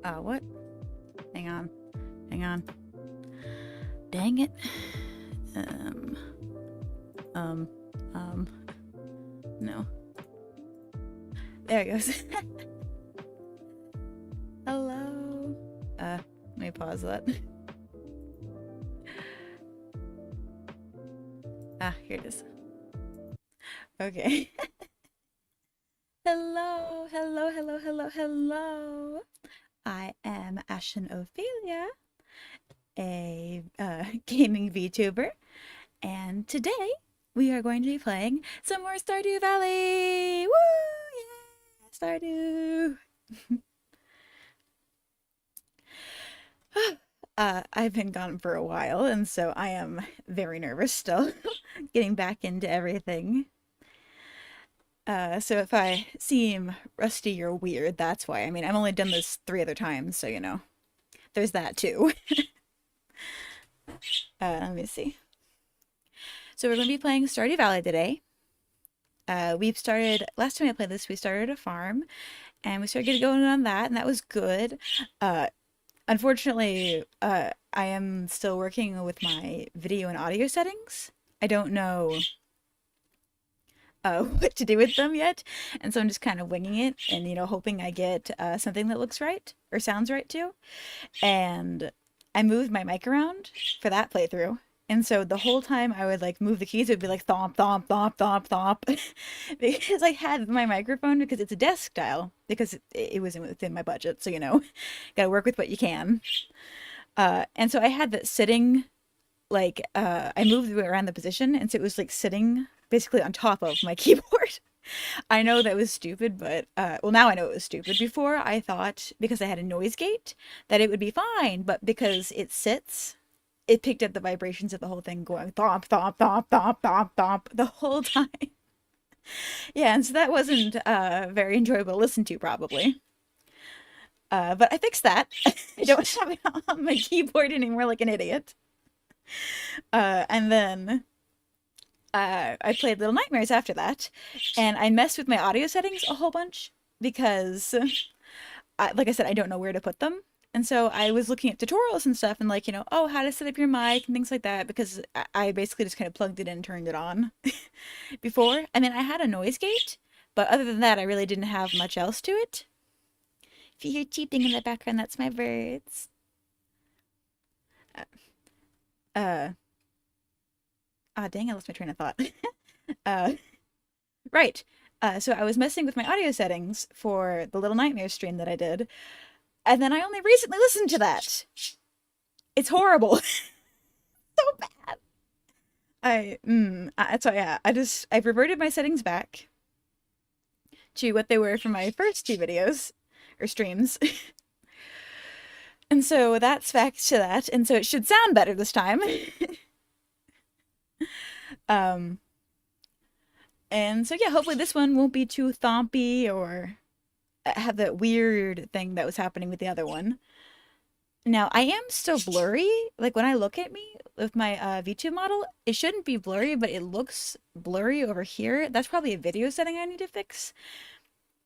What? Hang on. Hang on. Dang it. Um, um, um, no. There it goes. Hello. Let me pause that. Here it is. Okay. Hello, hello, hello, hello, hello. I am Ashen Ophelia, a gaming VTuber, and today we are going to be playing some more Stardew Valley! Woo! Yeah! Stardew! I've been gone for a while, and so I am very nervous still, getting back into everything. So if I seem rusty or weird, that's why. I mean, I've only done this 3 other times, so there's that too. Let me see. So we're going to be playing Stardew Valley today. Last time I played this, we started a farm, and we started getting going on that, and that was good. Unfortunately, I am still working with my video and audio settings. I don't know what to do with them yet, and so I'm just kind of winging it and, hoping I get something that looks right or sounds right too. And I moved my mic around for that playthrough. And so the whole time I would like move the keys, it would be like thomp, thomp, thomp, thomp, thomp. Because I had my microphone because it's a desk dial, because it was within my budget. So, gotta work with what you can. And so I had that sitting, like, I moved it around the position. And so it was like sitting basically on top of my keyboard. I know that was stupid, but, well, now I know it was stupid. Before, I thought, because I had a noise gate, that it would be fine. But because it sits, it picked up the vibrations of the whole thing going thomp, thomp, thomp, thomp, thomp, thomp the whole time. Yeah, and so that wasn't very enjoyable to listen to, probably. But I fixed that. I don't have it on my keyboard anymore like an idiot. And then I played Little Nightmares after that, and I messed with my audio settings a whole bunch because, like I said, I don't know where to put them. And so I was looking at tutorials and stuff and like, oh, how to set up your mic and things like that, because I basically just kind of plugged it in and turned it on before. I mean, I had a noise gate, but other than that, I really didn't have much else to it. If you hear cheeping in the background, that's my birds. Uh, Dang, I lost my train of thought. uh, right. So I was messing with my audio settings for the Little Nightmares stream that I did, and then I only recently listened to that. It's horrible. So bad. So yeah, I've reverted my settings back to what they were for my first 2 videos or streams. And so that's back to that, and so it should sound better this time. um, and so yeah, hopefully this one won't be too thompy or have that weird thing that was happening with the other one. Now, I am still blurry. Like, when I look at me with my V2 model, it shouldn't be blurry, but it looks blurry over here. That's probably a video setting I need to fix.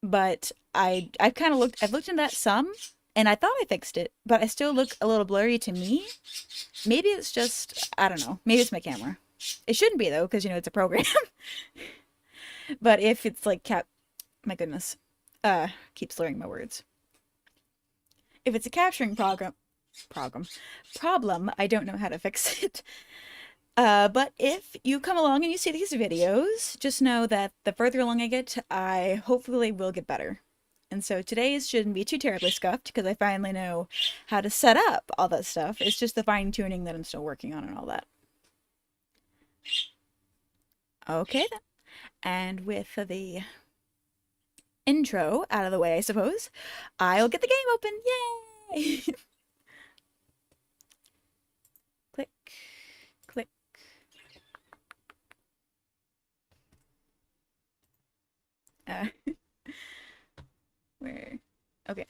But I've kind of I've looked into that some, and I thought I fixed it, but I still look a little blurry to me. Maybe it's just, I don't know. Maybe it's my camera. It shouldn't be, though, because, it's a program. But if it's like my goodness. Keep slurring my words. If it's a capturing problem, I don't know how to fix it. But if you come along and you see these videos, just know that the further along I get, I hopefully will get better. And so today's shouldn't be too terribly scuffed, because I finally know how to set up all that stuff. It's just the fine-tuning that I'm still working on and all that. Okay then. And with the intro out of the way, I suppose, I'll get the game open. Yay! Click, click. Uh, where? Okay.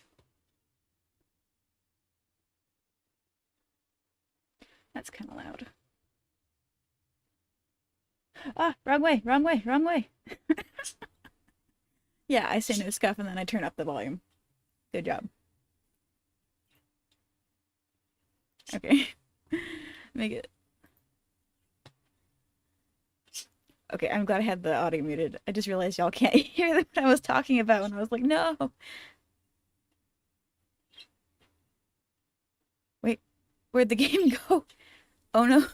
That's kind of loud. Wrong way, wrong way, wrong way. Yeah, I say no scuff and then I turn up the volume. Good job. Okay. Make it. Okay, I'm glad I had the audio muted. I just realized y'all can't hear what I was talking about, and I was like, no. Wait, where'd the game go? Oh no.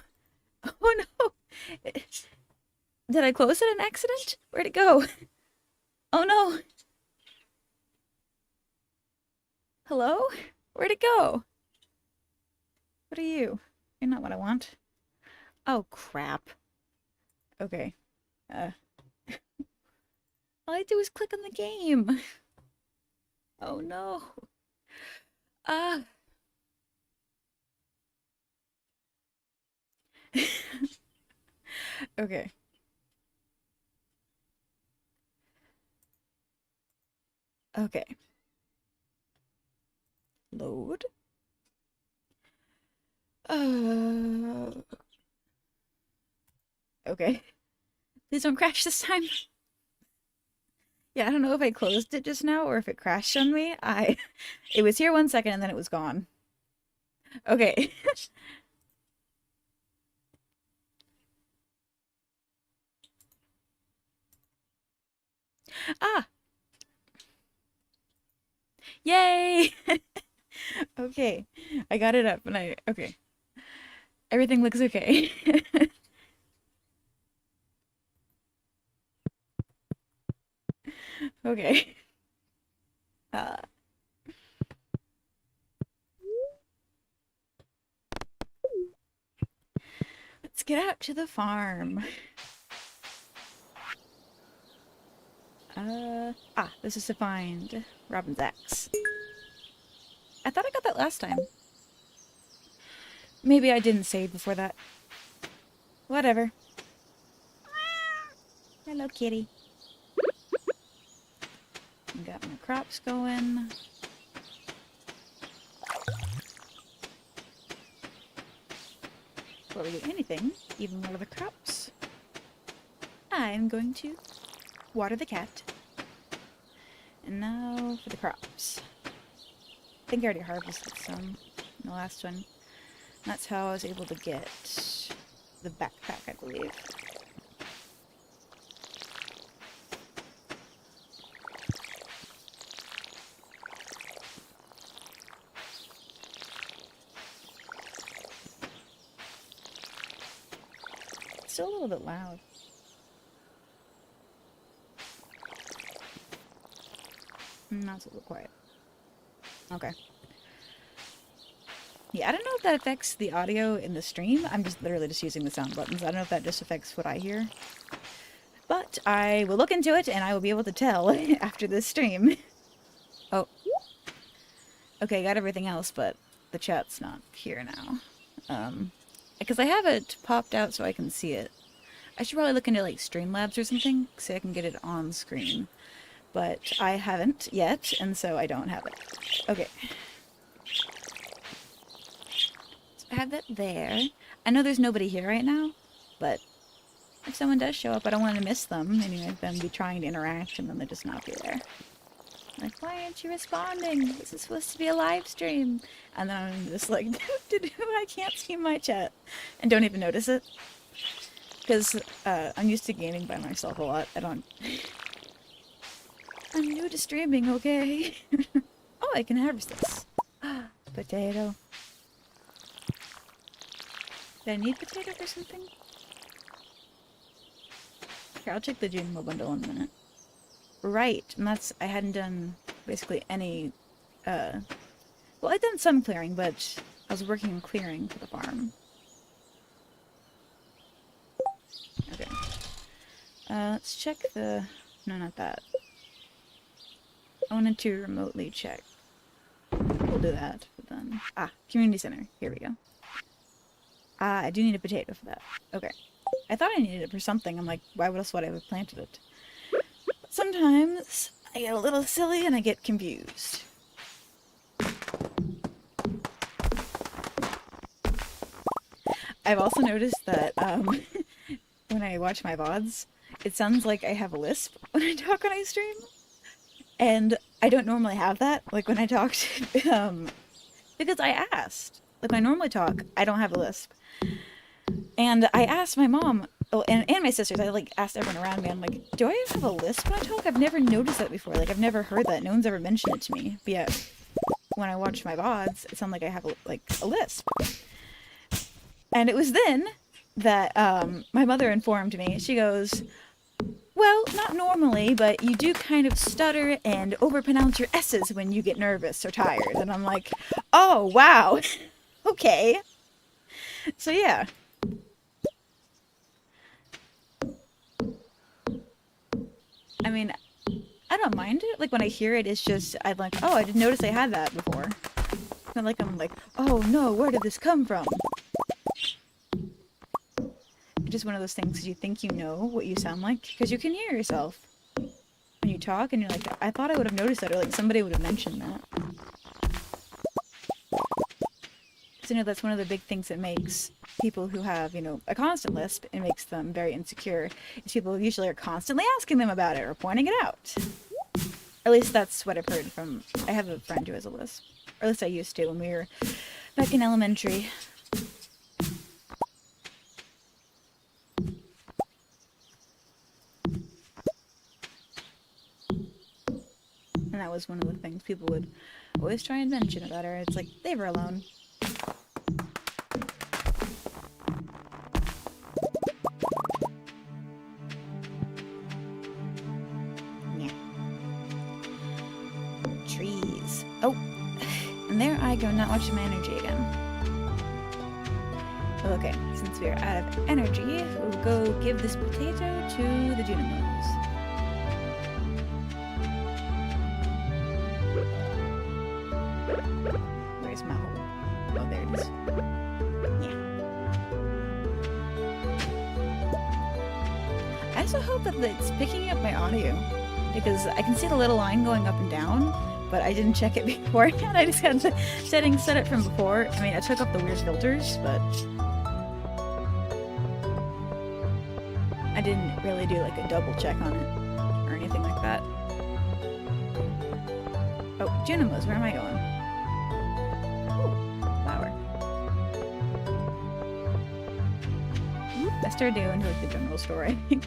Oh no. Did I close it an accident? Where'd it go? Oh no. Hello? Where'd it go? What are you? You're not what I want. Oh crap. Okay. Uh, all I do is click on the game. Oh no. Ah. Okay. Okay. Load. Uh. Okay. Please don't crash this time. Yeah, I don't know if I closed it just now or if it crashed on me. It was here 1 second and then it was gone. Okay. Ah, yay! Okay, I got it up and okay. Everything looks okay. Okay. Uh, let's get out to the farm. This is to find Robin's axe. I thought I got that last time. Maybe I didn't save before that. Whatever. Hello, kitty. Got my crops going. Before we do anything, even water the crops, I'm going to water the cat. And now for the crops. I think I already harvested some in the last one. That's how I was able to get the backpack, I believe. It's still a little bit loud. Now it's a little quiet. Okay. Yeah, I don't know if that affects the audio in the stream. I'm just literally just using the sound buttons. I don't know if that just affects what I hear. But I will look into it and I will be able to tell after this stream. Oh. Okay, got everything else, but the chat's not here now. Because I have it popped out so I can see it. I should probably look into like Streamlabs or something so I can get it on screen. But I haven't yet, and so I don't have it. Okay. So I have that there. I know there's nobody here right now, but if someone does show up, I don't want to miss them. Anyway, them be trying to interact and then they just not be there. Like, why aren't you responding? This is supposed to be a live stream. And then I'm just like, I can't see my chat. And don't even notice it. Because I'm used to gaming by myself a lot. I'm new to streaming, okay? Oh, I can harvest this. Potato. Do I need potato for something? Here, I'll check the Jumbo bundle in a minute. Right, and I hadn't done basically any, well, I'd done some clearing, but I was working on clearing for the farm. Okay. Let's check no, not that. I wanted to remotely check. We'll do that, but then, community center, here we go. I do need a potato for that. Okay. I thought I needed it for something. I'm like, why else would I have planted it? Sometimes I get a little silly and I get confused. I've also noticed that when I watch my VODs, it sounds like I have a lisp when I talk on stream. And I don't normally have that, like when I talked, because I asked. like when I normally talk, I don't have a lisp. And I asked my mom, oh, and my sisters, I like asked everyone around me, I'm like, do I have a lisp when I talk? I've never noticed that before. Like, I've never heard that. No one's ever mentioned it to me. But yet, when I watch my VODs, it sounds like I have like a lisp. And it was then that my mother informed me. She goes, well, not normally, but you do kind of stutter and overpronounce your S's when you get nervous or tired. And I'm like, oh, wow. Okay. So, yeah. I mean, I don't mind it. Like, when I hear it, it's just, I'm like, oh, I didn't notice I had that before. Not like I'm like, oh, no, where did this come from? Just one of those things you think you know what you sound like because you can hear yourself when you talk and you're like, I thought I would have noticed that, or like somebody would have mentioned that. So, you know, that's one of the big things that makes people who have, you know, a constant lisp, it makes them very insecure, is people usually are constantly asking them about it or pointing it out. At least that's what I've heard from, I have a friend who has a lisp, or at least I used to when we were back in elementary. And that was one of the things people would always try and mention about her. It's like, leave her alone. Yeah. Trees. Oh, and there I go, not watching my energy again. Well, okay, since we are out of energy, we'll go give this potato to the Junimos. Where's my hole? Oh, there it is. Yeah. I also hope that it's picking up my audio, because I can see the little line going up and down, but I didn't check it beforehand. I just had the settings set it from before. I mean, I took off the weird filters, but I didn't really do like a double check on it or anything like that. Oh, Junimos, where am I going? Flower. I started to go into like the general store, I think.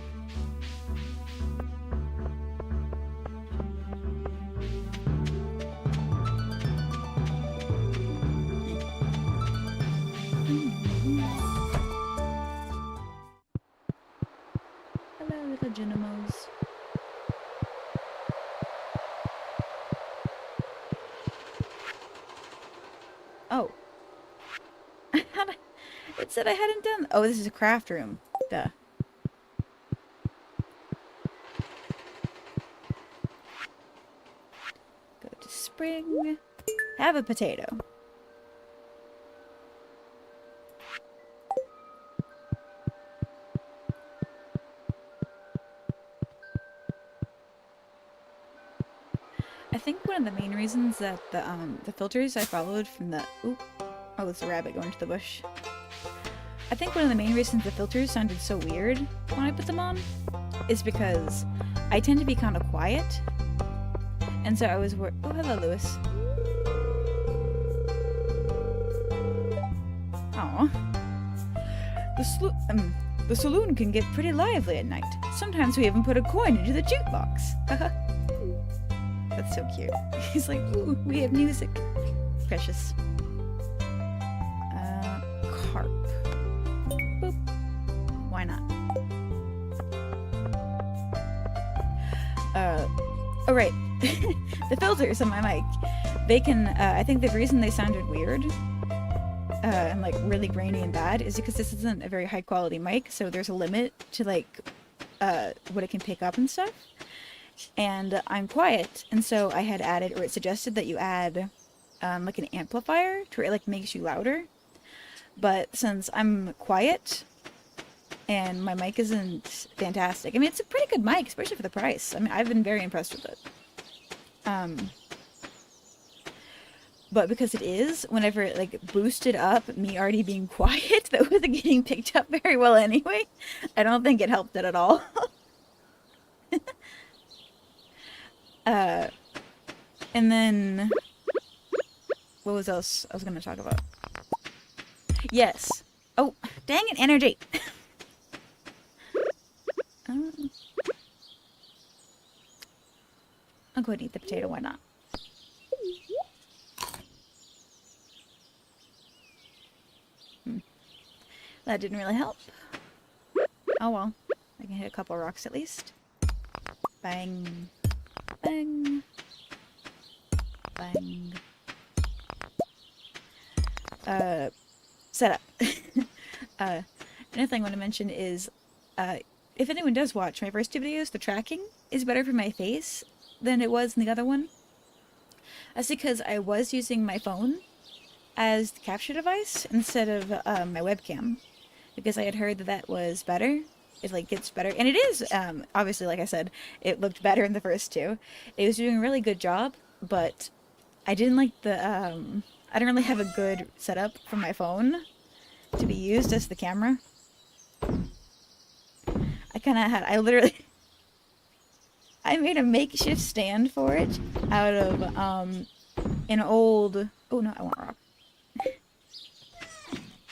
Hello, little Junimos. Oh. It said I hadn't done... Oh, this is a craft room. Duh. Go to spring. Have a potato. I think one of the main reasons that the filters I followed from the... Ooh. Oh, it's a rabbit going to the bush. I think one of the main reasons the filters sounded so weird when I put them on is because I tend to be kind of quiet. And so I was worried... Oh, hello, Lewis. Aw. The saloon can get pretty lively at night. Sometimes we even put a coin into the jukebox. That's so cute. He's like, ooh, we have music. Precious. Carp. Boop. Why not? Oh right. The filters on my mic, they can, I think the reason they sounded weird, and like really grainy and bad is because this isn't a very high quality mic, so there's a limit to like, what it can pick up and stuff. And I'm quiet, and so I had added, or it suggested that you add, like an amplifier to where it like makes you louder. But since I'm quiet, and my mic isn't fantastic, I mean, it's a pretty good mic, especially for the price. I mean, I've been very impressed with it. But because it is, whenever it like boosted up me already being quiet, that wasn't getting picked up very well anyway. I don't think it helped it at all. And then, what was else I was going to talk about? Yes. Oh, dang it, energy. Um, I'll go ahead and eat the potato, why not? That didn't really help. Oh well. I can hit a couple rocks at least. Bang. Bang. Bang. Setup. Another thing I want to mention is, if anyone does watch my first two videos, the tracking is better for my face than it was in the other one. That's because I was using my phone as the capture device instead of my webcam, because I had heard that that was better. It like gets better, and it is. Obviously, like I said, it looked better in the first two. It was doing a really good job, but I didn't like the. I didn't really have a good setup for my phone to be used as the camera. I kind of had. I literally. I made a makeshift stand for it out of an old. Oh no, I want rock.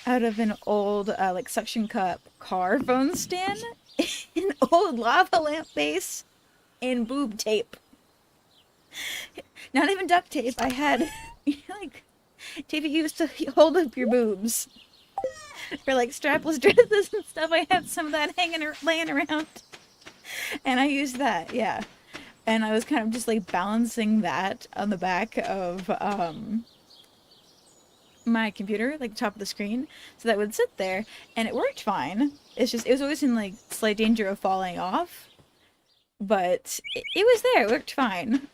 Out of an old like suction cup car phone stand, an old lava lamp base, and boob tape. Not even duct tape. I had like tape you used to hold up your boobs for like strapless dresses and stuff. I had some of that laying around, and I used that. Yeah, and I was kind of just like balancing that on the back of my computer, like the top of the screen, so that would sit there, and it worked fine. It's just, it was always in like slight danger of falling off, but it was there, it worked fine.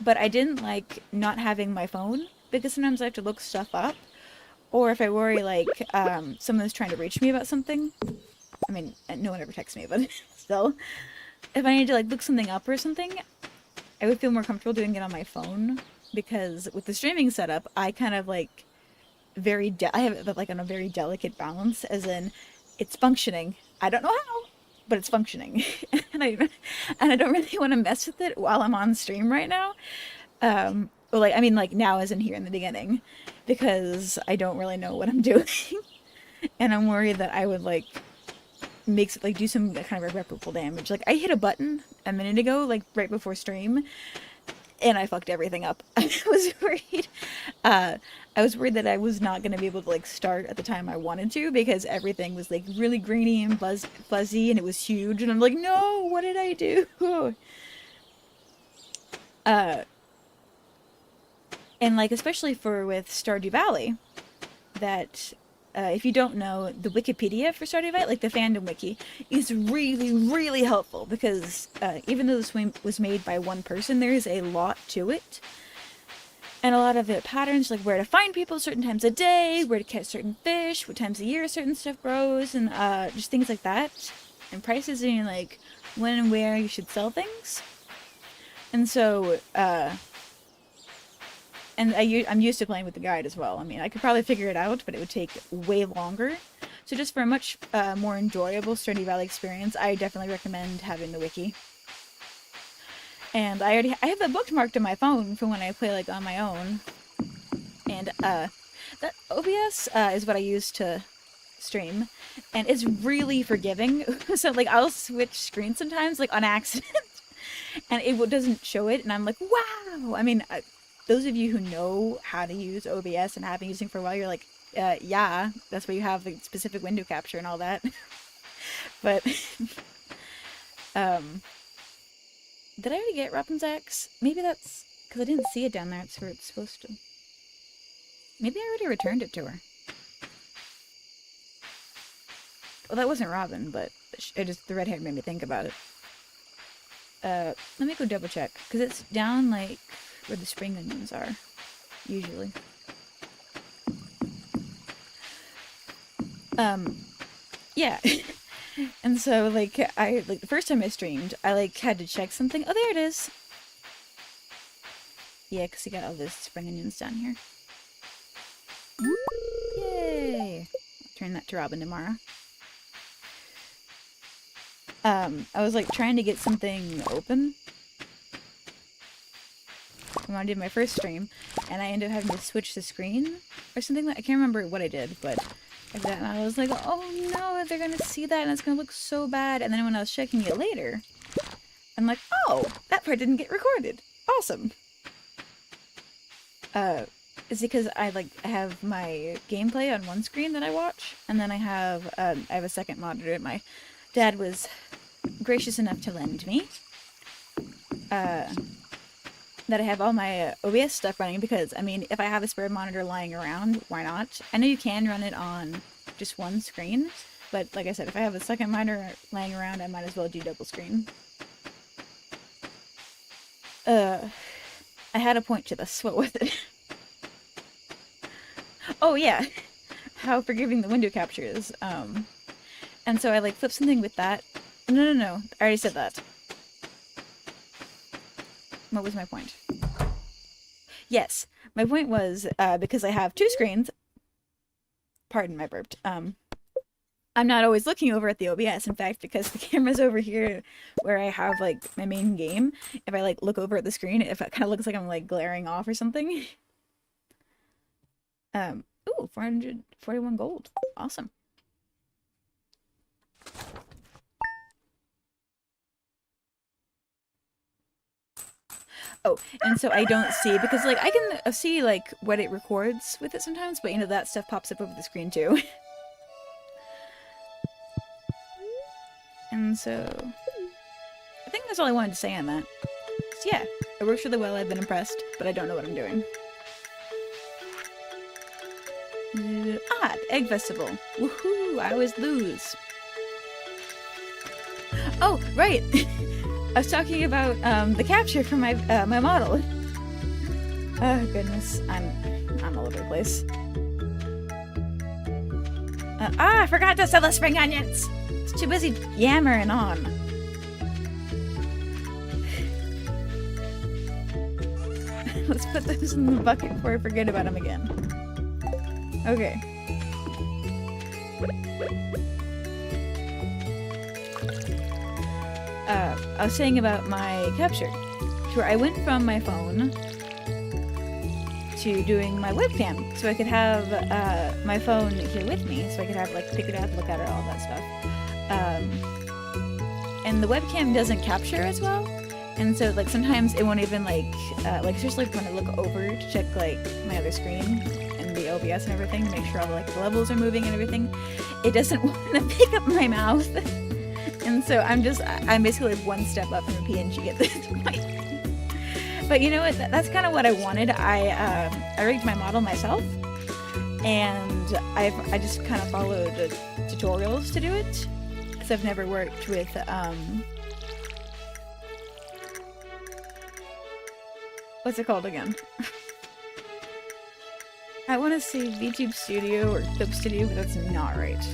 But I didn't like not having my phone, because sometimes I have to look stuff up, or if I worry like someone's trying to reach me about something. I mean, no one ever texts me, but still, if I need to like look something up or something, I would feel more comfortable doing it on my phone, because with the streaming setup, I kind of like I have it like on a very delicate balance, as in it's functioning. I don't know how, but it's functioning, and I don't really want to mess with it while I'm on stream right now. Well, like I mean, like now as in here in the beginning, because I don't really know what I'm doing, and I'm worried that I would like makes it like do some kind of irreparable damage. Like I hit a button a minute ago, like right before stream, and I fucked everything up. I was worried. I was worried that I was not going to be able to like start at the time I wanted to, because everything was like really grainy and fuzzy, and it was huge. And I'm like, no, what did I do? And like especially with Stardew Valley, that if you don't know, the Wikipedia for Stardew Valley, like the fandom wiki, is really, really helpful, because even though this was made by one person, there is a lot to it. And a lot of the patterns, like where to find people certain times a day, where to catch certain fish, what times of year certain stuff grows, and just things like that. And prices, and like when and where you should sell things. And so, and I'm used to playing with the guide as well. I mean, I could probably figure it out, but it would take way longer. So just for a much more enjoyable Stardew Valley experience, I definitely recommend having the wiki. And I have it bookmarked on my phone for when I play like on my own. And that OBS is what I use to stream, and it's really forgiving. So like I'll switch screens sometimes, like on accident, and it doesn't show it, and I'm like, wow. I mean, those of you who know how to use OBS and have been using it for a while, you're like, yeah, that's why you have the specific window capture and all that. But did I already get Robin's axe? Maybe that's because I didn't see it down there. It's where it's supposed to. Maybe I already returned it to her. Well, that wasn't Robin, but the red hair made me think about it. Let me go double check, because it's down like where the spring onions are, usually. Yeah. And so, like, the first time I streamed, I, like, had to check something. Oh, there it is! Yeah, because you got all those spring onions down here. Yay! I'll turn that to Robin tomorrow. I was, like, trying to get something open when I did my first stream, and I ended up having to switch the screen or something. I can't remember what I did, but like that, and I was like, oh no, they're gonna see that and it's gonna look so bad. And then when I was checking it later, I'm like, oh, that part didn't get recorded. Awesome. It's because I have my gameplay on one screen that I watch, and then I have a second monitor my dad was gracious enough to lend me. That I have all my OBS stuff running because, I mean, if I have a spare monitor lying around, why not? I know you can run it on just one screen, but like I said, if I have a second monitor laying around, I might as well do double screen. I had a point to this. What was it? Oh yeah, how forgiving the window capture is. And so I flipped something with that. No, I already said that. What was my point? Yes, my point was, because I have two screens, pardon my burped, I'm not always looking over at the OBS. In fact, because the camera's over here where I have, my main game, if I, look over at the screen, if it kind of looks like I'm, glaring off or something. Ooh, 441 gold. Awesome. Oh, and so I don't see, because, I can see, what it records with it sometimes, but, that stuff pops up over the screen, too. And so, I think that's all I wanted to say on that. So, yeah, it works really well, I've been impressed, but I don't know what I'm doing. Ah, Egg Festival. Woohoo, I always lose. Oh, right! I was talking about the capture for my my model. Oh goodness, I'm all over the place. I forgot to sell the spring onions. It's too busy yammering on. Let's put those in the bucket before I forget about them again. Okay. I was saying about my capture. Sure, I went from my phone to doing my webcam, so I could have my phone here with me, so I could have pick it up, look at it, all that stuff. And the webcam doesn't capture as well, and so sometimes it won't even especially when I look over to check my other screen and the OBS and everything to make sure all the levels are moving and everything, it doesn't want to pick up my mouth. And so I'm basically one step up from the PNG at this point. But you know what? That's kind of what I wanted. I rigged my model myself, and I just kind of followed the tutorials to do it. Because I've never worked with what's it called again? I want to say VTube Studio or Clip Studio, but that's not right.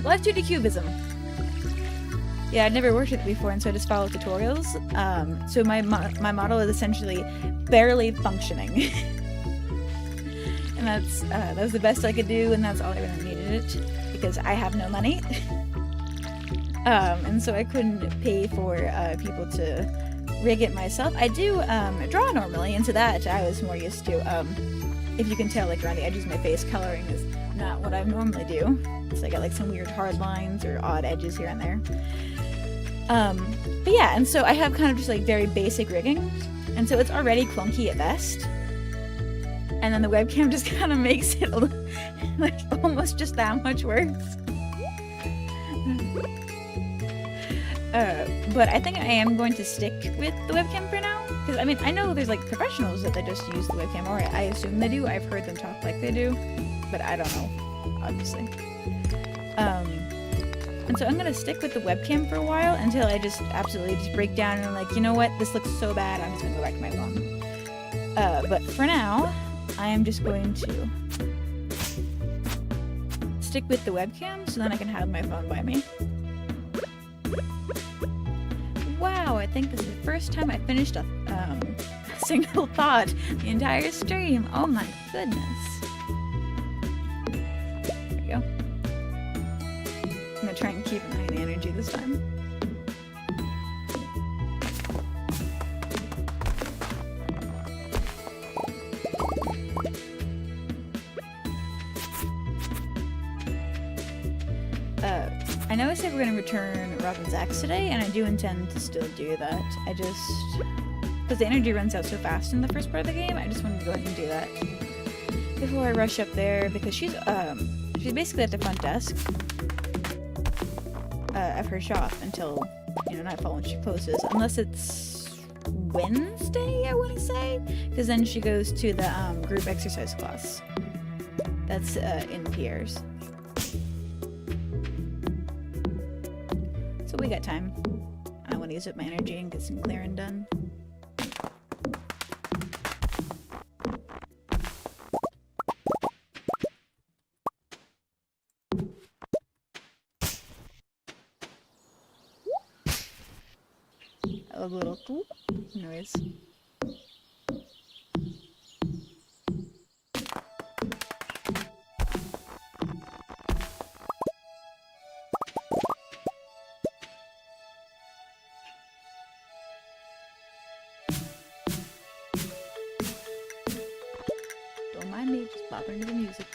Live 2D Cubism. Yeah, I'd never worked with it before, and so I just followed tutorials. So my model is essentially barely functioning. And that was the best I could do, and that's all I really needed it, because I have no money. And so I couldn't pay for people to rig it myself. I do draw normally, and to that I was more used to. If you can tell, around the edges of my face, coloring is not what I normally do. So I got some weird hard lines or odd edges here and there. But yeah, and so I have kind of just very basic rigging, and so it's already clunky at best. And then the webcam just kind of makes it almost just that much worse. But I think I am going to stick with the webcam for now, because I mean I know there's professionals that they just use the webcam, or I assume they do. I've heard them talk like they do, but I don't know, obviously. And so I'm gonna stick with the webcam for a while until I just absolutely just break down and you know what, this looks so bad, I'm just gonna go back to my phone. But for now, I am just going to stick with the webcam so then I can have my phone by me. Wow, I think this is the first time I finished a single thought the entire stream. Oh my goodness. There we go. I'm gonna try and keep an eye on the energy this time. I know I said we're gonna return Robin's axe today, and I do intend to still do that. I just... because the energy runs out so fast in the first part of the game, I just wanted to go ahead and do that before I rush up there, because she's basically at the front desk of her shop until, you know, nightfall when she closes. Unless it's Wednesday, I want to say, because then she goes to the group exercise class. That's in Pierre's. So we got time. I want to use up my energy and get some clearing done. I love a little noise. Don't mind me, just bopping to the music.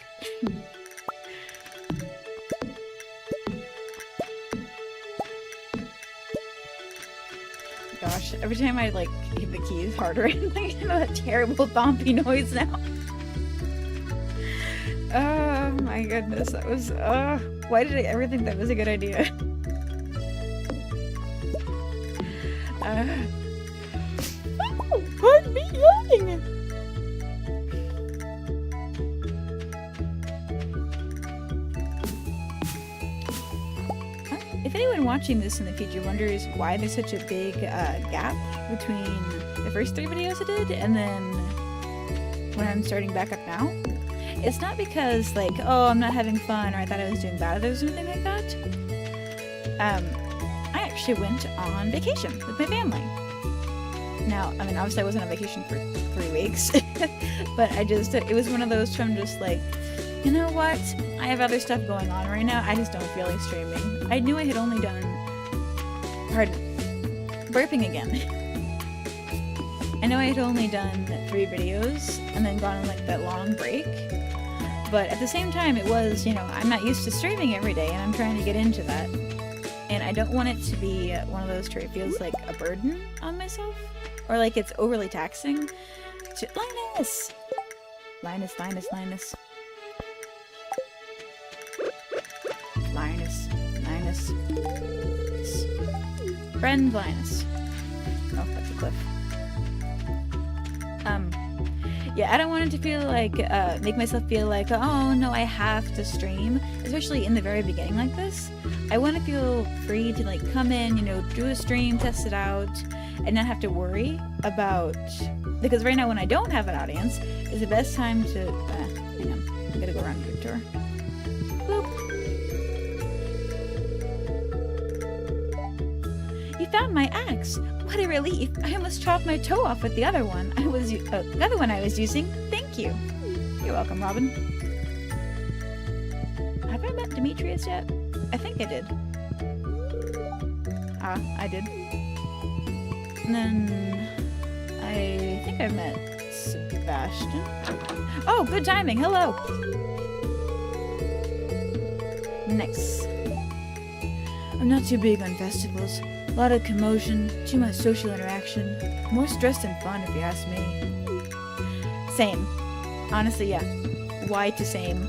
Gosh, every time I like hit the keys harder, I'm thinking about that terrible bumpy noise now. Oh my goodness, that was, why did I ever think that was a good idea? Oh, pardon me yelling! If anyone watching this in the future wonders why there's such a big gap between the first 3 videos I did and then when I'm starting back up now, it's not because, like, oh, I'm not having fun or I thought I was doing bad or anything like that. I actually went on vacation with my family. Now, I mean, obviously I wasn't on vacation for 3 weeks, but it was one of those where I'm just like, you know what? I have other stuff going on right now. I just don't feel like streaming. I knew I had only done... burping again. I know I had only done 3 videos and then gone on like that long break. But at the same time, it was, you know, I'm not used to streaming every day and I'm trying to get into that. And I don't want it to be one of those where it feels like a burden on myself. Or like it's overly taxing. Linus! Linus, Linus, Linus. Linus, Linus. Friend Linus. Oh, that's a cliff. Yeah, I don't want it to feel like, make myself feel like, oh no, I have to stream, especially in the very beginning like this. I want to feel free to like come in, you know, do a stream, test it out, and not have to worry about, because right now when I don't have an audience, is the best time to, hang on, I gotta go around the tour. Boop. You found my axe! What a relief! I almost chopped my toe off with the other one I was using. Thank you. You're welcome, Robin. Have I met Demetrius yet? I think I did. Ah, I did. And then I think I've met Sebastian. Oh, good timing. Hello. Nice. I'm not too big on festivals. A lot of commotion, too much social interaction. More stress than fun, if you ask me. Same. Honestly, yeah. Why to same?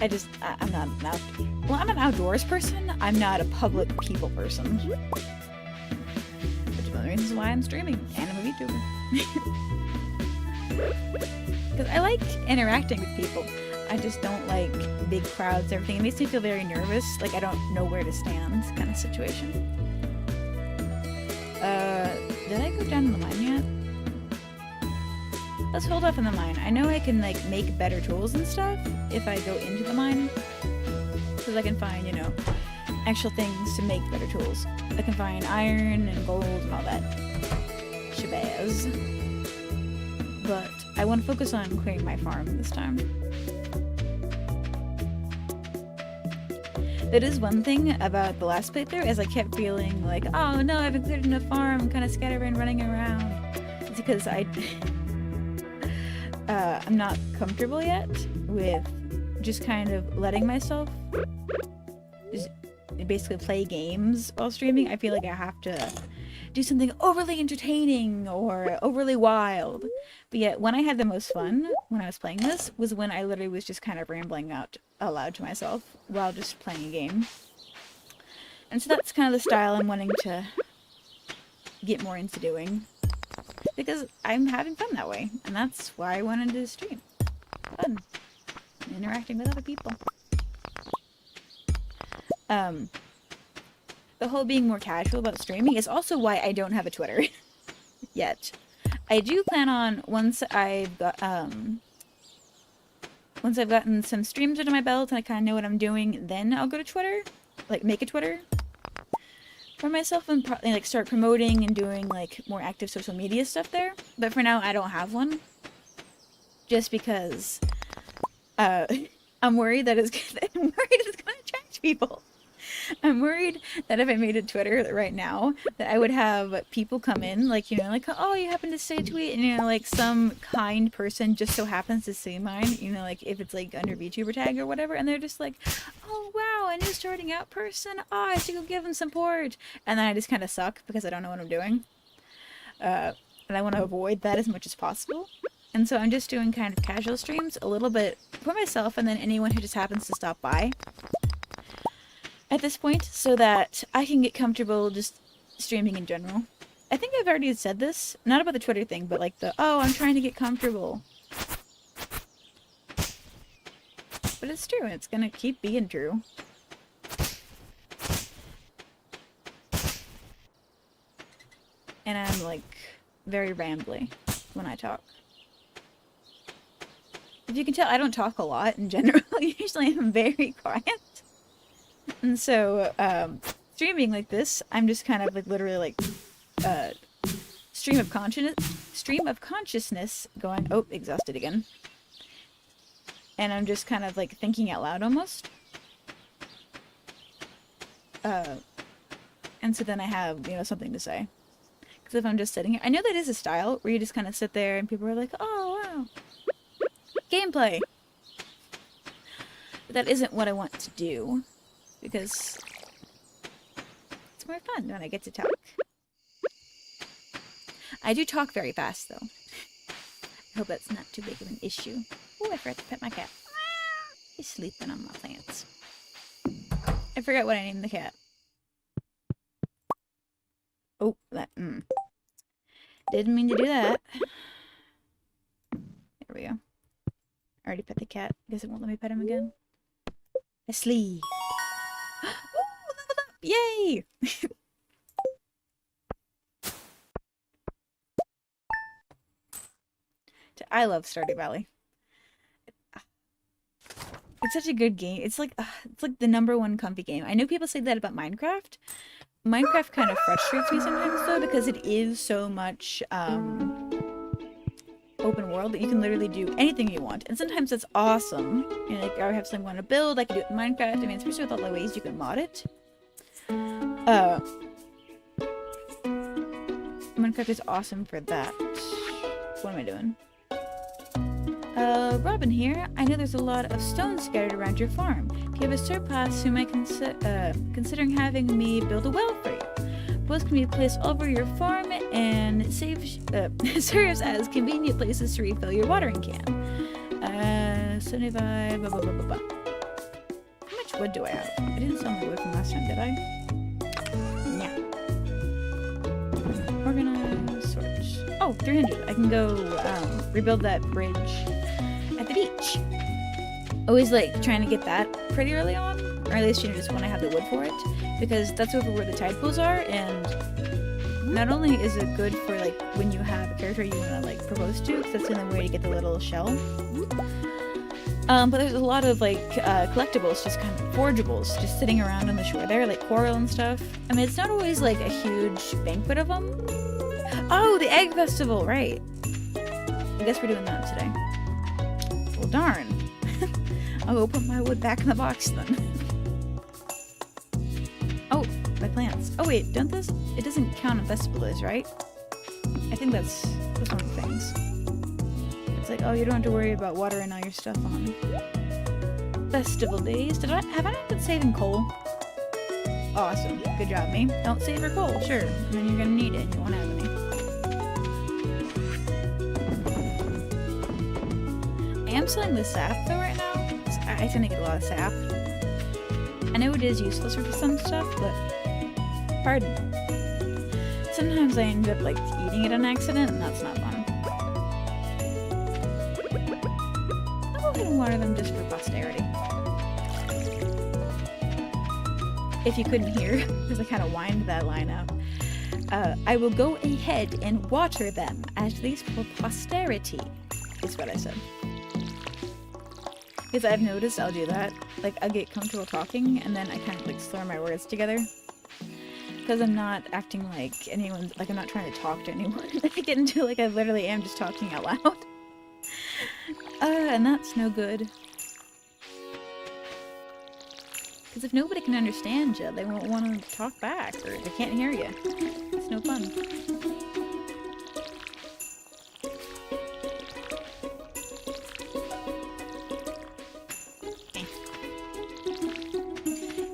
I'm not I'm an outdoors person. I'm not a public people person. Which is one of the reasons why I'm streaming, and I'm a VTuber. Because I like interacting with people. I just don't like big crowds and everything. It makes me feel very nervous, like I don't know where to stand kind of situation. Did I go down in the mine yet? Let's hold off on the mine. I know I can like make better tools and stuff if I go into the mine. Because I can find, you know, actual things to make better tools. I can find iron and gold and all that shabazz. But I want to focus on clearing my farm this time. That is one thing about the last playthrough, is I kept feeling like, oh no, I haven't cleared enough farm, I'm kind of scatterbrained running around. It's because I'm not comfortable yet with just kind of letting myself just basically play games while streaming. I feel like I have to do something overly entertaining or overly wild. But yet, when I had the most fun when I was playing this was when I literally was just kind of rambling out aloud to myself while just playing a game. And so that's kind of the style I'm wanting to get more into doing. Because I'm having fun that way. And that's why I wanted to stream. Fun. Interacting with other people. The whole being more casual about streaming is also why I don't have a Twitter yet. I do plan on once I've gotten some streams under my belt and I kind of know what I'm doing, then I'll go to Twitter, like make a Twitter for myself and like start promoting and doing like more active social media stuff there. But for now, I don't have one, just because I'm worried that it's going to attract people. I'm worried that if I made a Twitter right now, that I would have people come in, like, you know, like, oh, you happen to say a tweet, and, you know, like, some kind person just so happens to see mine, you know, like, if it's, like, under VTuber tag or whatever, and they're just like, oh, wow, a new starting out person, oh, I should go give them support, and then I just kind of suck, because I don't know what I'm doing, and I want to avoid that as much as possible. And so I'm just doing kind of casual streams, a little bit for myself, and then anyone who just happens to stop by at this point, so that I can get comfortable just streaming in general. I think I've already said this, not about the Twitter thing, but like the, oh, I'm trying to get comfortable. But it's true, and it's gonna keep being true. And I'm like very rambly when I talk. If you can tell, I don't talk a lot in general. Usually I'm very quiet. And so, streaming like this, I'm just kind of like literally like, stream of consciousness going, oh, exhausted again. And I'm just kind of like thinking out loud almost. And so then I have, you know, something to say. Because if I'm just sitting here, I know that is a style where you just kind of sit there and people are like, oh, wow. Gameplay. But that isn't what I want to do. Because it's more fun when I get to talk. I do talk very fast, though. I hope that's not too big of an issue. Oh, I forgot to pet my cat. He's sleeping on my plants. I forgot what I named the cat. Oh, that, didn't mean to do that. There we go. I already pet the cat. Guess it won't let me pet him again. Asleep. Yay! I love Stardew Valley. It's such a good game. It's like the #1 comfy game. I know people say that about Minecraft. Minecraft kind of frustrates me sometimes though, because it is so much open world that you can literally do anything you want. And sometimes it's awesome. You know, like I have something I want to build, I can do it in Minecraft. I mean, especially with all the ways you can mod it. Minecraft is awesome for that. What am I doing? Robin here. I know there's a lot of stones scattered around your farm. If you have a surplus, you might considering having me build a well for you. Wells can be placed all over your farm and serves as convenient places to refill your watering can. 75, blah, blah, blah, blah, blah. How much wood do I have? I didn't sell my wood from last time, did I? Yeah. Organize, sort. Oh, 300. I can go rebuild that bridge at the beach. Always like trying to get that pretty early on, or at least, you know, just when I have the wood for it, because that's over where the tide pools are, and not only is it good for like when you have a character you want to like propose to, because that's the only way to get the little shell. But there's a lot of like collectibles, just kind of forageables, just sitting around on the shore there, like coral and stuff. I mean, it's not always like a huge banquet of them. Oh, the egg festival, right? I guess we're doing that today. Well, darn. I'll go put my wood back in the box then. Oh, my plants. Oh wait, don't this? It doesn't count on festival days, right? I think that's one of the things. It's like, oh, you don't have to worry about watering all your stuff on festival days. Have I not been saving coal? Awesome. Good job, me. Don't save your coal, sure. And then you're gonna need it and you won't have any. I am selling the sap though right now. I tend to get a lot of sap. I know it is useful for some stuff, but pardon. Sometimes I end up like eating it on accident and that's not fun. I'll go ahead and water them just for posterity. If you couldn't hear, because I kind of whined that line out, I will go ahead and water them, at least for posterity, is what I said. Because I've noticed I'll do that. Like, I'll get comfortable talking, and then I kind of, like, slur my words together. Because I'm not acting like anyone, like, I'm not trying to talk to anyone. I get into, like, I literally am just talking out loud. And that's no good. Because if nobody can understand you, they won't want to talk back, or they can't hear you. It's no fun.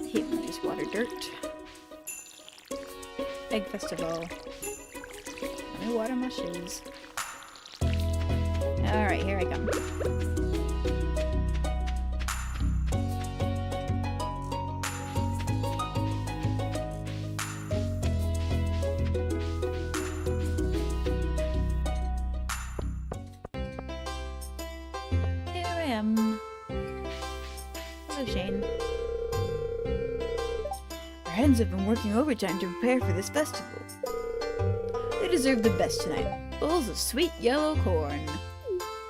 Hate when I just water dirt. Egg festival. Let me water my shoes. Alright, here I come. Hello, Shane. Our hens have been working overtime to prepare for this festival. They deserve the best tonight. Bowls of sweet yellow corn.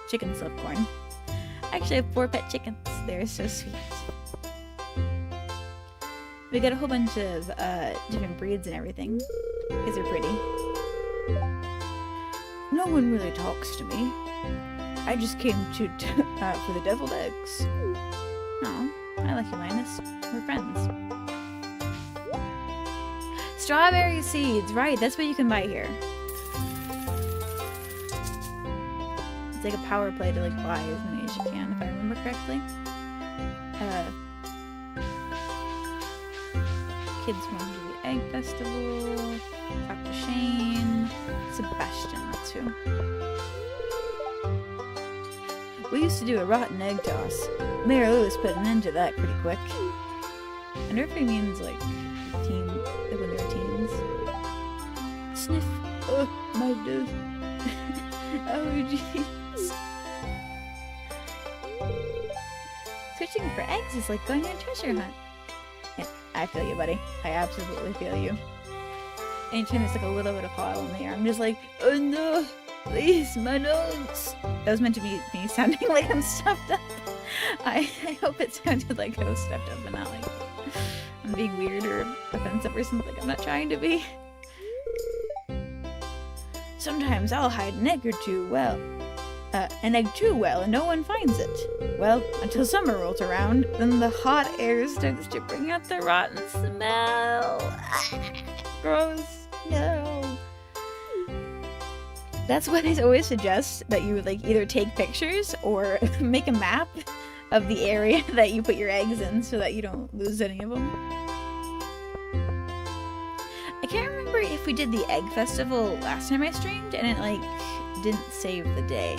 Chickens love corn. I actually have 4 pet chickens. They're so sweet. We got a whole bunch of different breeds and everything. Because they're pretty. No one really talks to me. I just came to for the deviled eggs. Oh, I like you, Linus. We're friends. Strawberry seeds, right? That's what you can buy here. It's like a power play to like buy as many as you can, if I remember correctly. Kids want to do the egg festival. Talk to Shane. Sebastian, that's who. We used to do a rotten egg toss. Mayor Lewis put an end to that pretty quick. I wonder if he means like teen, like when they were teens. Sniff. Oh, my dude. Oh, jeez. Switching for eggs is like going on a treasure hunt. Yeah, I feel you, buddy. I absolutely feel you. Anytime there's like a little bit of oil in the air, I'm just like, oh no! Please, my nose! That was meant to be me sounding like I'm stuffed up. I hope it sounded like I was stuffed up and not like I'm being weird or offensive or something. I'm not trying to be. Sometimes I'll hide an egg too well, and no one finds it. Well, until summer rolls around, then the hot air starts to bring out the rotten smell. Gross. No. That's what I always suggest, that you like either take pictures or make a map of the area that you put your eggs in so that you don't lose any of them. I can't remember if we did the egg festival last time I streamed and it like didn't save the day.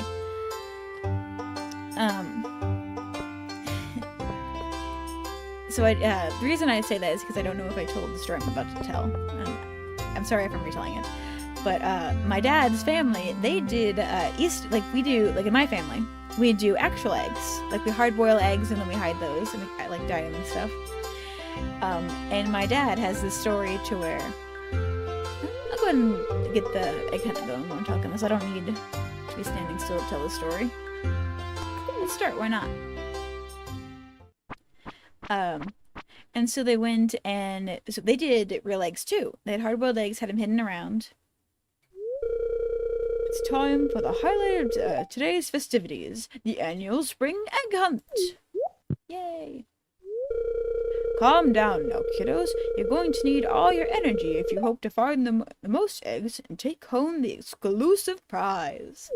So the reason I say that is because I don't know if I told the story I'm about to tell. I'm sorry if I'm retelling it. But my dad's family, they did like we do, like in my family, we do actual eggs. Like we hard boil eggs and then we hide those and I like dye them and stuff. And my dad has this story to where, I'll go ahead and get the egg hunt going while I'm talking this. I don't need to be standing still to tell the story. Let's start, why not? And so they went and, so they did real eggs too. They had hard-boiled eggs, had them hidden around. It's time for the highlight of today's festivities, the annual spring egg hunt. Yay. Calm down now, kiddos. You're going to need all your energy if you hope to find the most eggs and take home the exclusive prize.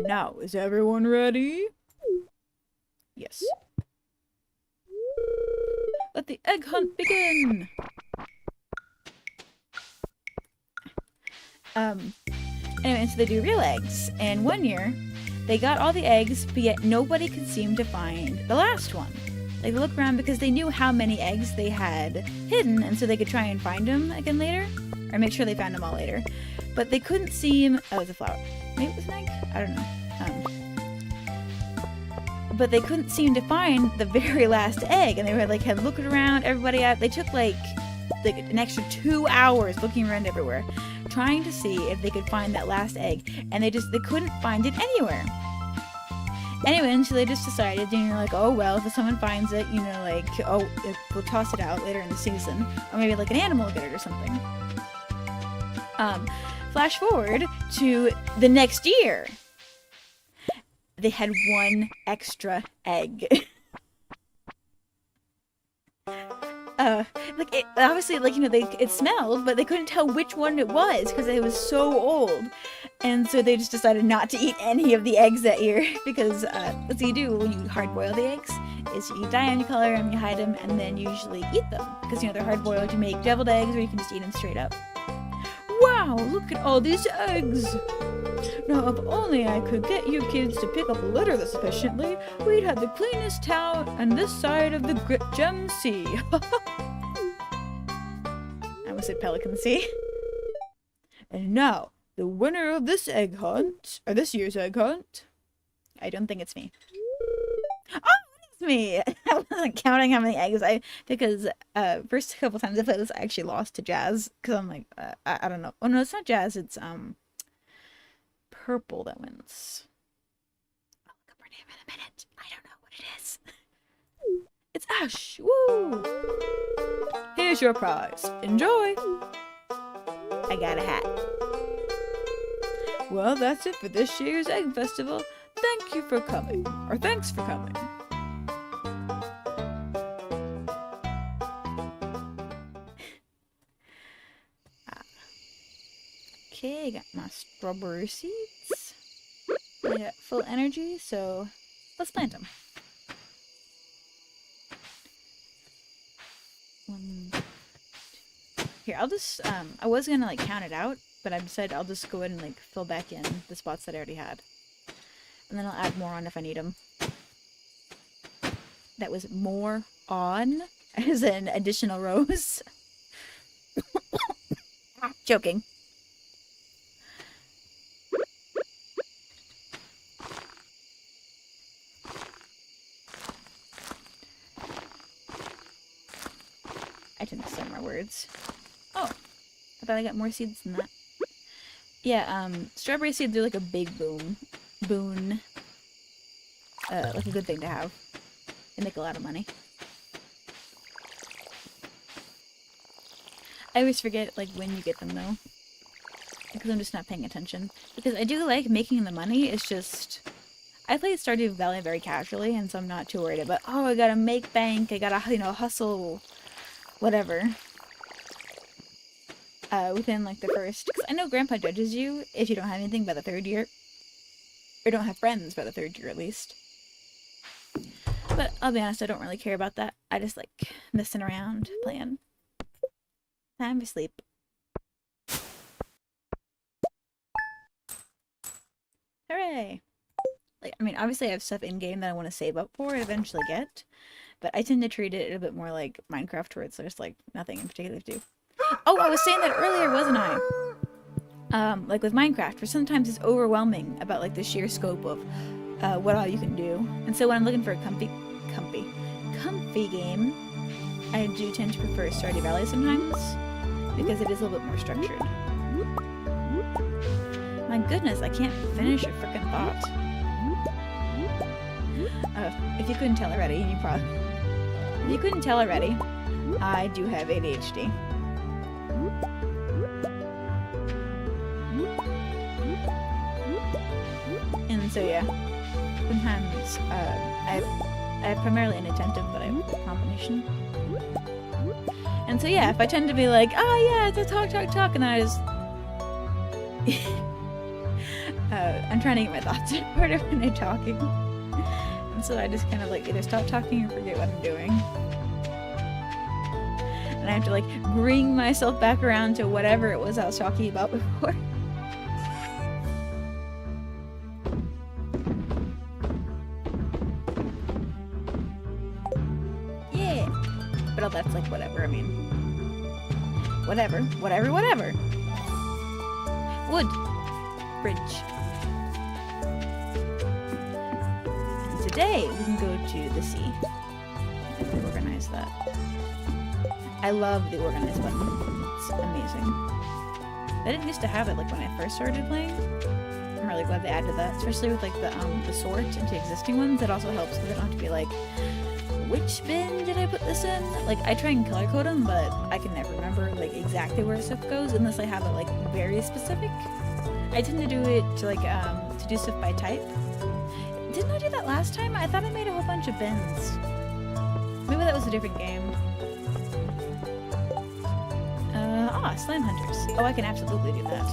Now, is everyone ready? Yes. Let the egg hunt begin! Anyway, so they do real eggs. And one year, they got all the eggs, but yet nobody could seem to find the last one. Like, they looked around because they knew how many eggs they had hidden, and so they could try and find them again later. Or make sure they found them all later. But they couldn't seem... Oh, it was a flower. Maybe it was an egg? I don't know. But they couldn't seem to find the very last egg, and they were like, had looked around, everybody out. They took like an extra 2 hours looking around everywhere, trying to see if they could find that last egg, and they couldn't find it anywhere. Anyway, and so they just decided, you know, like, oh well, if someone finds it, you know, like, oh, we'll toss it out later in the season, or maybe like an animal will get it or something. Flash forward to the next year. They had one extra egg. Like, it, obviously, like, you know, it smelled, but they couldn't tell which one it was because it was so old. And so they just decided not to eat any of the eggs that year because what you do when you hard boil the eggs is you dye them, you color them, you hide them, and then you usually eat them because, you know, they're hard boiled. You make deviled eggs, or you can just eat them straight up. Wow, look at all these eggs! Now, if only I could get you kids to pick up litter this efficiently, we'd have the cleanest town on this side of the Gem Sea. I almost said Pelican Sea. And now, the winner of this egg hunt, or this year's egg hunt, I don't think it's me. Oh, it's me! I wasn't counting how many eggs because first couple times I played this, I actually lost to Jazz, because I'm like, I don't know. Oh no, it's not Jazz, it's, Purple that wins. I'll look up her name in a minute. I don't know what it is. It's Ash! Woo! Here's your prize. Enjoy! I got a hat. Well, that's it for this year's Egg Festival. Thank you for coming. Or thanks for coming. Okay, I got my strawberry seeds. I got full energy, so let's plant them. Here, I'll just, I was gonna like count it out, but I decided I'll just go ahead and like fill back in the spots that I already had. And then I'll add more on if I need them. That was more on, as in additional rows. Joking. I tend to say more words. Oh, I thought I got more seeds than that. Yeah, strawberry seeds are like a big boon. Like a good thing to have. They make a lot of money. I always forget, like, when you get them, though. Because I'm just not paying attention. Because I do like making the money, it's just... I play Stardew Valley very casually, and so I'm not too worried about, oh, I gotta make bank, I gotta, you know, hustle... whatever. Within like the first, because I know Grandpa judges you if you don't have anything by the 3rd year, or don't have friends by the 3rd year at least. But I'll be honest, I don't really care about that. I just like messing around, playing. Time to sleep. Hooray! Like, I mean, obviously I have stuff in game that I want to save up for and eventually get. But I tend to treat it a bit more like Minecraft, where it's just like nothing in particular to do. Oh, I was saying that earlier, wasn't I? Like with Minecraft, where sometimes it's overwhelming about like the sheer scope of what all you can do. And so when I'm looking for a comfy game, I do tend to prefer Stardew Valley sometimes, because it is a little bit more structured. My goodness, I can't finish a frickin' thought. If you couldn't tell already, I do have ADHD. And so yeah, sometimes I'm primarily inattentive, but I have a combination. And so yeah, if I tend to be like, oh yeah, it's a talk, and then I just I'm trying to get my thoughts in order when I'm talking. And so I just kind of like either stop talking or forget what I'm doing. And I have to like bring myself back around to whatever it was I was talking about before. Yeah! But all that's like whatever, I mean. Whatever. Wood. Bridge. And today we can go to the sea. Let me organize that. I love the organize button. It's amazing. I didn't used to have it like when I first started playing. I'm really glad they added that, especially with like the sort into existing ones. It also helps because I don't have to be like, which bin did I put this in? Like I try and color code them, but I can never remember like exactly where stuff goes unless I have it like very specific. I tend to do it to like to do stuff by type. Didn't I do that last time? I thought I made a whole bunch of bins. Maybe that was a different game. Slime hunters. Oh, I can absolutely do that.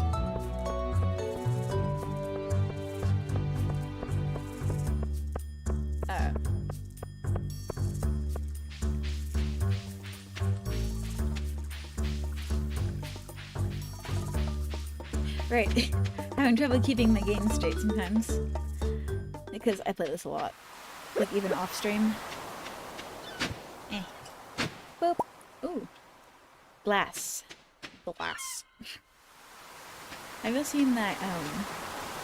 Right. Having trouble keeping my game straight sometimes. Because I play this a lot. Like even off stream. Boop. Ooh. Glass. Have you seen that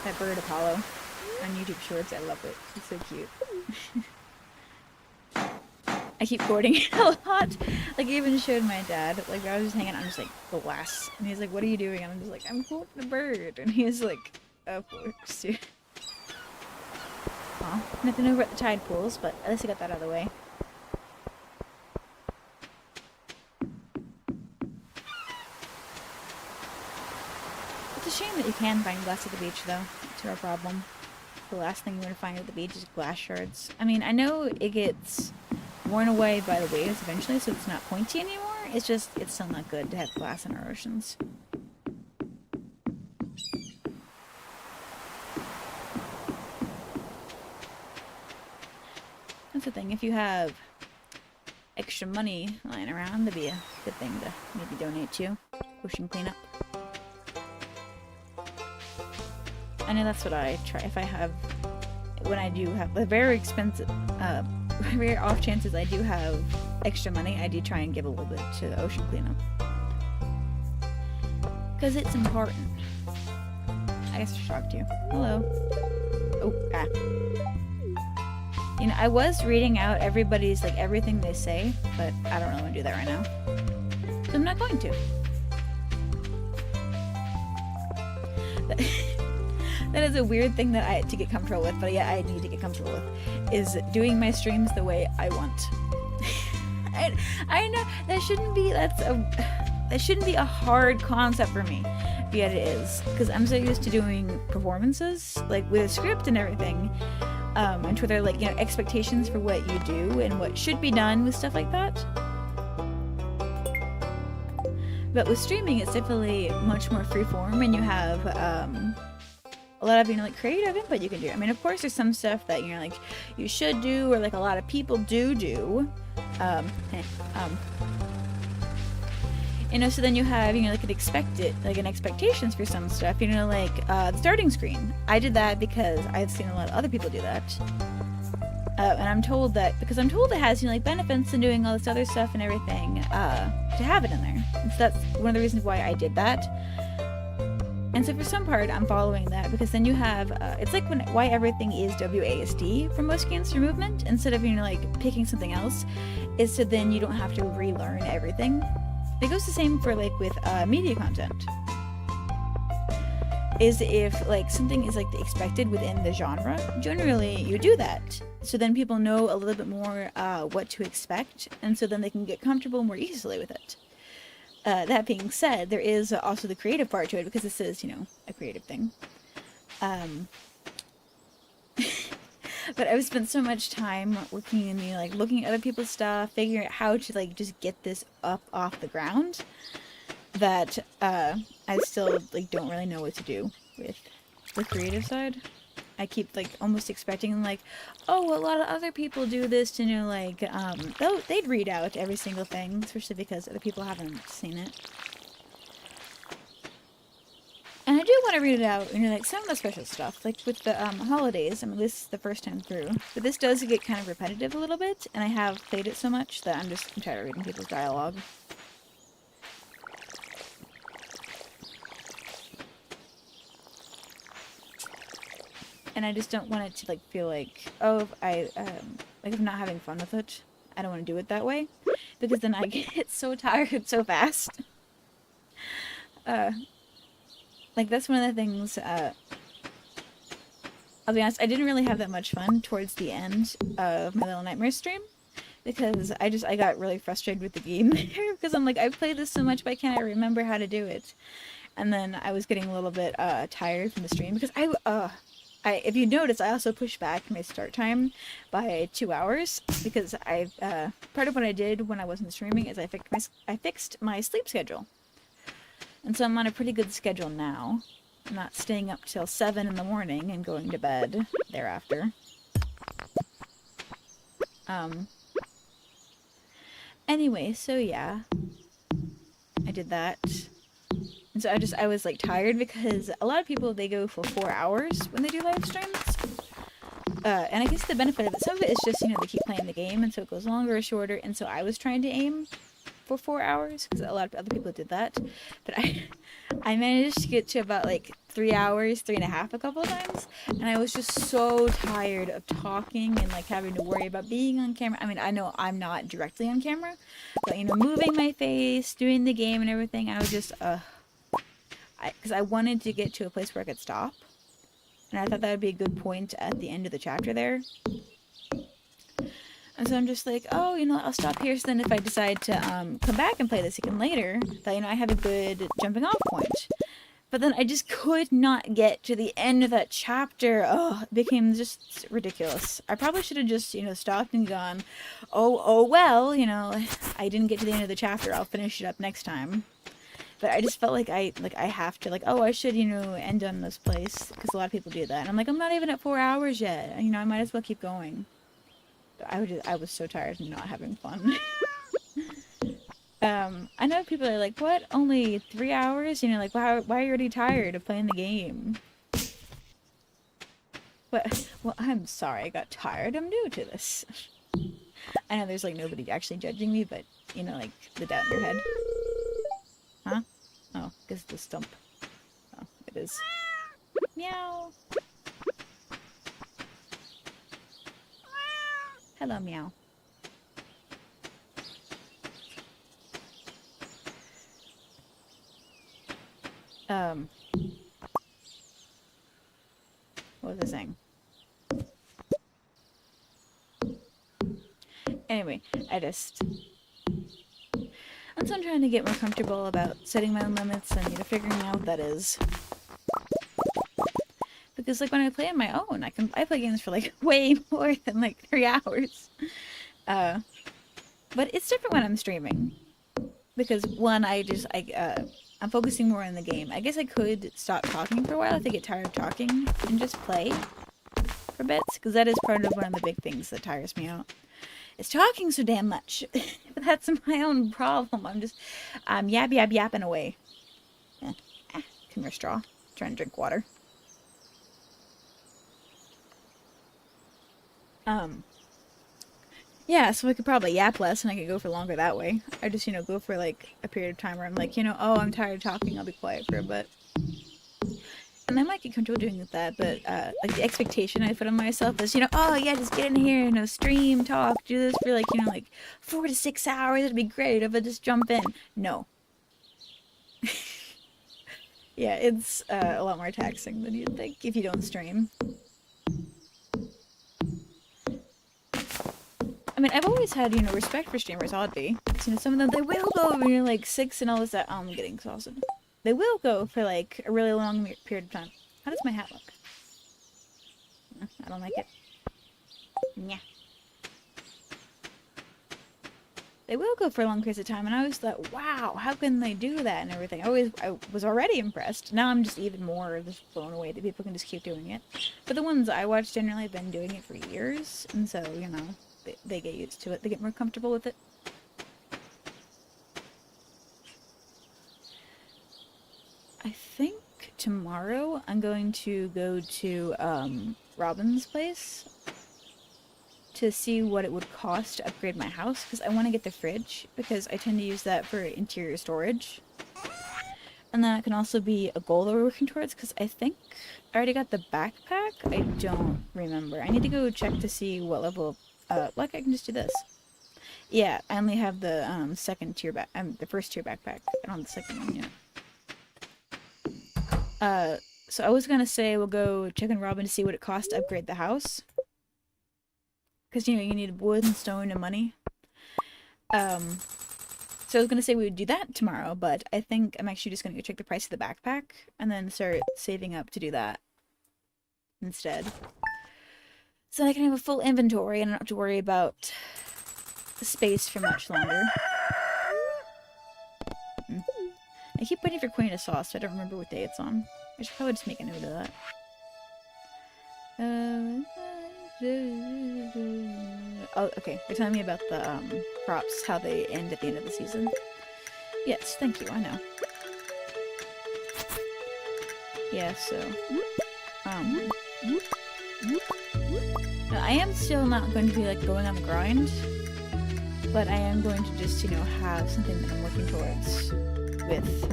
that bird Apollo on YouTube Shorts? I love it. It's so cute. I keep quoting it a lot. Like I even showed my dad. Like I was just hanging out, I'm just like glass, and he's like, "What are you doing?" And I'm just like, "I'm quoting the bird," and he's like, "Of course." Aw, nothing over at the tide pools, but at least I got that out of the way. It's a shame that you can find glass at the beach, though. It's our problem. The last thing you're going to find at the beach is glass shards. I mean, I know it gets worn away by the waves eventually, so it's not pointy anymore. It's just, it's still not good to have glass in our oceans. That's the thing. If you have extra money lying around, that'd be a good thing to maybe donate to. Ocean cleanup. I know that's what I try. If I have, when I do have the very expensive, very off chances I do have extra money, I do try and give a little bit to the ocean cleanup. Because it's important. I guess I should talk to you. Hello. Oh, ah. You know, I was reading out everybody's, like, everything they say, but I don't really want to do that right now. So I'm not going to. That is a weird thing that I had to get comfortable with, but yeah, I need to get comfortable with, is doing my streams the way I want. I know that shouldn't be a hard concept for me, but yet it is, because I'm so used to doing performances, like with a script and everything, and to there, like, you know, expectations for what you do and what should be done with stuff like that. But with streaming, it's definitely much more freeform, and you have a lot of, you know, like, creative input you can do. I mean, of course, there's some stuff that, you know, like, you should do, or like a lot of people do. You know, so then you have, you know, like an expectations for some stuff, you know, like the starting screen. I did that because I've seen a lot of other people do that. And I'm told that, because I'm told it has, you know, like, benefits and doing all this other stuff and everything, to have it in there. And so that's one of the reasons why I did that. And so for some part, I'm following that, because then you have, it's like why everything is WASD for most games for movement, instead of, you know, like, picking something else, is so then you don't have to relearn everything. It goes the same for, like, with media content. Is if, like, something is, like, expected within the genre, generally you do that. So then people know a little bit more what to expect, and so then they can get comfortable more easily with it. That being said, there is also the creative part to it, because this is, you know, a creative thing. But I've spent so much time working in the, like, looking at other people's stuff, figuring out how to, like, just get this up off the ground, that I still, like, don't really know what to do with the creative side. I keep like almost expecting like, oh, a lot of other people do this, and like they'd read out every single thing, especially because other people haven't seen it. And I do want to read it out, like some of the special stuff, like with the holidays. I mean, this is the first time through, but this does get kind of repetitive a little bit, and I have played it so much that I'm tired of reading people's dialogue. And I just don't want it to like feel like, oh, if I'm not having fun with it, I don't want to do it that way, because then I get so tired so fast. Like that's one of the things. I'll be honest, I didn't really have that much fun towards the end of my Little Nightmares stream, because I got really frustrated with the game there, because I'm like, I've played this so much, why can't I remember how to do it? And then I was getting a little bit tired from the stream, because if you notice, I also pushed back my start time by 2 hours, because part of what I did when I wasn't streaming is I fixed my sleep schedule. And so I'm on a pretty good schedule now. I'm not staying up till 7 in the morning and going to bed thereafter. Anyway, so yeah. I did that. And so I was like tired, because a lot of people, they go for 4 hours when they do live streams. And I guess the benefit of it, some of it is just, they keep playing the game, and so it goes longer or shorter, and so I was trying to aim for 4 hours, because a lot of other people did that. But I managed to get to about like 3 hours, 3.5 a couple of times, and I was just so tired of talking and like having to worry about being on camera. I mean, I know I'm not directly on camera, but moving my face, doing the game and everything, I was just because I wanted to get to a place where I could stop, and I thought that would be a good point at the end of the chapter there. And so I'm just like, oh, I'll stop here, so then if I decide to come back and play this again later, that, I have a good jumping off point. But then I just could not get to the end of that chapter. Oh, it became just ridiculous. I probably should have just, stopped and gone, oh, well, I didn't get to the end of the chapter. I'll finish it up next time. But I just felt like I have to, I should, end on this place, because a lot of people do that. And I'm like, I'm not even at 4 hours yet. I might as well keep going. I was so tired of not having fun. I know people are like, what? Only 3 hours? Why are you already tired of playing the game? But, well, I'm sorry I got tired. I'm new to this. I know there's, nobody actually judging me, but, the doubt in your head. Huh? Oh, because the stump. Oh, it is. Meow. Hello, meow. What was I saying? Anyway, and so I'm trying to get more comfortable about setting my own limits and, figuring out what that is. Because, when I play on my own, I play games for, way more than, 3 hours. But it's different when I'm streaming. Because, one, I'm focusing more on the game. I guess I could stop talking for a while if I get tired of talking and just play for bits. Because that is part of one of the big things that tires me out. It's talking so damn much. But that's my own problem. I'm just, yapping away. Come here, straw. I'm trying to drink water. Yeah, so I could probably yap less and I could go for longer that way. I just, go for a period of time where I'm like, oh, I'm tired of talking, I'll be quiet for a bit. And I might get comfortable doing that, but the expectation I put on myself is, oh yeah, just get in here, stream, talk, do this for 4 to 6 hours, it'd be great if I just jump in. No. Yeah, it's a lot more taxing than you'd think if you don't stream. I mean, I've always had, respect for streamers, oddly. Some of them, they will go over, 6 and all this that. Oh, I'm getting exhausted. They will go for, a really long period of time. How does my hat look? I don't like it. Yeah. they will go for long periods of time, and I always thought, wow, how can they do that and everything. I was already impressed. Now I'm just even more just blown away that people can just keep doing it. But the ones I watch generally have been doing it for years, and so, you know, they get used to it. They get more comfortable with it. I think tomorrow I'm going to go to Robin's place to see what it would cost to upgrade my house, because I want to get the fridge, because I tend to use that for interior storage. And that can also be a goal that we're working towards, because I think I already got the backpack. I don't remember. I need to go check to see what level like I can just do this. Yeah, I only have the second tier the first tier backpack. I don't have the second one yet. So I was gonna say we'll go check on Robin to see what it costs to upgrade the house. Because, you know, you need wood and stone and money. So I was going to say we would do that tomorrow, but I think I'm actually just going to go check the price of the backpack and then start saving up to do that instead. So I can have a full inventory and I don't have to worry about the space for much longer. I keep waiting for Queen to sauce, so I don't remember what day it's on. I should probably just make a note of that. Oh, okay. They're telling me about the crops, how they end at the end of the season. Yes, thank you. I know. Yeah, so I am still not going to be like going on the grind, but I am going to just, you know, have something that I'm working towards with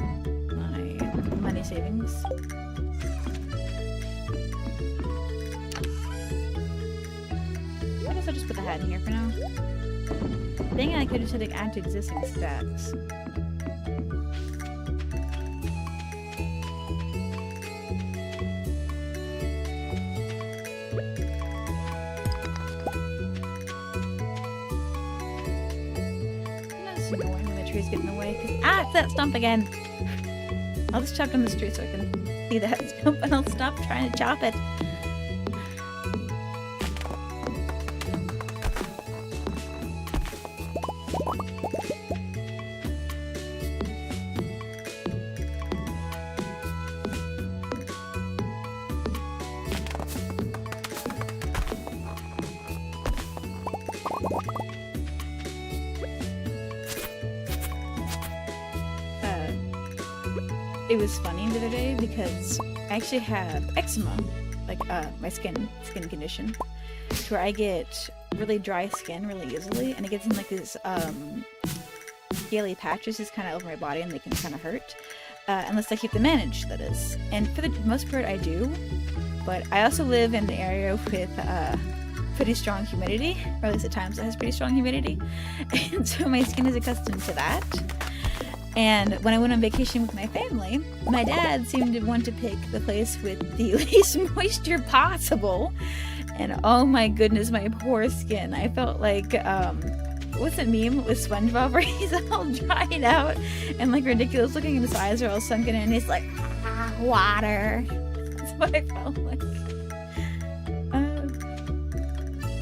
my money savings. I guess I'll just put the hat in here for now. Dang it, I could have said like add to existing stacks. That's annoying when the trees get in the way. Ah, it's that stump again! I'll just chop down this tree so I can see that stump and I'll stop trying to chop it. It was funny the other day because I actually have eczema, like my skin condition, to where I get really dry skin really easily, and it gets in like these scaly patches just kind of over my body, and they can kind of hurt unless I keep them managed, that is. And for the most part I do, but I also live in an area with pretty strong humidity, or at least at times it has pretty strong humidity, and so my skin is accustomed to that. And when I went on vacation with my family, my dad seemed to want to pick the place with the least moisture possible. And oh my goodness, my poor skin. I felt like, what's that meme with SpongeBob where he's all dried out and like ridiculous looking and his eyes are all sunken in and he's like, water. That's what I felt like.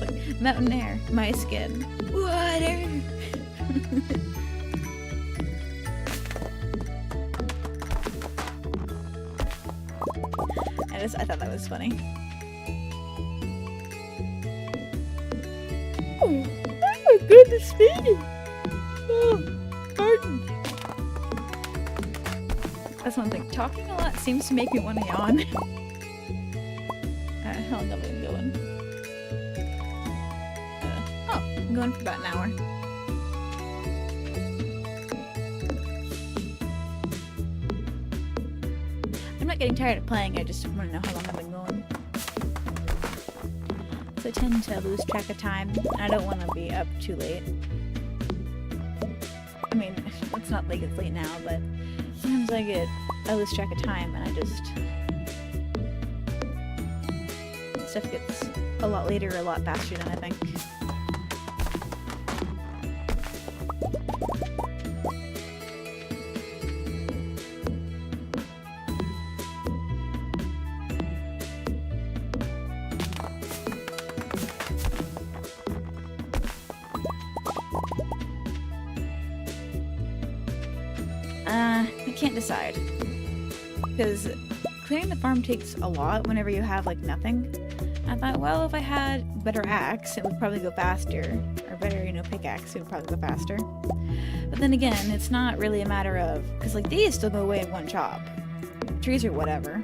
Like mountain air, my skin, water. I thought that was funny. Oh my goodness me! Oh, pardon. That's one thing. Talking a lot seems to make me want to yawn. How long have I been going? I'm going for about an hour. I'm not getting tired of playing, I just want to know how long I've been going. So I tend to lose track of time, and I don't want to be up too late. I mean, it's not like it's late now, but sometimes I lose track of time, and I just... stuff gets a lot later, a lot faster than I think. I can't decide. Because clearing the farm takes a lot whenever you have, like, nothing. I thought, well, if I had a better axe, it would probably go faster. Or better, you know, pickaxe, it would probably go faster. But then again, it's not really a matter of... Because, like, these still go away in one chop. Trees or whatever.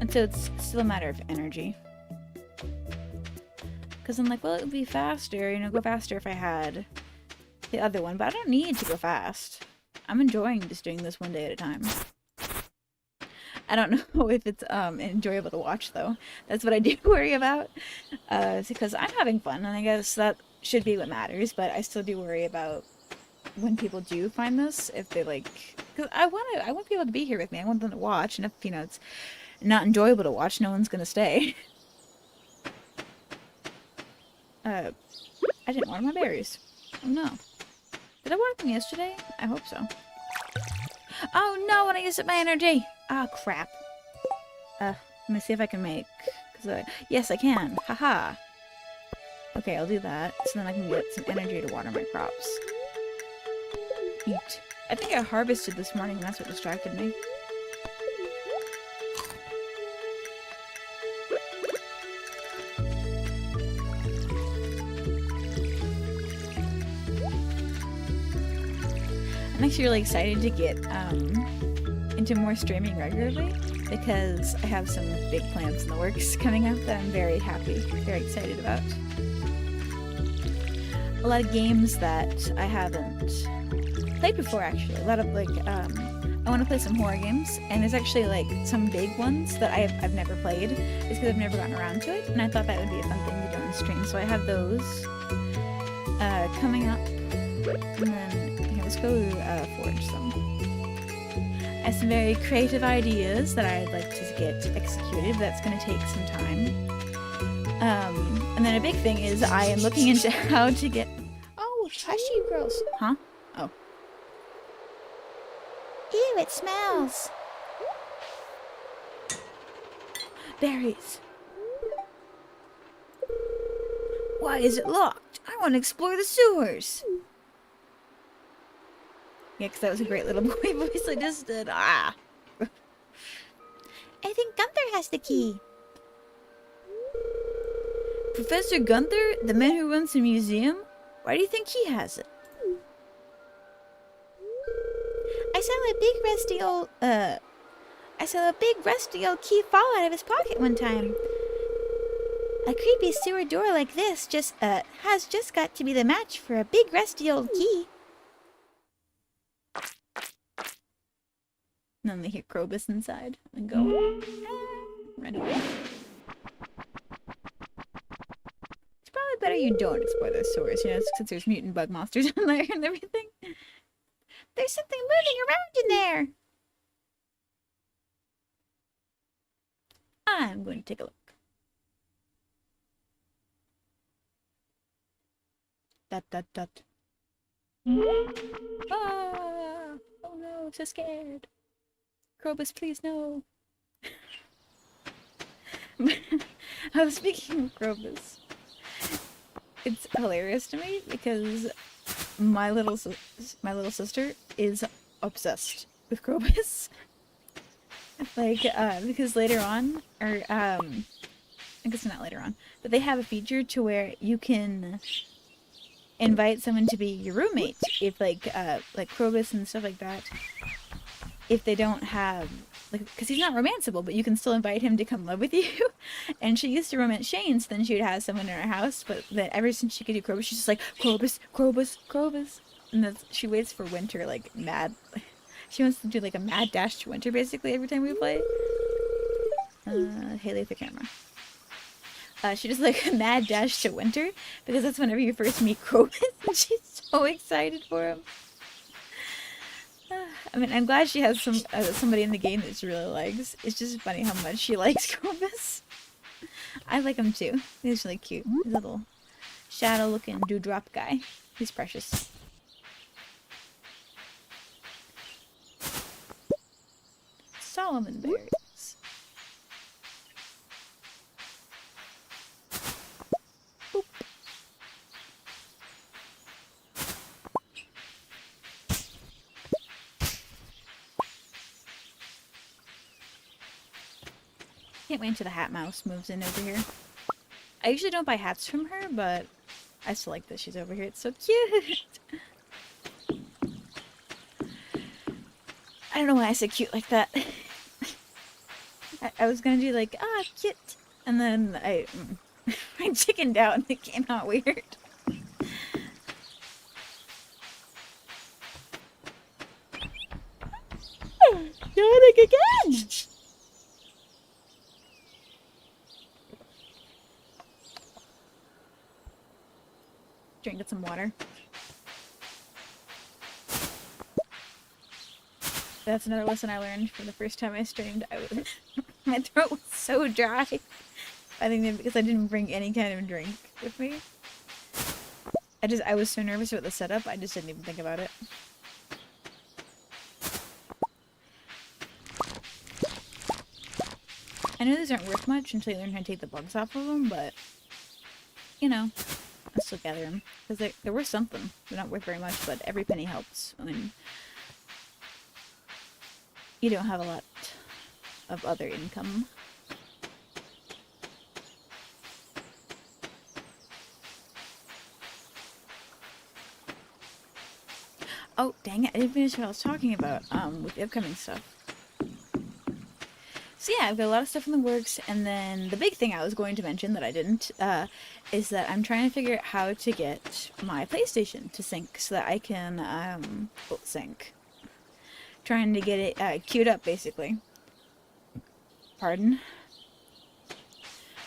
And so it's still a matter of energy. Because I'm like, well, it would be faster, you know, go faster if I had the other one. But I don't need to go fast. I'm enjoying just doing this one day at a time. I don't know if it's enjoyable to watch, though. That's what I do worry about. Because I'm having fun, and I guess that should be what matters. But I still do worry about when people do find this, if they, like... Because I want people to be here with me. I want them to watch, and if, you know, it's not enjoyable to watch, no one's gonna stay. I didn't water my berries. Oh no. Did I water them yesterday? I hope so. Oh no, when I used up my energy! Ah, crap. Let me see if I can make... yes, I can. Haha. Okay, I'll do that, so then I can get some energy to water my crops. Eat. I think I harvested this morning, and that's what distracted me. I'm actually really excited to get into more streaming regularly because I have some big plans in the works coming up that I'm very excited about. A lot of games that I haven't played before, actually. A lot of, like, I want to play some horror games, and there's actually, like, some big ones that I've never played, just because I've never gotten around to it, and I thought that would be a fun thing to do on stream, so I have those coming up, and then, here, let's go forge some. I have some very creative ideas that I'd like to get executed, but that's going to take some time. And then a big thing is I am looking into how to get... Oh, hush you girls. Huh? Oh. Ew, it smells. Berries. Why is it locked? I want to explore the sewers. Yeah, because that was a great little boy voice I just did. Ah. I think Gunther has the key. Professor Gunther, the man who runs the museum? Why do you think he has it? I saw a big rusty old key fall out of his pocket one time. A creepy sewer door like this has just got to be the match for a big rusty old key. And then they hear Krobus inside and go, run away. It's probably better you don't explore those sewers, you know, since there's mutant bug monsters in there and everything. There's something moving around in there. I'm going to take a look. Dot dot dot. Ah! Oh no, I'm so scared. Krobus, please no. I was speaking of Krobus. It's hilarious to me because my little sister is obsessed with Krobus. Like, because later on, or I guess not later on, but they have a feature to where you can invite someone to be your roommate if, like Krobus and stuff like that. If they don't have, like, because he's not romanceable, but you can still invite him to come live with you. And she used to romance Shane, so then she would have someone in her house, but then ever since she could do Krobus, she's just like, Krobus, Krobus, Krobus. And she waits for winter, like, mad. She wants to do, like, a mad dash to winter, basically, every time we play. Haley with the camera. She does, like, a mad dash to winter, because that's whenever you first meet Krobus, and she's so excited for him. I mean, I'm glad she has somebody in the game that she really likes. It's just funny how much she likes Krobus. I like him too. He's really cute. He's a little shadow-looking dewdrop guy. He's precious. Solomon berries. Boop. can't wait until the hat mouse moves in over here. I usually don't buy hats from her, but I still like that she's over here. It's so cute. I don't know why I said cute like that. I was gonna do like, cute. And then I chickened out and it came out weird. Yawning again! Drink some water. That's another lesson I learned from the first time I streamed. My throat was so dry. I think that because I didn't bring any kind of drink with me. I was so nervous about the setup, I just didn't even think about it. I know these aren't worth much until you learn how to take the bugs off of them, but, you know, I'll still gather them. Because they're worth something. They're not worth very much, but every penny helps when you don't have a lot of other income. Oh, dang it, I didn't finish what I was talking about, with the upcoming stuff. So yeah, I've got a lot of stuff in the works, and then the big thing I was going to mention that I didn't, is that I'm trying to figure out how to get my PlayStation to sync so that I can, sync. Trying to get it, queued up, basically. Pardon.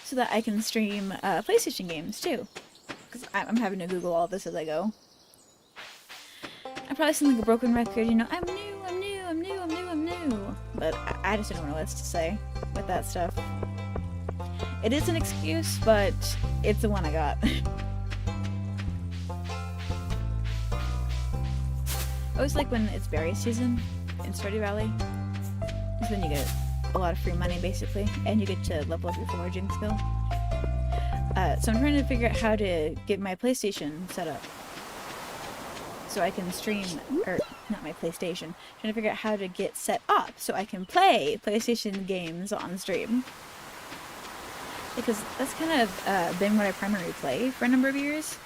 So that I can stream, PlayStation games, too. Because I'm having to Google all this as I go. I probably sound like a broken record, you know, I'm new. But I just don't know what else to say with that stuff. It is an excuse, but it's the one I got. I always like when it's berry season in Stardew Valley. Because then you get a lot of free money, basically. And you get to level up your foraging skill. So I'm trying to figure out how to get my PlayStation set up. So I can stream, or not my PlayStation, trying to figure out how to get set up so I can play PlayStation games on stream. Because that's kind of been what I primarily play for a number of years.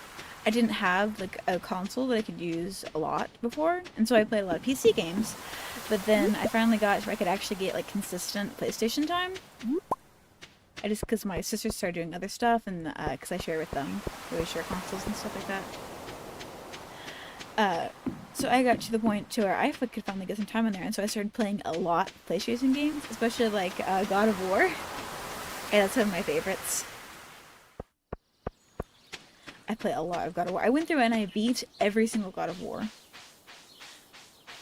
I didn't have like a console that I could use a lot before, and so I played a lot of PC games. But then I finally got where I could actually get like consistent PlayStation time. Because my sisters started doing other stuff, and because I share with them, we always share consoles and stuff like that. So I got to the point to where I could finally get some time in there, and so I started playing a lot of PlayStation games, especially like God of War. And that's one of my favorites. I play a lot of God of War. I went through and I beat every single God of War.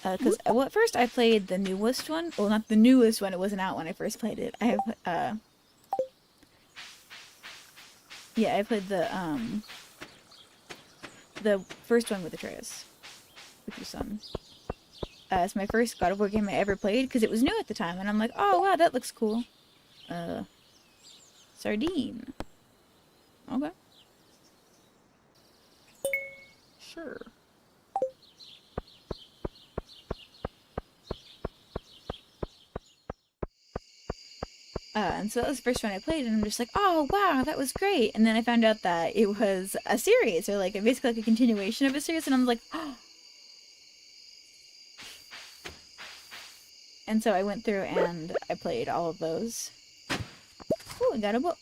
Because, well, at first I played the newest one. Well, not the newest one, it wasn't out when I first played it. I played the first one with Atreus. With your son. It's my first God of War game I ever played, because it was new at the time, and I'm like, oh wow, that looks cool. Sardine. Okay. Sure. And so that was the first one I played, and I'm just like, oh wow, that was great. And then I found out that it was a series, or like basically like a continuation of a series, and I'm like, oh. And so I went through and I played all of those. Oh, I got a book.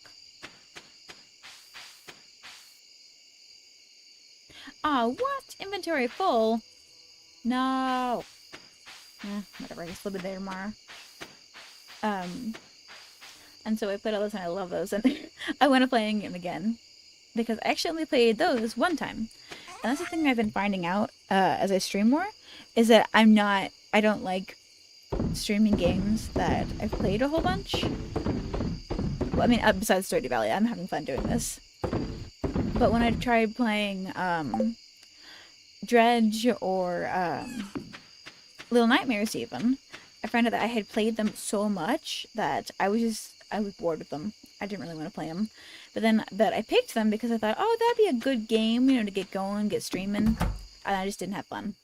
Ah, what? Inventory full? No. Whatever, I guess we'll be there tomorrow. And so I played all those and I love those, and I want to play them again. Because I actually only played those one time. And that's the thing I've been finding out as I stream more, is that I don't like streaming games that I've played a whole bunch. Well, I mean, besides Stardew Valley, I'm having fun doing this. But when I tried playing Dredge or Little Nightmares even, I found out that I had played them so much that I was bored with them. I didn't really want to play them. But I picked them because I thought, oh, that'd be a good game, you know, to get going, get streaming. And I just didn't have fun.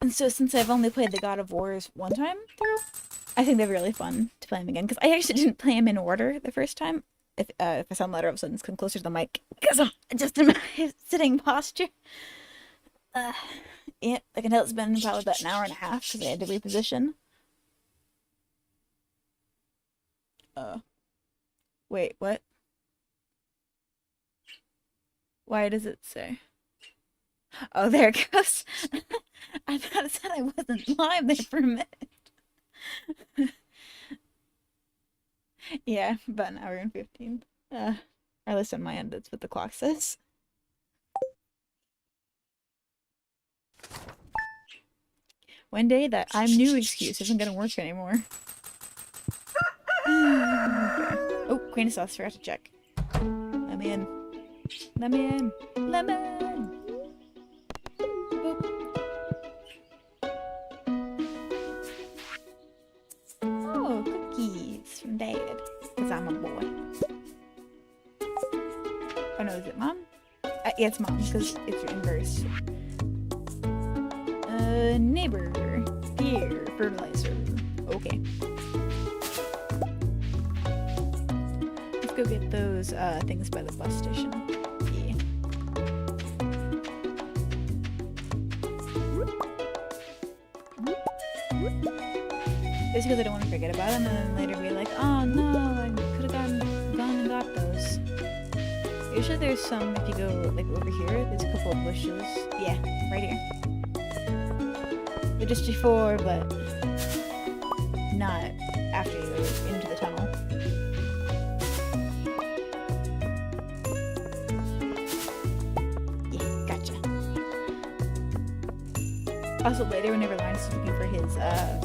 And so since I've only played the God of Wars one time through, I think they're really fun to play them again. Because I actually didn't play them in order the first time. If I sound louder, all of a sudden, come closer to the mic. Because I'm just in my sitting posture. Uh, yeah, I can tell it's been probably about an hour and a half because I had to reposition. Wait, what? Why does it say? Oh, there it goes. I thought it said I wasn't live there for a minute. Yeah, about an hour and 15. Or at least on my end, that's what the clock says. One day that I'm new excuse isn't gonna work anymore. Okay. Oh, Queen of Sauce, forgot to check. Let me in. Let me in. Lemon! Boop. Oh, cookies from Dad. Because I'm a boy. Oh no, is it Mom? Yeah, it's Mom, because it's your inverse. Neighbor. Here, fertilizer. Okay. Let's go get those things by the bus station. Yeah. Just because I don't want to forget about them and then later be like, oh no, I could have gone and got those. Usually there's some, if you go like over here, there's a couple of bushes. Yeah, right here. They're just before, but not after you go into the tunnel. Yeah, gotcha. Also later, whenever Lawrence is looking for his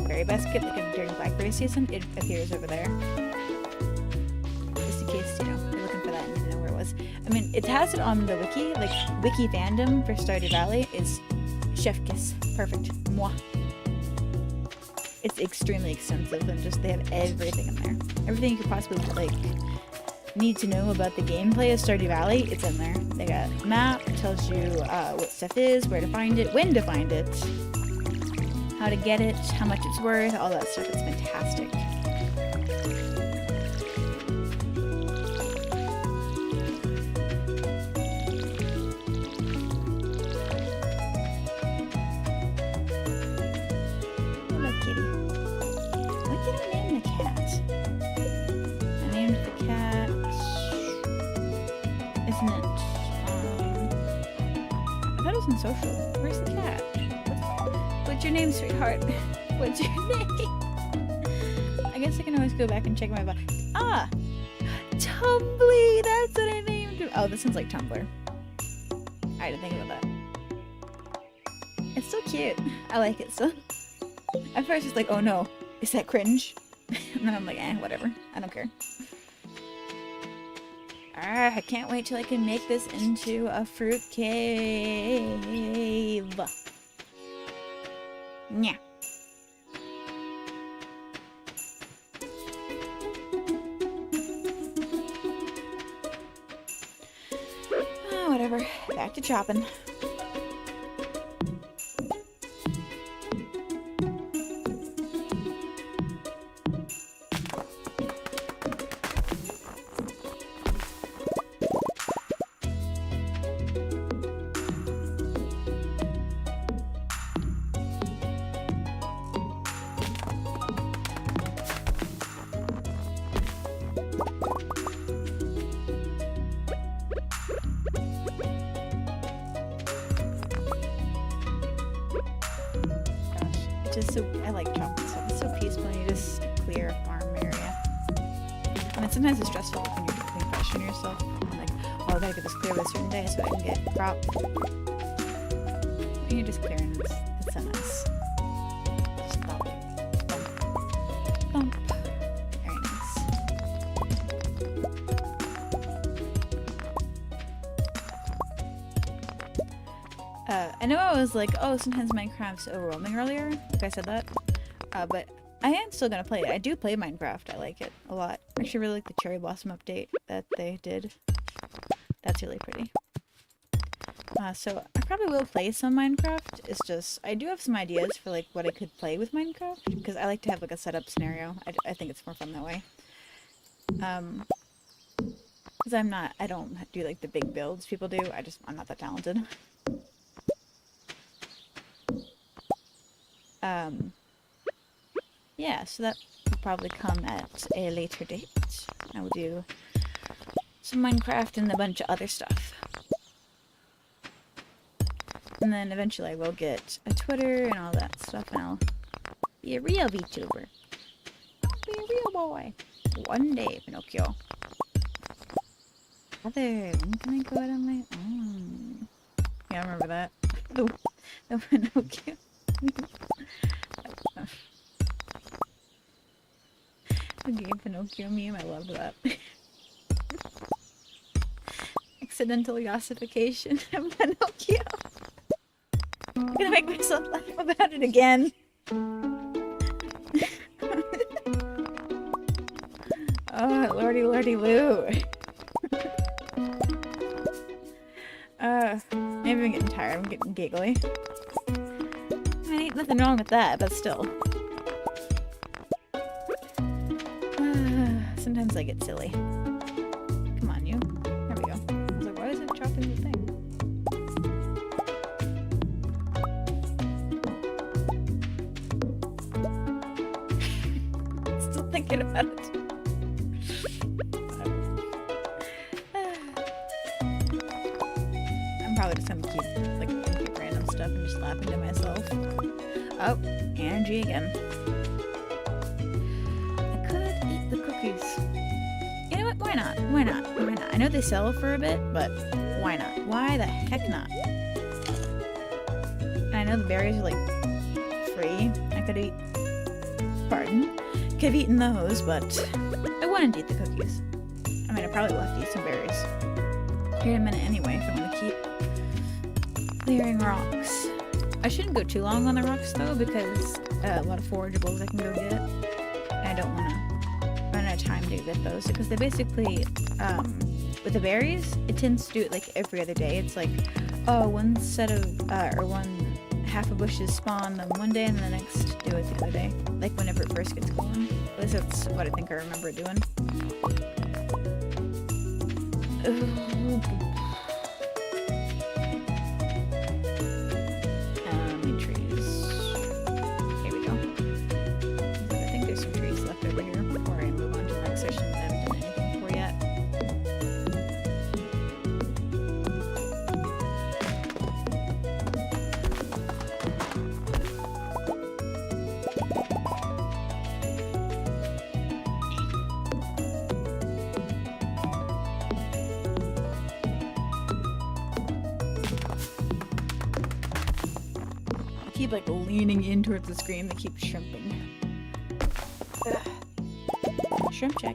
berry basket, like during blackberry season, it appears over there. Just in case, you know, you're looking for that and you didn't know where it was. I mean, it has it on the wiki, like, wiki fandom for Stardew Valley is chef kiss. Perfect. Mwah. It's extremely extensive and just they have everything in there. Everything you could possibly like need to know about the gameplay of Stardew Valley, it's in there. They got a map, tells you what stuff is, where to find it, when to find it, how to get it, how much it's worth, all that stuff. It's fantastic. Social. Where's the cat? What's your name, sweetheart? What's your name? I guess I can always go back and check my Ah! Tumbly! That's what I named him. Oh, this sounds like Tumblr. I didn't think about that. It's so cute. I like it so. At first it's like, oh no, is that cringe? And then I'm like, whatever. I don't care. I can't wait till I can make this into a fruit cave. Yeah. Oh, whatever. Back to chopping. I like chopping stuff. It's so peaceful and you just clear a farm area. I mean, sometimes it's stressful when you're doing question yourself. I'm like, oh, I gotta get this clear by a certain day so I can get crop. And you're just clearing. It's so nice. Just thump, thump, thump. Very nice. I know I was like, oh, sometimes Minecraft's overwhelming earlier. Like I said that. But I am still gonna play it. I do play Minecraft. I like it a lot. I actually really like the Cherry Blossom update that they did. That's really pretty. So I probably will play some Minecraft. It's just I do have some ideas for like what I could play with Minecraft because I like to have like a setup scenario. I think it's more fun that way. Um, because I don't do like the big builds people do. I'm not that talented. Um, yeah, so that will probably come at a later date. I will do some Minecraft and a bunch of other stuff. And then eventually I will get a Twitter and all that stuff, and I'll be a real VTuber. I'll be a real boy. One day, Pinocchio. When can I go out on my own? Yeah, I remember that. The Pinocchio. The gay Pinocchio meme, I loved that. Accidental ossification of Pinocchio. I'm gonna make myself laugh about it again. Oh, lordy, lordy, loo. Maybe I'm getting tired. I'm getting giggly. I ain't nothing wrong with that, but still. Sometimes I get silly. Come on, you. There we go. I was like, why is it chopping the thing? Still thinking about it. I'm probably just gonna keep random stuff and just laughing to myself. Oh, energy again. I could eat the cookies. You know what? Why not? Why not? Why not? I know they sell for a bit, but why not? Why the heck not? And I know the berries are like free. I could eat. Pardon. Could have eaten those, but I wanted to eat the cookies. I mean, I probably will have to eat some berries here in a minute anyway if I want to keep clearing rocks. I shouldn't go too long on the rocks though because a lot of forageables I can go get. And I don't want to run out of time to get those because they basically, with the berries, it tends to do it like every other day. It's like, oh, one set of, or one half a bushes spawn them one day and then the next do it the other day. Like whenever it first gets going. At least that's what I think I remember it doing. Trees. Here we go. I think there's some trees left over here before I move on to the next session that I haven't done anything for yet. Keep like leaning in towards the screen to keep shrimping. Shrimp check.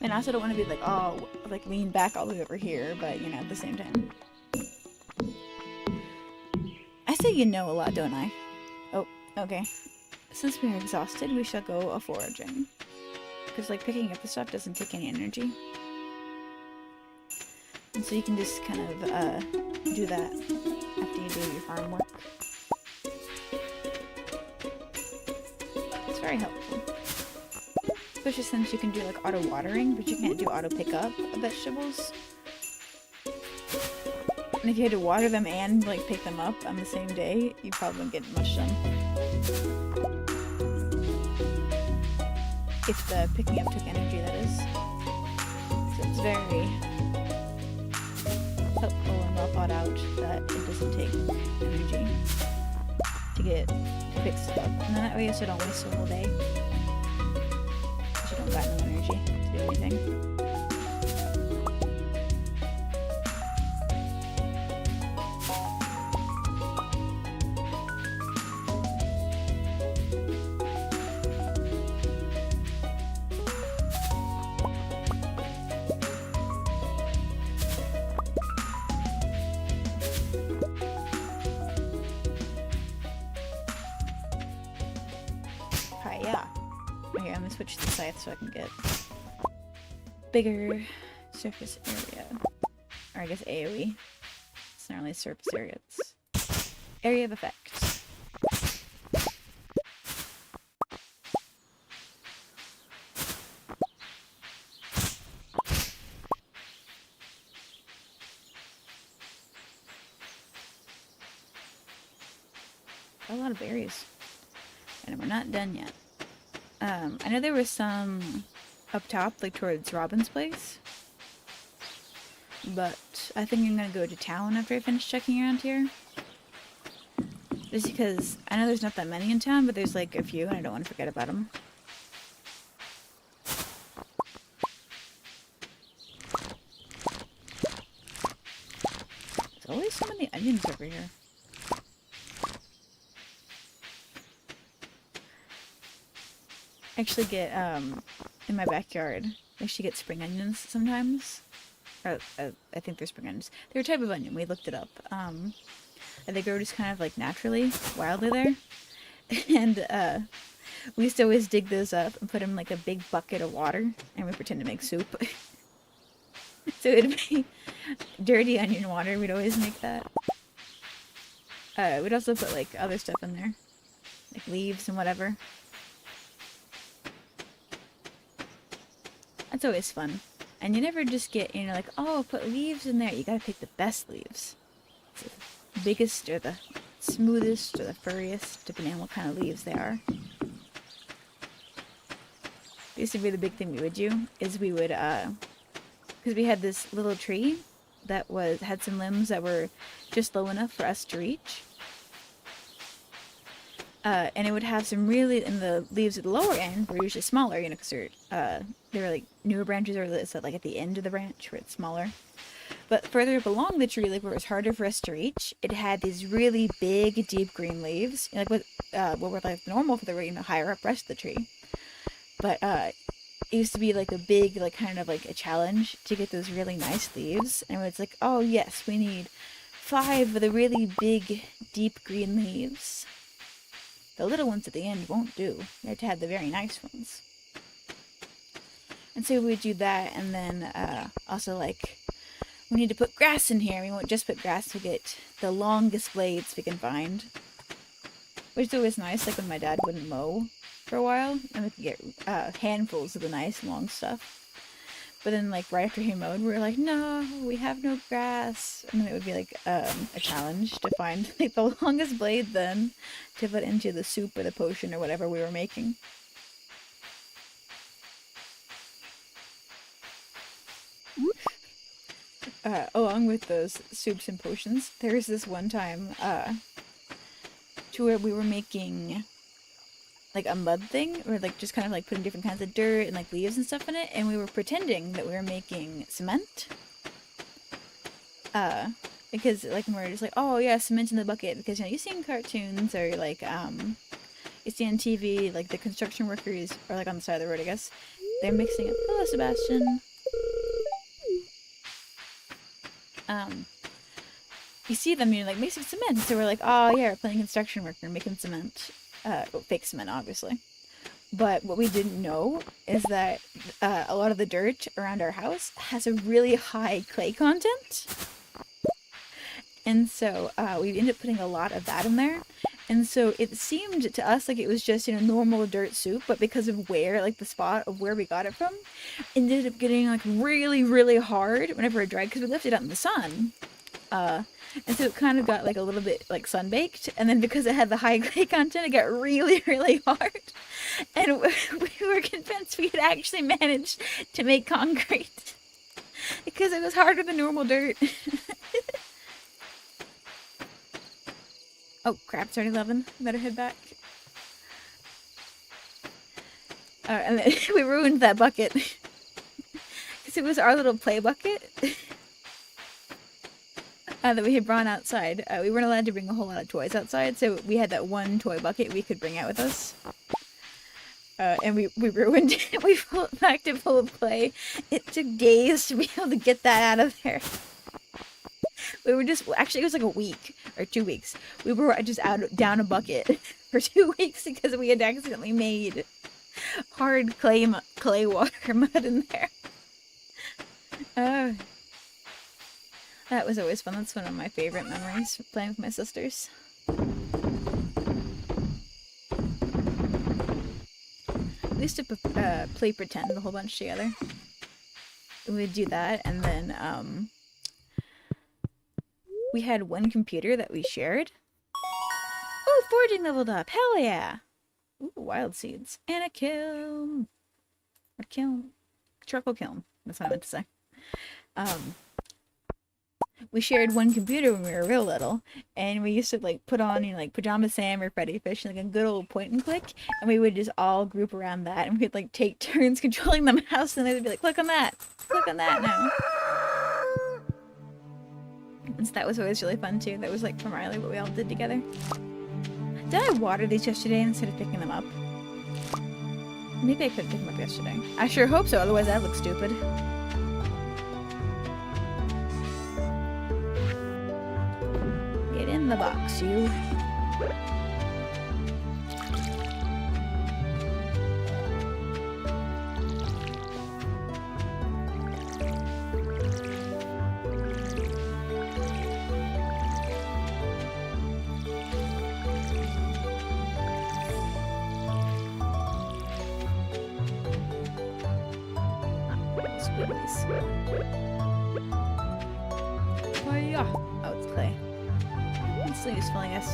And I also don't want to be like, oh, like lean back all the way over here, but you know, at the same time. I say you know a lot, don't I? Oh, okay. Since we are exhausted, we shall go a-foraging. Because like picking up the stuff doesn't take any energy. And so you can just kind of do that after you do your farm work. It's very helpful. Especially since you can do like auto watering, but you can't do auto pickup of vegetables. And if you had to water them and like pick them up on the same day, you probably wouldn't get much done. If the picking up took energy, that is. So it's very helpful and well thought out that it doesn't take energy to pick stuff. And then that way you also don't waste the whole day. Because you don't got no energy to do anything. Yeah. Okay, I'm gonna switch the scythe so I can get bigger Surface area. Or I guess AoE. It's not really surface area, it's area of effect. A lot of berries. And we're not done yet. I know there was some up top, like towards Robin's place. But I think I'm gonna go to town after I finish checking around here. Just because I know there's not that many in town, but there's like a few and I don't want to forget about them. There's always so many onions over here. I actually get, in my backyard, I actually get spring onions sometimes. I think they're spring onions. They're a type of onion. We looked it up. And they grow just kind of like naturally, wildly there. And we used to always dig those up and put them in like a big bucket of water, and we pretend to make soup. So it'd be dirty onion water. We'd always make that. We'd also put like other stuff in there, like leaves and whatever. That's always fun. And you never just get, you know, like, oh, put leaves in there. You gotta pick the best leaves. The biggest or the smoothest or the furriest, depending on what kind of leaves they are. Used to be the big thing we would do is we would, because we had this little tree that had some limbs that were just low enough for us to reach. And it would have some really, and the leaves at the lower end were usually smaller, you know, because they were like newer branches, or so like at the end of the branch where it's smaller. But further up along the tree, like where it was harder for us to reach, it had these really big, deep green leaves, you know, like what were like normal for the, you know, higher up rest of the tree. But it used to be like a big, like kind of like a challenge to get those really nice leaves. And it's like, oh yes, we need 5 of the really big, deep green leaves. The little ones at the end won't do. You have to have the very nice ones. And so we do that, and then also like, we need to put grass in here. We won't just put grass, we'll get the longest blades we can find. Which is always nice, like when my dad wouldn't mow for a while, and we could get handfuls of the nice long stuff. But then like right after he mowed, we were like, no, we have no grass. And then it would be like a challenge to find like the longest blade then to put into the soup or the potion or whatever we were making. Along with those soups and potions, there was this one time to where we were making like a mud thing, or like just kind of like putting different kinds of dirt and like leaves and stuff in it, and we were pretending that we were making cement. Because like when we were just like, oh yeah, cement in the bucket, because you know you see in cartoons or like you see on TV like the construction workers, or like on the side of the road, I guess, they're mixing up. Hello, Sebastian. You see them, you're like mixing cement, so we're like, oh yeah, we're playing construction worker, making cement. Fake cement, obviously. But what we didn't know is that a lot of the dirt around our house has a really high clay content. And so we ended up putting a lot of that in there. And so it seemed to us like it was just, you know, normal dirt soup, but because of where, like the spot of where we got it from, it ended up getting like really, really hard whenever it dried, because we left it out in the sun. And so it kind of got like a little bit like sun-baked, and then because it had the high clay content, it got really, really hard. And we were convinced we had actually managed to make concrete because it was harder than normal dirt. Oh crap, it's already 11. Better head back. And then we ruined that bucket because it was our little play bucket. That we had brought outside. We weren't allowed to bring a whole lot of toys outside, so we had that one toy bucket we could bring out with us. And we ruined it. We packed it full of clay. It took days to be able to get that out of there. We were just, actually it was like a week or 2 weeks. We were just down a bucket for 2 weeks because we had accidentally made hard clay water mud in there. Oh, that was always fun. That's one of my favorite memories, playing with my sisters. We used to play pretend a whole bunch together. We'd do that, and then we had one computer that we shared. Oh, foraging leveled up! Hell yeah! Ooh, wild seeds and a kiln. Or kiln, charcoal kiln. That's what I meant to say. We shared one computer when we were real little, and we used to like put on, you know, like Pajama Sam or Freddy Fish, like a good old point and click, and we would just all group around that, and we'd like take turns controlling the mouse, and they'd be like, click on that now. And so that was always really fun too. That was like from Riley what we all did together. Did I water these yesterday instead of picking them up? Maybe I could have picked them up yesterday. I sure hope so, otherwise that looks stupid. Get in the box, you. Oh yeah. Oh, it's clay. It's still useful, I guess.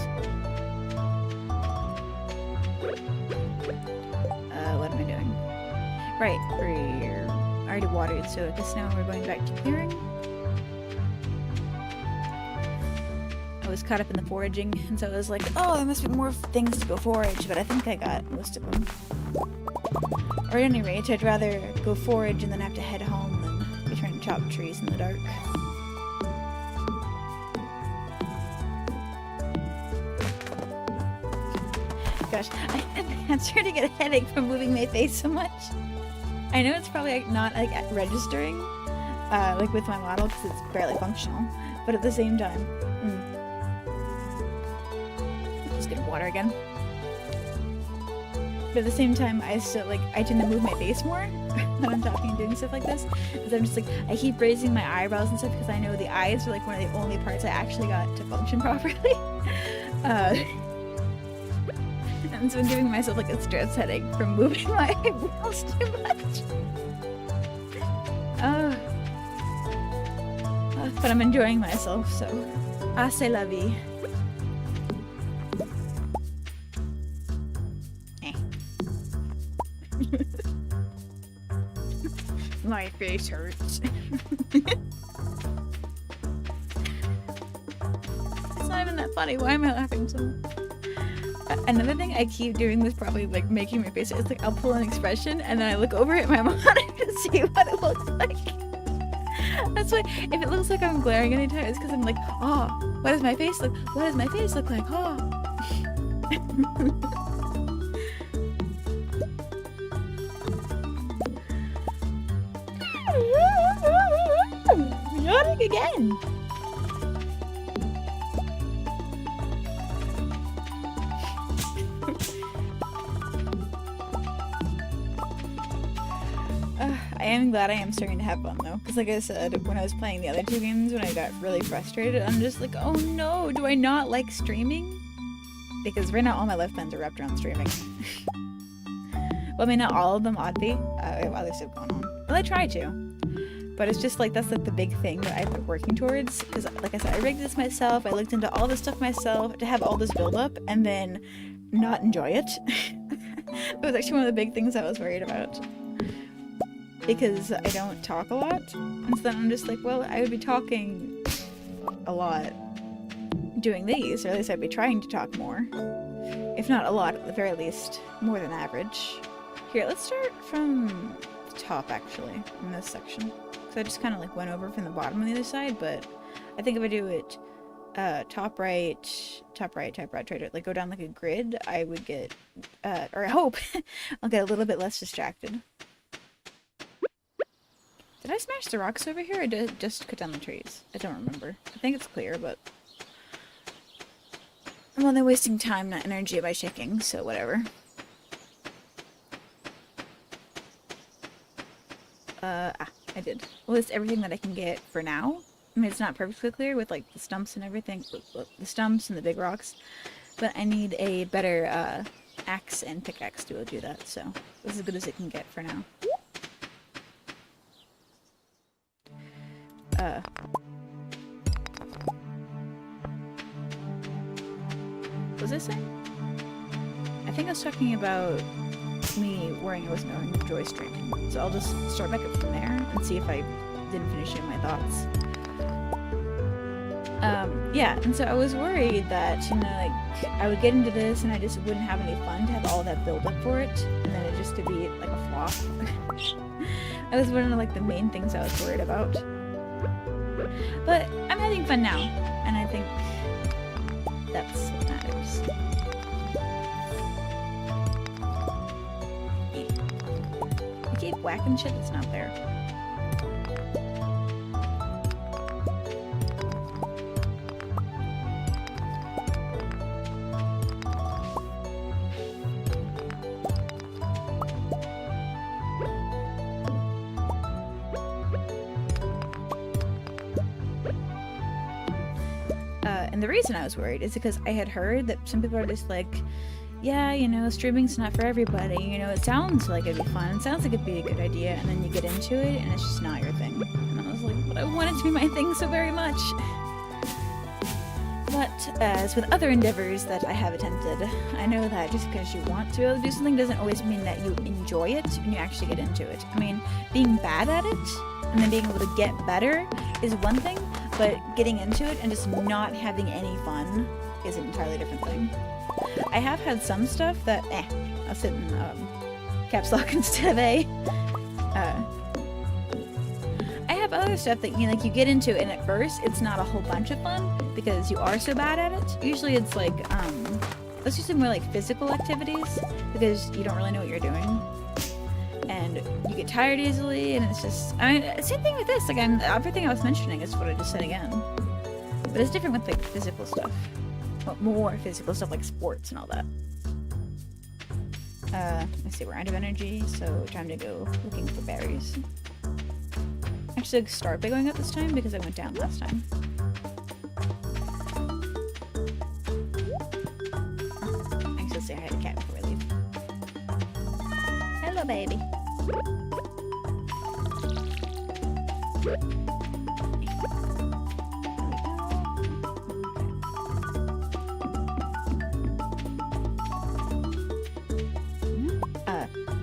What am I doing? Right, I already watered, so I guess now we're going back to clearing. I was caught up in the foraging, and so I was like, oh, there must be more things to go forage, but I think I got most of them. Or at any rate, I'd rather go forage and then have to head home than be trying to chop trees in the dark. Gosh, I'm starting to get a headache from moving my face so much. I know it's probably like, not like registering, like with my model because it's barely functional, but at the same time, just get water again. But at the same time, I still like I tend to move my face more when I'm talking and doing stuff like this. Because I'm just like I keep raising my eyebrows and stuff because I know the eyes are like one of the only parts I actually got to function properly. And so I'm giving myself like a stress headache from moving my eyebrows too much. But I'm enjoying myself, so c'est la vie. My face hurts. It's not even that funny. Why am I laughing so much? Another thing I keep doing is probably like making my face. It's like I'll pull an expression and then I look over at my monitor to see what it looks like. That's why if it looks like I'm glaring anytime, it's because I'm like, oh, what does my face look? What does my face look like? Oh. Yawning again. I am glad I am starting to have fun though, because like I said, when I was playing the other two games, when I got really frustrated, I'm just like, oh no, do I not like streaming? Because right now all my life plans are wrapped around streaming. Well, I mean, not all of them, oddly. I have other stuff going on. But I try to. But it's just like, that's like the big thing that I've been working towards. Because like I said, I rigged this myself, I looked into all this stuff myself, to have all this build up, and then not enjoy it. It was actually one of the big things I was worried about. Because I don't talk a lot, and so then I'm just like, well, I would be talking a lot doing these, or at least I'd be trying to talk more. If not a lot, at the very least, more than average. Here, let's start from the top, actually, in this section. So I just kind of like went over from the bottom on the other side, but I think if I do it top right, try to like go down like a grid, I would get, or I hope, I'll get a little bit less distracted. Did I smash the rocks over here, or did I just cut down the trees? I don't remember. I think it's clear, but I'm only wasting time, not energy, by shaking, so whatever. I did. Well, it's everything that I can get for now. I mean, it's not perfectly clear with like the stumps and everything, the stumps and the big rocks, but I need a better axe and pickaxe to do that, so this is as good as it can get for now. What was I saying? I think I was talking about me worrying I wasn't going to enjoy streaming, so I'll just start back up from there and see if I didn't finish in my thoughts. Yeah, and so I was worried that, you know, like, I would get into this and I just wouldn't have any fun to have all that build up for it, and then it just to be, like, a flop. That was one of, like, the main things I was worried about. But I'm having fun now, and I think that's what matters. I keep whacking shit that's not there. And the reason I was worried is because I had heard that some people are just like, yeah, you know, streaming's not for everybody. You know, it sounds like it'd be fun. It sounds like it'd be a good idea. And then you get into it and it's just not your thing. And I was like, but I want it to be my thing so very much. But as with other endeavors that I have attempted, I know that just because you want to be able to do something doesn't always mean that you enjoy it when you actually get into it. I mean, being bad at it and then being able to get better is one thing, but getting into it and just not having any fun is an entirely different thing. I have had some stuff that, I'll sit in caps lock instead of A. I have other stuff that you like you get into and at first it's not a whole bunch of fun because you are so bad at it. Usually it's like, let's do some more like physical activities because you don't really know what you're doing. And you get tired easily, and it's just, I mean, same thing with this. Again, everything I was mentioning is what I just said again. But it's different with like physical stuff. Well, more physical stuff like sports and all that. Let's see, we're out of energy, so time to go looking for berries. Actually, start by going up this time because I went down last time. I should say hi to cat before I leave. Hello, baby.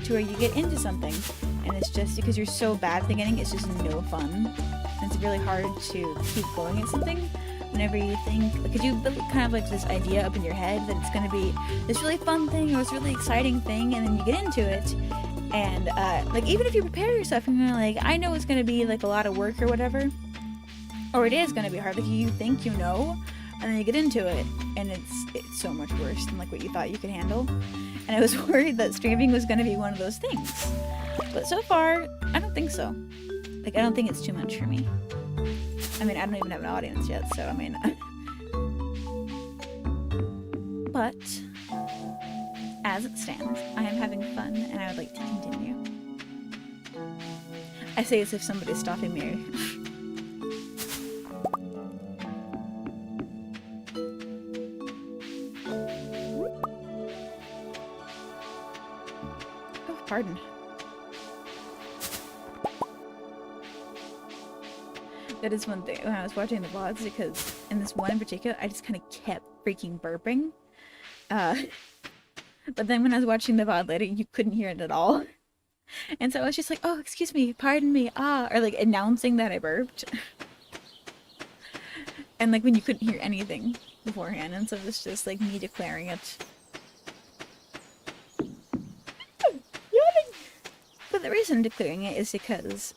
To where you get into something and it's just because you're so bad at the beginning, it's just no fun. And it's really hard to keep going at something whenever you think, because you build kind of like this idea up in your head that it's going to be this really fun thing or this really exciting thing, and then you get into it and like even if you prepare yourself and you're like, I know it's going to be like a lot of work or whatever, or it is going to be hard, like you think you know, and then you get into it and it's so much worse than like what you thought you could handle. And I was worried that streaming was going to be one of those things, but so far I don't think so. Like, I don't think it's too much for me. I mean, I don't even have an audience yet, so I mean but as it stands, I am having fun and I would like to continue. I say as if somebody's stopping me. Oh, pardon. That is one thing when I was watching the vlogs, because in this one in particular, I just kind of kept freaking burping. But then when I was watching the VOD later, you couldn't hear it at all. And so I was just like, oh, excuse me, pardon me, or like announcing that I burped. And like when you couldn't hear anything beforehand, and so it was just like me declaring it. But the reason I'm declaring it is because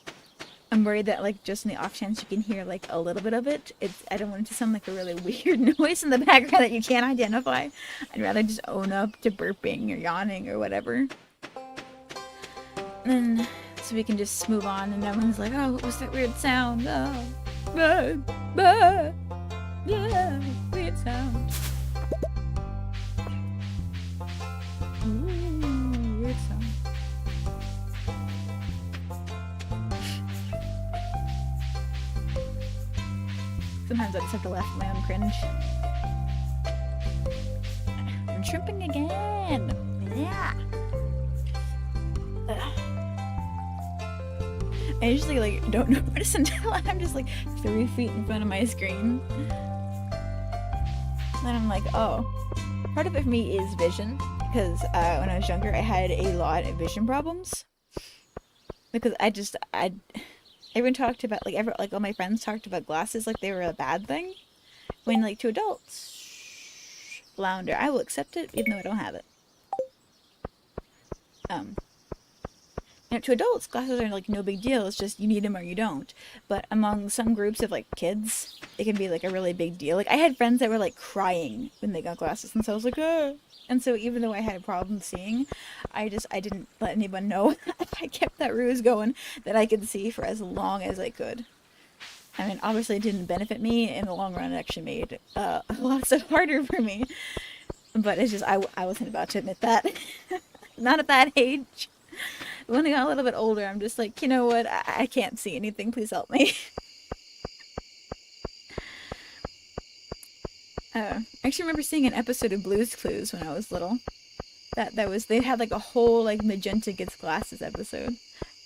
I'm worried that, like, just in the off chance you can hear, like, a little bit of it, I don't want it to sound like a really weird noise in the background that you can't identify. I'd rather just own up to burping or yawning or whatever. And so we can just move on and no one's like, oh, what was that weird sound? Oh, yeah, weird sound. Ooh, weird sound. Sometimes I just have to laugh at my own cringe. I'm shrimping again! Yeah! I usually like don't notice until I'm just like 3 feet in front of my screen. Then I'm like, oh. Part of it for me is vision, because when I was younger I had a lot of vision problems. Because everyone talked about, like all my friends talked about glasses like they were a bad thing. When like to adults, flounder, I will accept it even though I don't have it. To adults, glasses are like no big deal. It's just you need them or you don't. But among some groups of like kids, it can be like a really big deal. Like I had friends that were like crying when they got glasses, and so I was like, ah. And so even though I had a problem seeing, I didn't let anyone know. I kept that ruse going that I could see for as long as I could. I mean, obviously it didn't benefit me in the long run. It actually made a lot of stuff harder for me. But it's just I wasn't about to admit that. Not at that age. When I got a little bit older, I'm just like, you know what? I can't see anything. Please help me. I actually remember seeing an episode of Blue's Clues when I was little. They had like a whole like magenta gets glasses episode,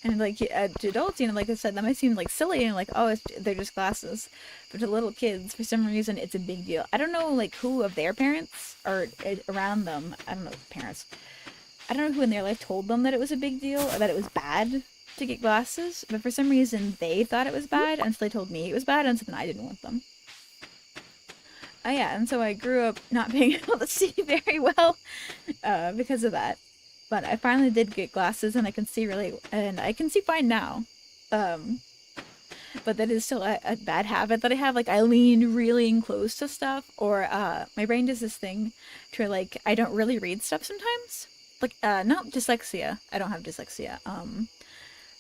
and like to adults, like I said, that might seem like silly and like, oh, they're just glasses, but to little kids, for some reason, it's a big deal. I don't know like who of their parents or around them. I don't know parents. I don't know who in their life told them that it was a big deal or that it was bad to get glasses, but for some reason they thought it was bad, and so they told me it was bad, and so then I didn't want them. Oh yeah, and so I grew up not being able to see very well because of that. But I finally did get glasses, and I can see fine now. But that is still a bad habit that I have. Like I lean really in close to stuff, or my brain does this thing to where like I don't really read stuff sometimes. Like, not dyslexia. I don't have dyslexia. To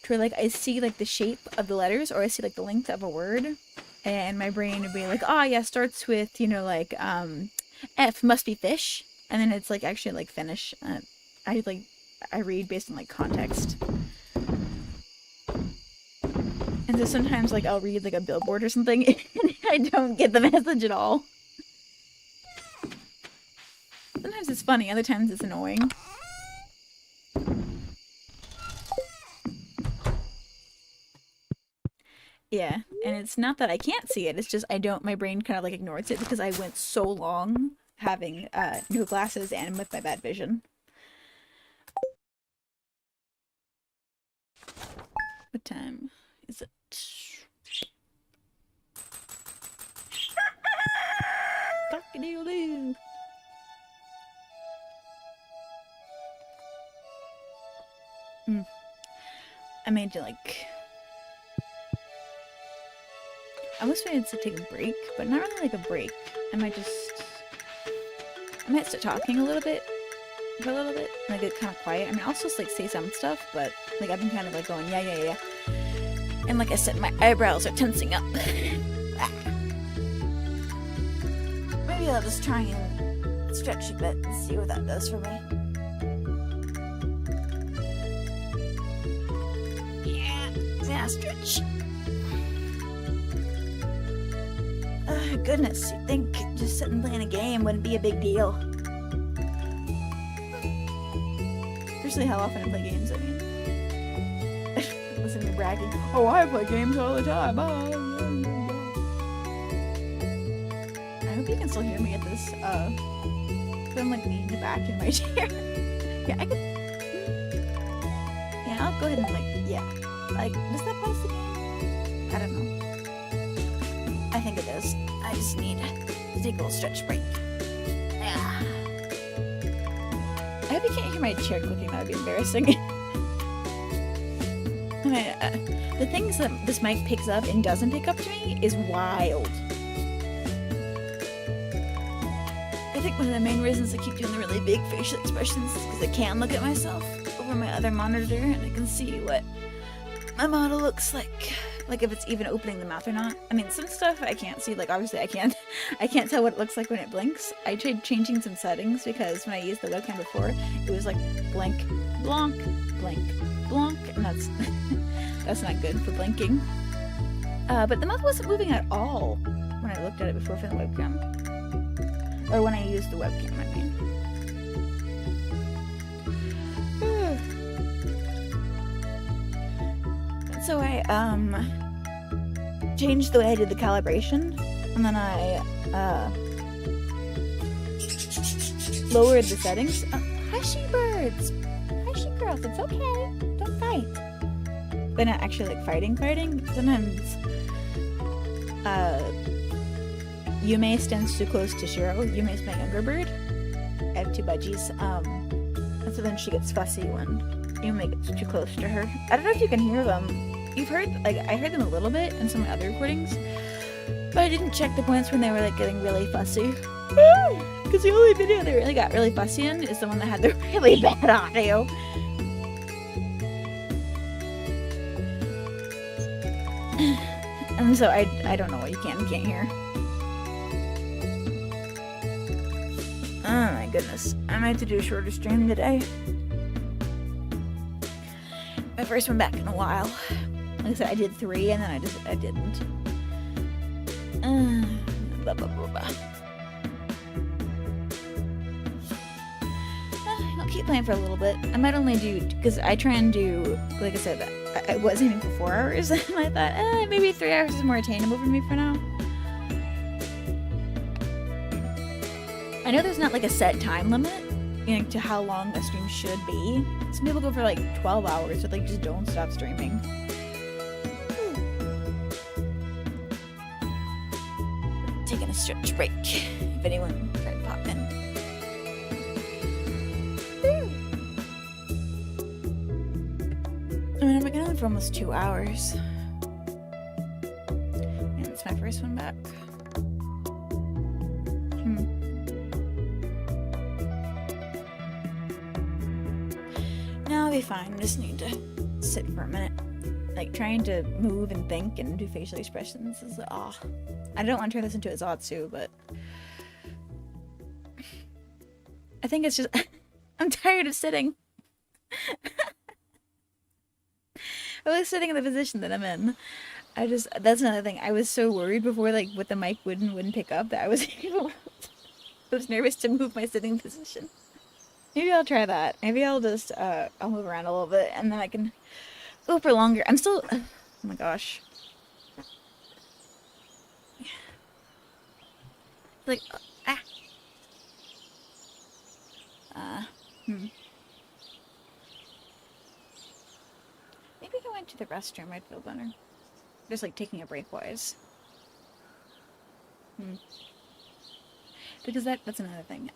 where, like, I see, like, the shape of the letters, or I see, like, the length of a word, and my brain would be like, oh, yeah, starts with, like, F must be fish, and then it's, like, actually, like, finish. I read based on, like, context. And so sometimes, like, I'll read, like, a billboard or something, and I don't get the message at all. Sometimes it's funny, other times it's annoying. Yeah, and it's not that I can't see it, it's just my brain kind of like ignores it because I went so long having no glasses and with my bad vision. What time is it? Cock-a-doodle-doo. I made to like... I almost wanted to take a break, but not really like a break. I might start talking a little bit, for a little bit, like get kind of quiet. I mean, I'll just like say some stuff, but like I've been kind of like going, yeah. And like I said, my eyebrows are tensing up. Maybe I'll just try and stretch a bit and see what that does for me. Yeah, stretch. Goodness, you'd think just sitting playing a game wouldn't be a big deal. Especially how often I play games, I mean. Listen to me bragging. Oh, I play games all the time. I hope you can still hear me at this, because I'm like leaning back in my chair. Yeah, I could... Yeah, I'll go ahead and like, yeah. Like, does that pause the game? I don't know. I think it does. I just need to take a little stretch break. Yeah. I hope you can't hear my chair clicking. That would be embarrassing. The things that this mic picks up and doesn't pick up to me is wild. I think one of the main reasons I keep doing the really big facial expressions is because I can look at myself over my other monitor and I can see what my model looks like if it's even opening the mouth or not. I mean, some stuff I can't see, like obviously I can't tell what it looks like when it blinks. I tried changing some settings because when I used the webcam before, it was like blink, blonk, blink, blonk, and that's that's not good for blinking. But the mouth wasn't moving at all when when I looked at it before for the webcam. Or when I used the webcam, I mean. So I, changed the way I did the calibration, and then I, lowered the settings. Hushy birds! Hushy girls, it's okay. Don't fight. But not actually, like, fighting. Sometimes, Yume stands too close to Shiro. Yume's my younger bird. I have 2 budgies, and so then she gets fussy when Yume gets too close to her. I don't know if you can hear them. You've heard, like, I heard them a little bit in some of my other recordings, but I didn't check the points when they were, like, getting really fussy. Because the only video they really got really fussy in is the one that had the really bad audio. And so I don't know what you can and can't hear. Oh my goodness. I might have to do a shorter stream today. My first one back in a while. Like I said, I did 3 and then I didn't. Blah, blah, blah, blah. I'll keep playing for a little bit. I might only do, because I try and do, like I said, I was aiming for 4 hours, and I thought, maybe 3 hours is more attainable for me for now. I know there's not like a set time limit, you know, to how long a stream should be. Some people go for like 12 hours, so they just don't stop streaming. Taking a stretch break, if anyone tried to pop in. I mean, I've been going for almost 2 hours. And it's my first one back. No, I'll be fine. I just need to sit for a minute. Like, trying to move and think and do facial expressions is, I don't want to turn this into a Zatsu, but I think it's just, I'm tired of sitting. I was sitting in the position that I'm in. That's another thing. I was so worried before, like, what the mic wouldn't pick up that I was nervous to move my sitting position. Maybe I'll try that. Maybe I'll just, I'll move around a little bit and then I can go for longer. I'm still, oh my gosh. Like, Maybe if I went to the restroom, I'd feel better. Just like taking a break wise. Because that's another thing.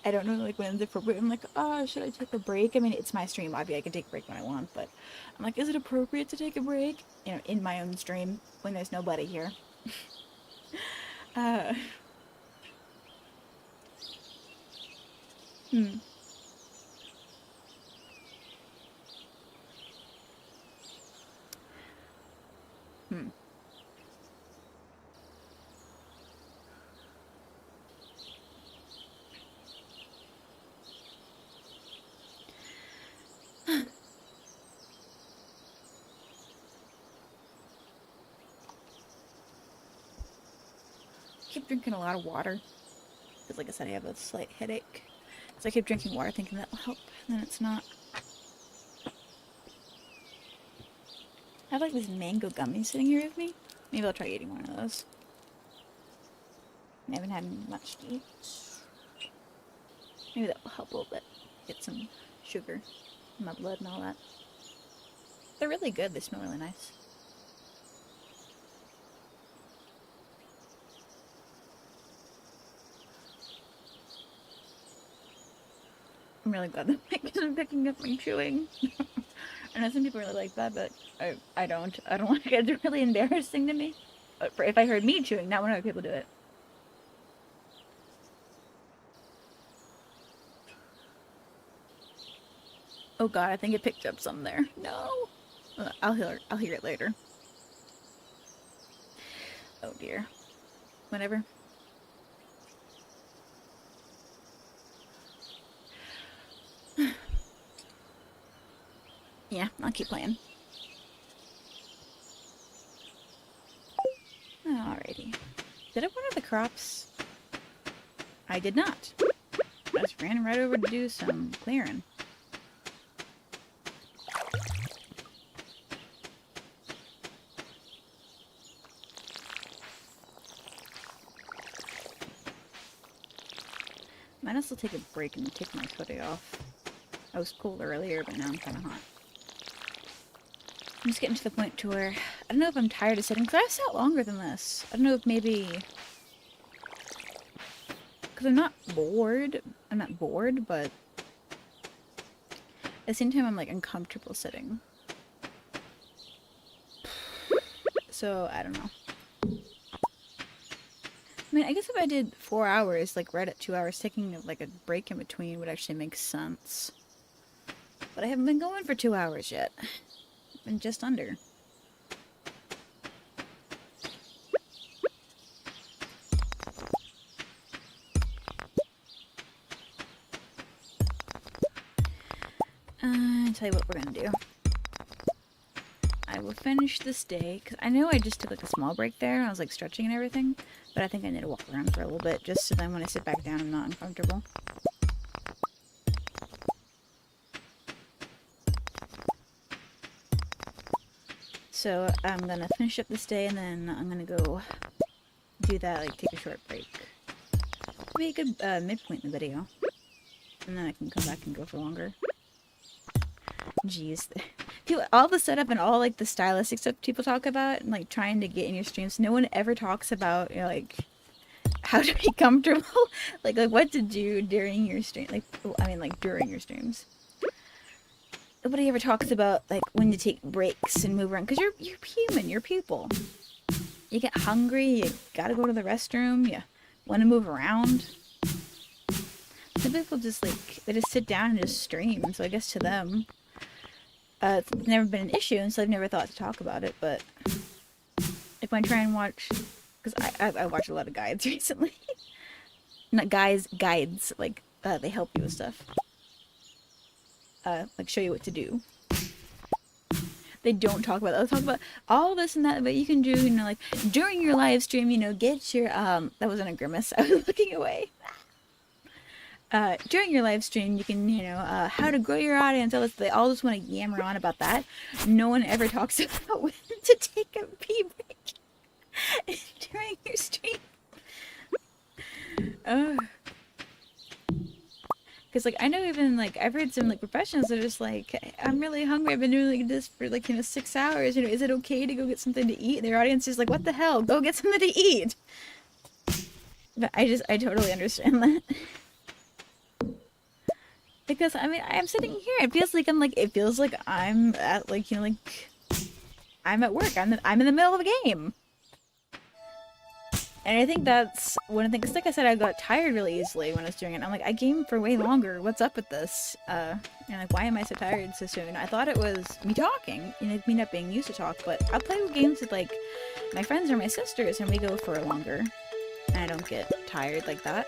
I don't know, like, when it's appropriate. I'm like, should I take a break? I mean, it's my stream. Obviously, I can take a break when I want, but I'm like, is it appropriate to take a break? You know, in my own stream, when there's nobody here. I keep drinking a lot of water. Because, like I said, I have a slight headache. So I keep drinking water thinking that will help, and then it's not. I have like this mango gummy sitting here with me. Maybe I'll try eating one of those. I haven't had much to eat. Maybe that will help a little bit. Get some sugar in my blood and all that. They're really good. They smell really nice. I'm really glad that Mike isn't picking up my chewing. I know some people really like that, but I don't. I don't want it. It's really embarrassing to me. But if I heard me chewing, not when other people do it. Oh god, I think it picked up some there. No. I'll hear it later. Oh dear. Whatever. Yeah, I'll keep playing. Alrighty. Did I water the crops? I did not. I just ran right over to do some clearing. Might also take a break and take my hoodie off. I was cold earlier, but now I'm kind of hot. I'm just getting to the point to where I don't know if I'm tired of sitting, because I've sat longer than this. I don't know if maybe because I'm not bored. I'm not bored, but at the same time I'm like uncomfortable sitting. So I don't know. I mean, I guess if I did 4 hours, like right at 2 hours, taking like a break in between would actually make sense. But I haven't been going for 2 hours yet. I've been just under. I'll tell you what we're gonna do. I will finish this day, because I know I just took like a small break there, and I was like stretching and everything, but I think I need to walk around for a little bit, just so then when I sit back down I'm not uncomfortable. So I'm gonna finish up this day, and then I'm gonna go do that, like take a short break. Be a good midpoint in the video. And then I can come back and go for longer. Jeez. All the setup and all like the stylistic stuff people talk about and like trying to get in your streams, no one ever talks about, you know, like how to be comfortable. like what to do during your stream. Like, I mean like during your streams. Nobody ever talks about like when to take breaks and move around, because you're human, you're people. You get hungry, you gotta go to the restroom, you want to move around. Some people just like, they just sit down and just stream, so I guess to them it's never been an issue, and so I've never thought to talk about it. But if I try and watch, because I watch a lot of guides recently. Not guides, like they help you with stuff, like show you what to do. They don't talk about that. They'll talk about all this and that, but you can do, you know, like during your live stream, you know, get your that wasn't a grimace, I was looking away. During your live stream, you can, you know, how to grow your audience. All this, they all just want to yammer on about that. No one ever talks about when to take a pee break during your stream. Because, like, I know even, like, I've heard some, like, professionals that are just like, I'm really hungry. I've been doing like this for, like, you know, 6 hours. You know, is it okay to go get something to eat? Their audience is like, what the hell? Go get something to eat. But I totally understand that. Because, I mean, I'm sitting here, it feels like I'm at, like, you know, like, I'm at work, I'm in the middle of a game. And I think that's one of the things, like I said, I got tired really easily when I was doing it. I'm like, I game for way longer, what's up with this? And like, why am I so tired so soon? I thought it was me talking, you know, me not being used to talk, but I'll play games with, like, my friends or my sisters, and we go for longer, and I don't get tired like that.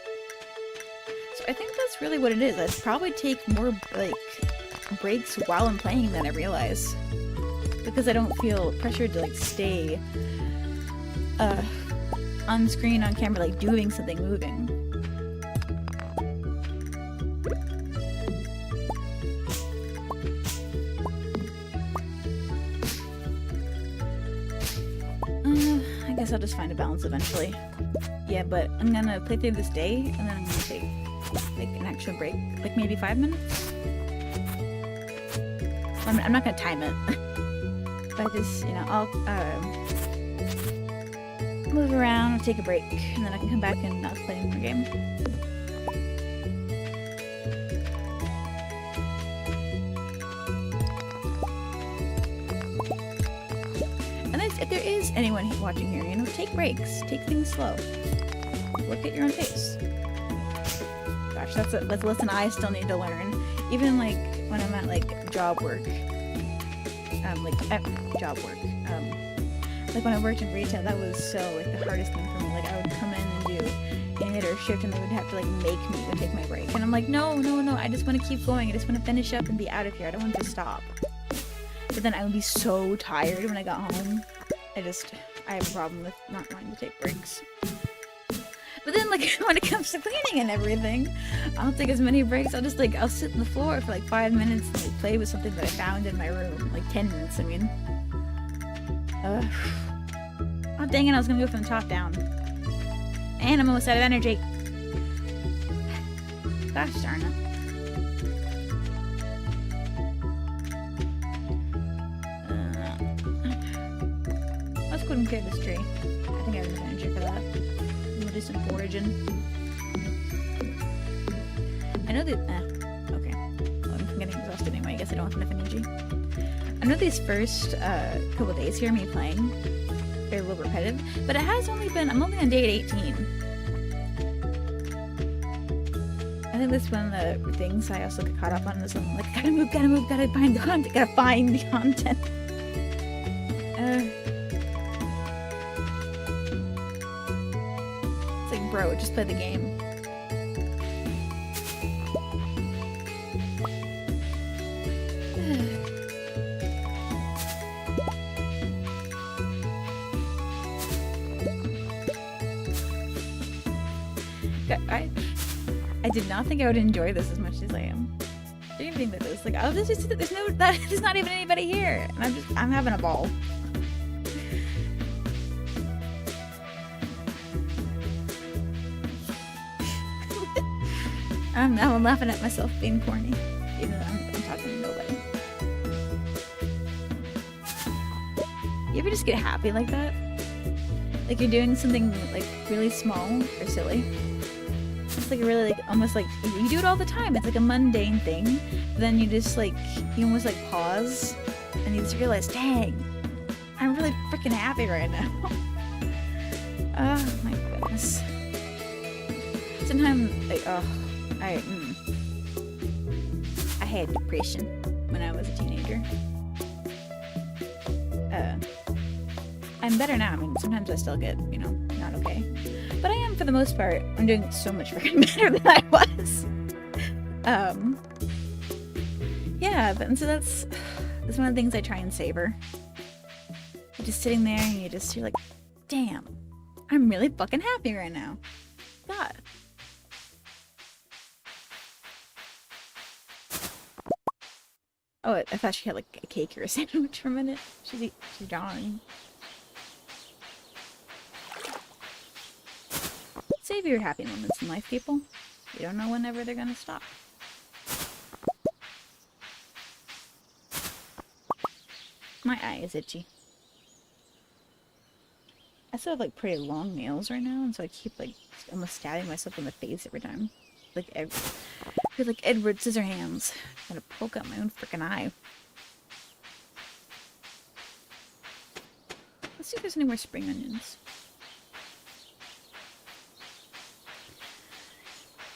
So I think that's really what it is. I probably take more, like, breaks while I'm playing than I realize. Because I don't feel pressured to, like, stay on screen, on camera, like, doing something moving. I guess I'll just find a balance eventually. Yeah, but I'm gonna play through this day, and then I'm gonna take like an actual break, like maybe 5 minutes. I'm not gonna time it, but I just, you know, I'll move around, take a break, and then I can come back and play more game. And if there is anyone watching here, you know, take breaks, take things slow, work at your own pace. Gosh, that's a lesson I still need to learn. Even like when I'm at like job work, like when I worked in retail, that was so like the hardest thing for me. Like I would come in and do a or shift, and they would have to like make me take my break, and I'm like, no, I just want to keep going. I just want to finish up and be out of here. I don't want to stop. But then I would be so tired when I got home. I have a problem with not wanting to take breaks. But then, like, when it comes to cleaning and everything, I'll take as many breaks. I'll sit on the floor for like 5 minutes and like, play with something that I found in my room. Like 10 minutes, I mean. Oh, dang it, I was gonna go from the top down. And I'm almost out of energy. Gosh darn it. Let's go and clear this tree. I think I have enough energy for that. We'll do some foraging. I know that... okay. Well, I'm getting exhausted anyway. I guess I don't have enough energy. I know these first couple days here, me playing, they're a little repetitive, but it has only been... I'm only on day 18. I think that's one of the things I also get caught up on. Is I'm like, gotta move, gotta find the content, gotta find the content. It's like, bro, just play the game. I did not think I would enjoy this as much as I am. I didn't think that this, like, I'll just sit, there's not even anybody here, and I'm having a ball. I'm laughing at myself being corny, even though I'm talking to nobody. You ever just get happy like that? Like you're doing something like really small or silly. It's like a really like almost like you do it all the time. It's like a mundane thing. But then you just like you almost like pause and you just realize, dang, I'm really freaking happy right now. Oh my goodness. Sometimes like I had depression when I was a teenager. I'm better now. I mean, sometimes I still get, you know, not okay. But I am, for the most part, I'm doing so much freaking better than I was. Yeah, and so that's one of the things I try and savor. You're just sitting there and you're like, damn, I'm really fucking happy right now. God. Oh, I thought she had like a cake or a sandwich for a minute. She's drawing. Savor your happy moments in life, people. You don't know whenever they're gonna stop. My eye is itchy. I still have like pretty long nails right now, and so I keep like almost stabbing myself in the face every time. Like I feel like Edward Scissorhands. I'm gonna poke out my own freaking eye. Let's see if there's any more spring onions.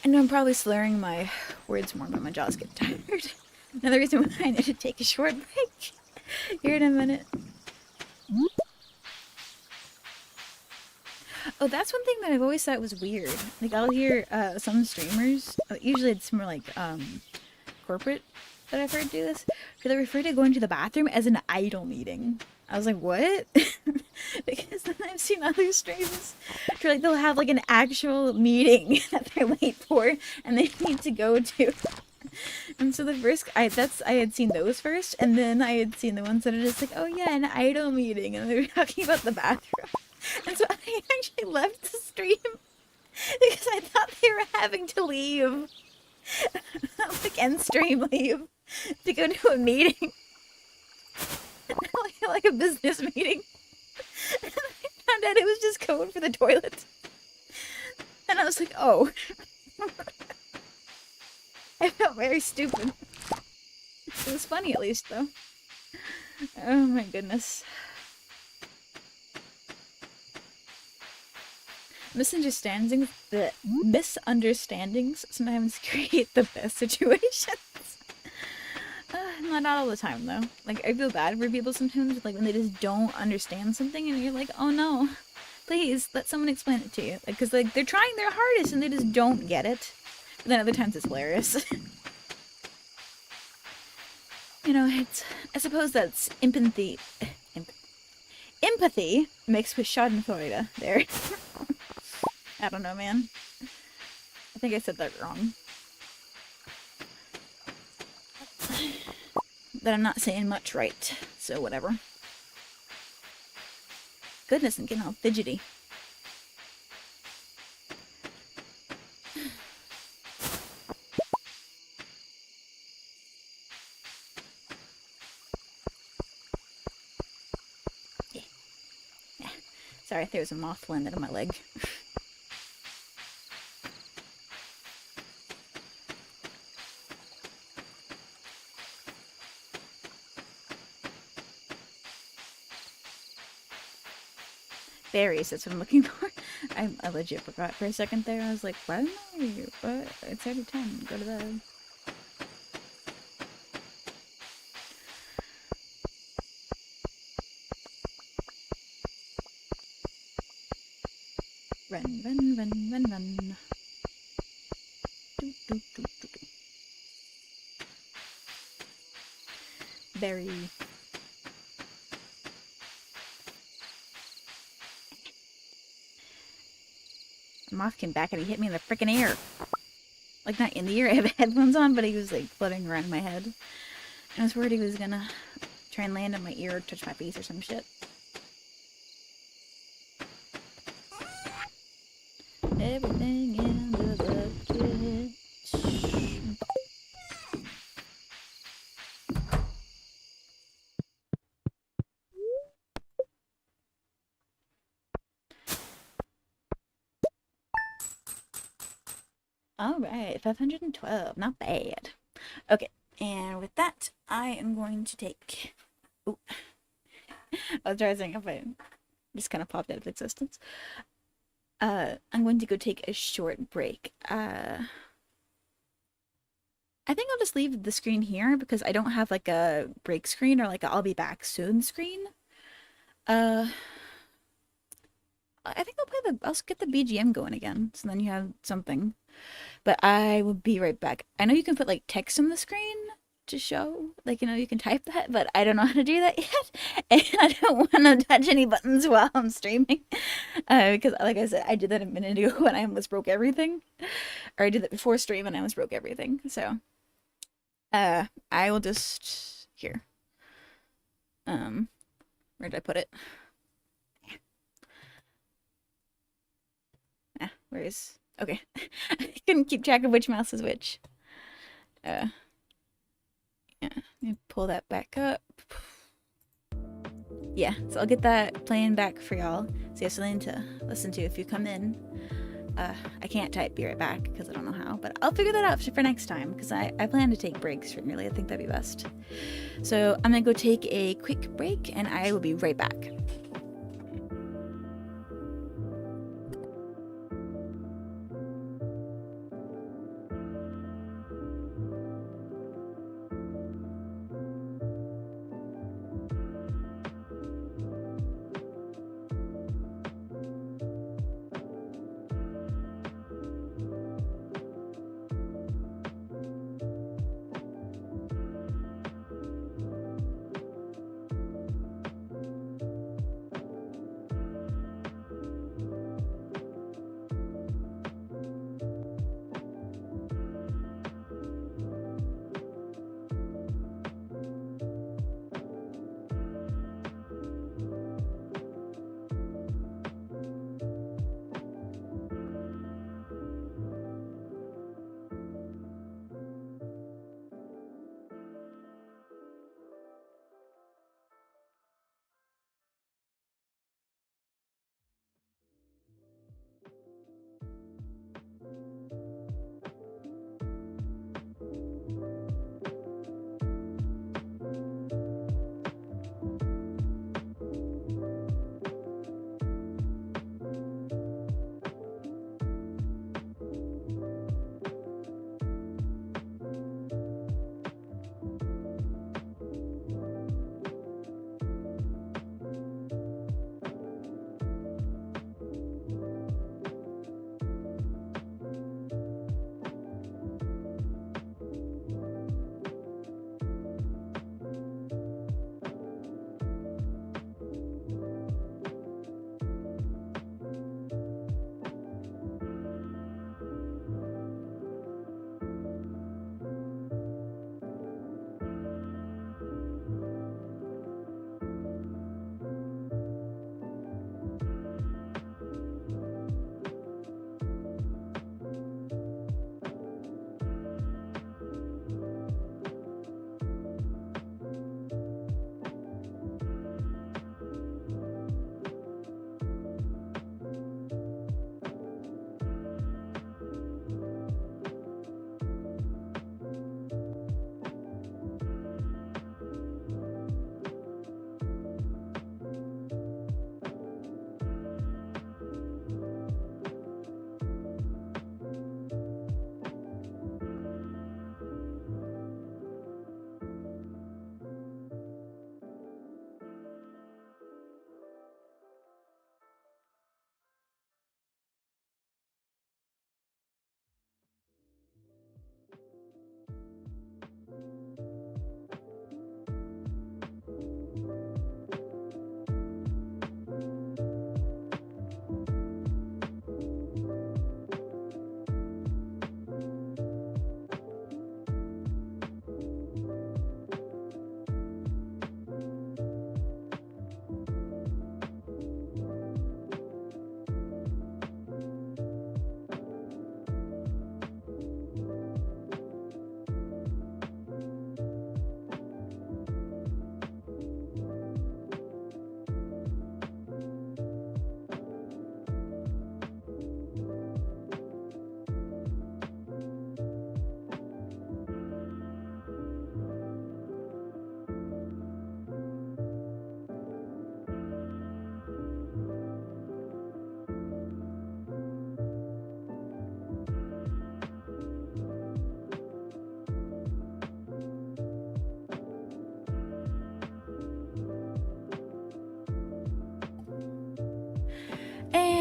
I know I'm probably slurring my words more, but my jaw's getting tired. Another reason why I need to take a short break. Here in a minute. Oh, that's one thing that I've always thought was weird. Like, I'll hear some streamers, usually it's more like corporate that I've heard do this, they refer to going to the bathroom as an idle meeting. I was like, what? Because then I've seen other streams where like they'll have like an actual meeting that they're late for and they need to go to. And so the first I had seen those first, and then I had seen the ones that are just like, oh yeah, an idle meeting, and they were talking about the bathroom. And so I actually left the stream because I thought they were having to leave. Like end stream leave to go to a meeting. Like a business meeting. And I found out it was just code for the toilet. And I was like, oh. I felt very stupid. It was funny at least though. Oh my goodness. Misunderstandings sometimes create the best situations. Not all the time though. Like I feel bad for people sometimes, like when they just don't understand something, and you're like, oh no, please let someone explain it to you. Like, cause like they're trying their hardest and they just don't get it. But then other times it's hilarious. You know, I suppose that's empathy mixed with Schadenfreude there. I don't know, man. I think I said that wrong. That I'm not saying much right, so whatever. Goodness, I'm getting all fidgety. Yeah. Yeah. Sorry, there was a moth landed on my leg. Berries, that's what I'm looking for. I legit forgot for a second there. I was like, why am I here? What? It's already 10. Go to bed. Run, run, run, run, run. Do, do, do, do, do. Berry. A moth came back and he hit me in the freaking ear. Like, not in the ear, I have headphones on, but he was like floating around my head. I was worried he was gonna try and land on my ear or touch my face or some shit. Everything in the bucket. Alright, 512. Not bad. Okay, and with that, I am going to take... Ooh. I was trying to think if I just kind of popped out of existence. I'm going to go take a short break. I think I'll just leave the screen here because I don't have like a break screen or like a I'll be back soon screen. Uh, I think I'll get the BGM going again, so then you have something. But I will be right back. I know you can put like text on the screen to show, like, you can type that, but I don't know how to do that yet. And I don't want to touch any buttons while I'm streaming. Because like I said, I did that a minute ago and I almost broke everything. Or I did that before stream and I almost broke everything. So, I will just, here. Where did I put it? Where is, okay. I couldn't keep track of which mouse is which. Yeah, let me pull that back up. Yeah, so I'll get that playing back for y'all, so you have something to listen to if you come in. I can't type be right back because I don't know how, but I'll figure that out for next time because I plan to take breaks frequently. I think that'd be best. So I'm gonna go take a quick break and I will be right back.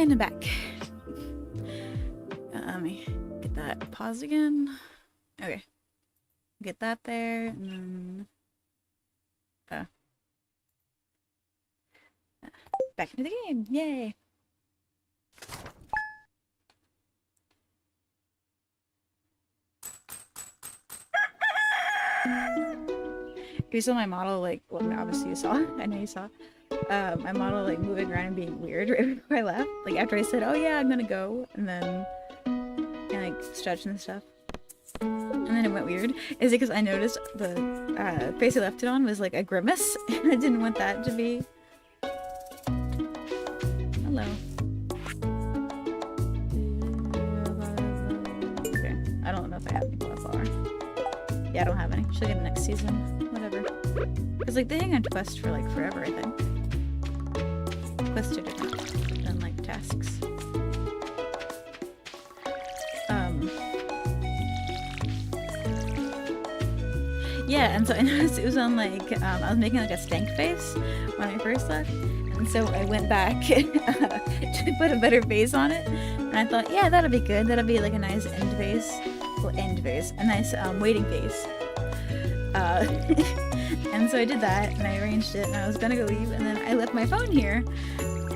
And I'm back. Let me get that paused again. Okay. Get that there, and then... back into the game. Yay! You saw my model, like, well, obviously you saw. I know you saw. My model, like, moving around and being weird right before I left. Like, after I said, oh yeah, I'm gonna go, and then... and, like, stretching and stuff. And then it went weird. Is it because I noticed the face I left it on was, like, a grimace? And I didn't want that to be... Hello. Okay. I don't know if I have any flower. Yeah, I don't have any. Should get it next season. Whatever. Because, like, they hang on quest for, like, forever, I think. Quests are different than, like, tasks. Yeah, and so I noticed it was on, like, I was making, like, a stank face when I first left. And so I went back to put a better face on it. And I thought, yeah, that'll be good. That'll be, like, a nice end face. Well, end face. A nice, waiting face. And so I did that, and I arranged it, and I was gonna go leave, and then I left my phone here.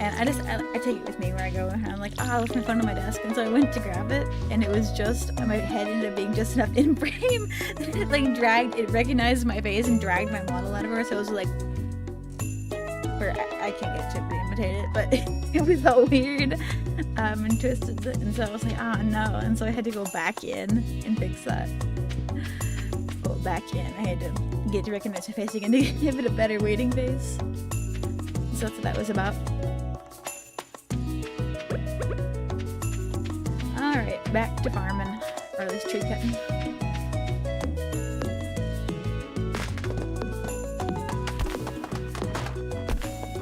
And I take it with me where I go, and I'm like, oh, I left my phone on my desk, and so I went to grab it, and it was just, my head ended up being just enough in frame that it, like, dragged, it recognized my face and dragged my model out of her, so it was like, I can't get Chip to imitate it, but it was all weird, and twisted, and so I was like, oh no, and so I had to go back in and fix that. Go back in, I had to get to recognize my face again to give it a better waiting face. So that's what that was about. Alright, back to farming. Or at least tree cutting.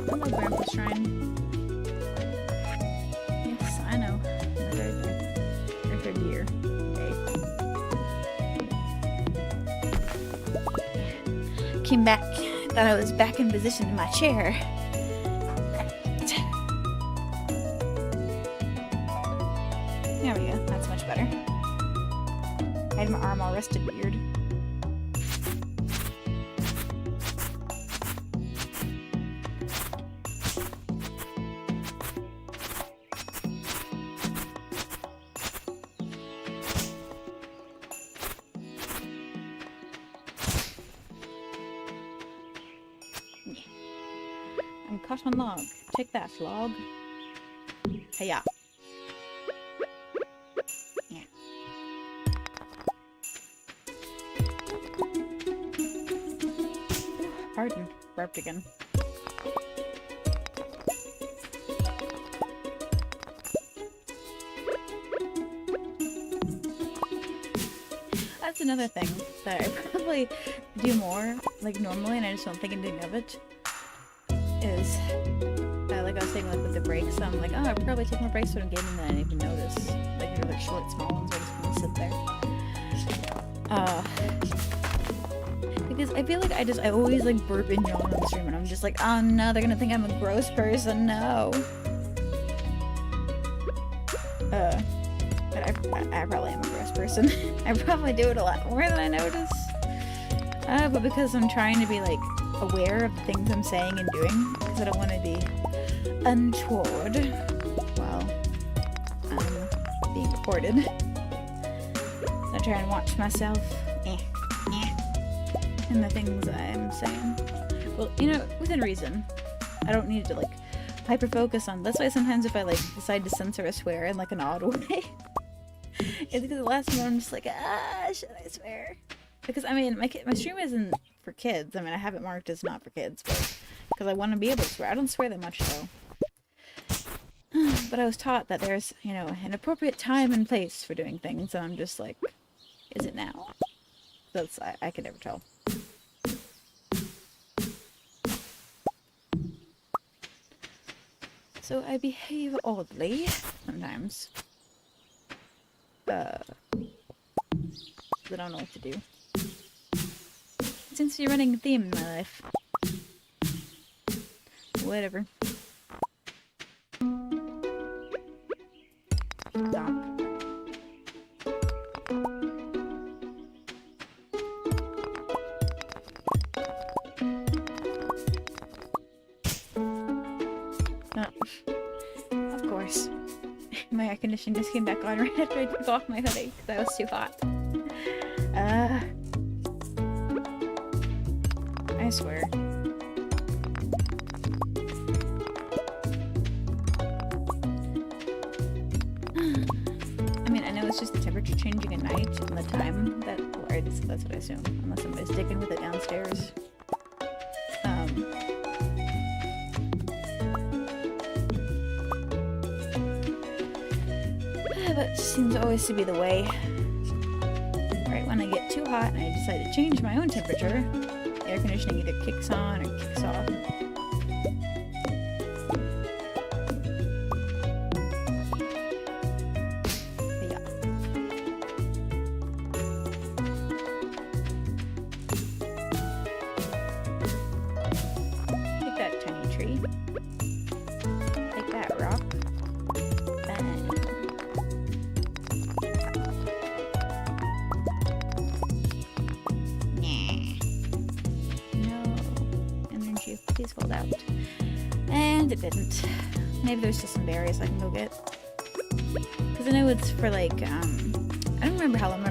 Hello, Grandpa Shrine. Yes, I know. The third year. Okay. Came back. Thought I was back in position in my chair. There we go, that's much better. I had my arm all rested weird. Yeah. I'm caught on log. Take that, log. Hey-ya. Pardon, burped again. That's another thing that I probably do more, like, normally, and I just don't think anything of it, is, like I was saying, like, with the breaks, I'm like, oh, I probably take more breaks when I'm gaming than I even notice. Like, they're, like, short, small ones, I just want to sit there. Because I feel like I always, like, burp and yawn on the stream, and I'm just like, oh no, they're gonna think I'm a gross person, no. But I probably am a gross person. I probably do it a lot more than I notice. But because I'm trying to be, like, aware of the things I'm saying and doing, because I don't want to be untoward while I'm being recorded. So I try and watch myself. And the things I'm saying. Well, you know, within reason. I don't need to, like, hyper focus on. That's why sometimes if I, like, decide to censor a swear in, like, an odd way, it's because the last one I'm just like, should I swear? Because I mean, my stream isn't for kids. I mean, I have it marked as not for kids, but because I want to be able to swear. I don't swear that much though. But I was taught that there's, you know, an appropriate time and place for doing things, so I'm just like, is it now? That's I can never tell. So I behave oddly sometimes. I don't know what to do. Seems to be running a theme in my life. Whatever. Of course. My air conditioning just came back on right after I took off my hoodie because I was too hot. I swear. I mean, I know it's just the temperature changing at night and the time that, or that's what I assume, unless somebody's sticking with it downstairs. But seems always to be the way. Right when I get too hot and I decide to change my own temperature, the air conditioning either kicks on or kicks off. But yeah. Take that tiny tree. Take that rock. Please hold out. And it didn't. Maybe there's just some berries I can go get. Because I know it's for like, I don't remember how long. I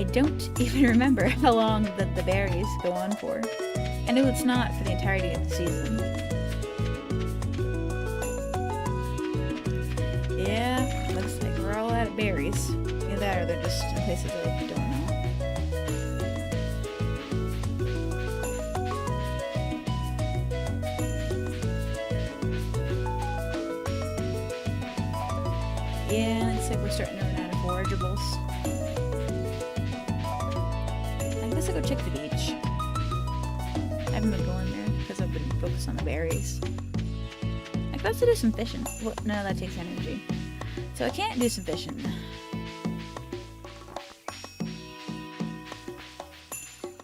don't even remember how long the berries go on for. I know it's not for the entirety of the season. Yeah, looks like we're all out of berries. Either that or they're just in places I don't know. Yeah, looks like we're starting to run out of forageables. I guess I'll go check the beach. I haven't been going there because I've been focused on the berries. I could also do some fishing. Well, no, that takes energy. So I can't do some fishing.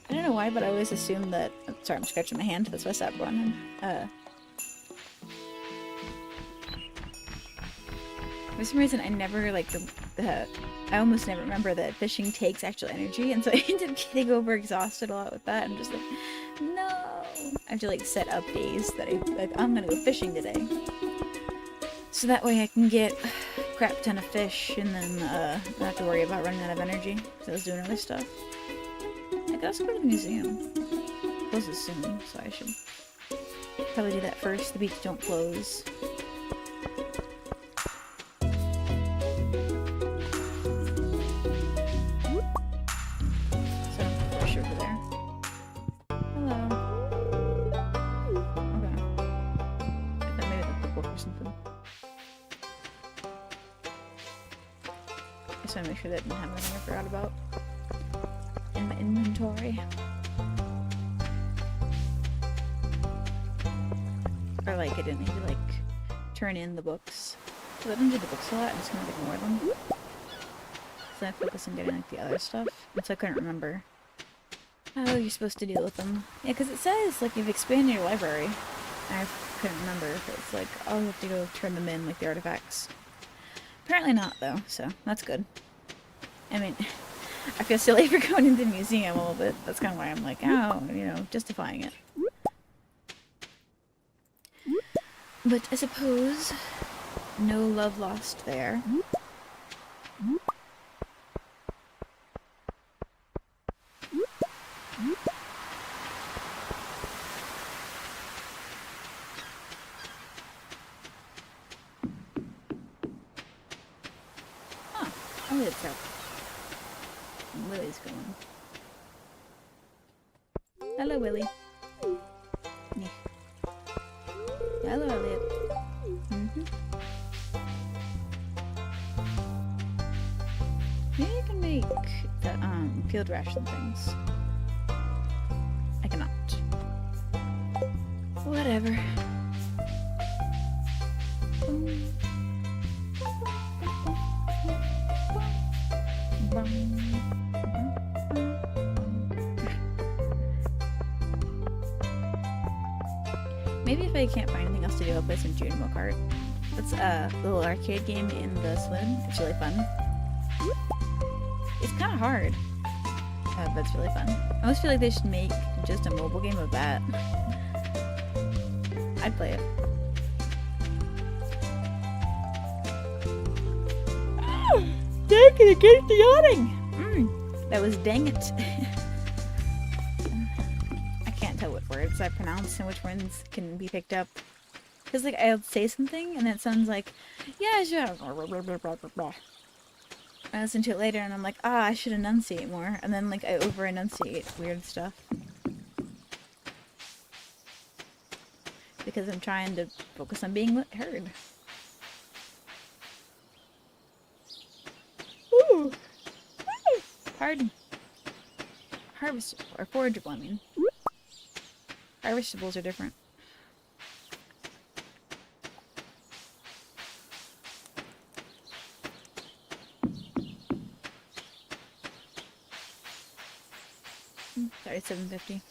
I don't know why, but I always assume that... Oh, sorry, I'm scratching my hand. That's why I stopped running. For some reason, I never, like, I almost never remember that fishing takes actual energy, and so I ended up getting over exhausted a lot with that. I'm just like, no! I have to, like, set up days that I'm gonna go fishing today. So that way I can get a crap ton of fish, and then, not have to worry about running out of energy, because I was doing other stuff. I could also go to the museum. It closes soon, so I should probably do that first. The beach don't close. So I make sure that I didn't have anything I forgot about in my inventory. Or like I didn't need to like turn in the books. Because I don't do the books a lot, I'm just gonna ignore them. So I focus on getting like the other stuff. And so I couldn't remember how you're supposed to deal with them. Yeah, because it says like you've expanded your library. I couldn't remember if it's like, oh, you have to go turn them in like the artifacts. Apparently not, though, so that's good. I mean, I feel silly for going into the museum a little bit. That's kind of why I'm like, oh, you know, justifying it. But I suppose no love lost there. Oh, it's up. Willie's going. Hello, Willie. Yeah. Hello, Elliot. Maybe you can make the field ration things. I cannot. Whatever. Maybe if I can't find anything else to do, I'll play some Animal Kart. It's a little arcade game in the saloon. It's really fun. It's kind of hard, but it's really fun. I almost feel like they should make just a mobile game of that. I'd play it. Dang it, against the awning! That was dang it. I can't tell what words I pronounce and which ones can be picked up. Because, like, I'll say something and then it sounds like, yeah, sure. I listen to it later and I'm like, I should enunciate more. And then, like, I over-enunciate weird stuff. Because I'm trying to focus on being heard. Ooh. Pardon. Harvestable, or forageable, I mean. Harvestables are different. Sorry, 750.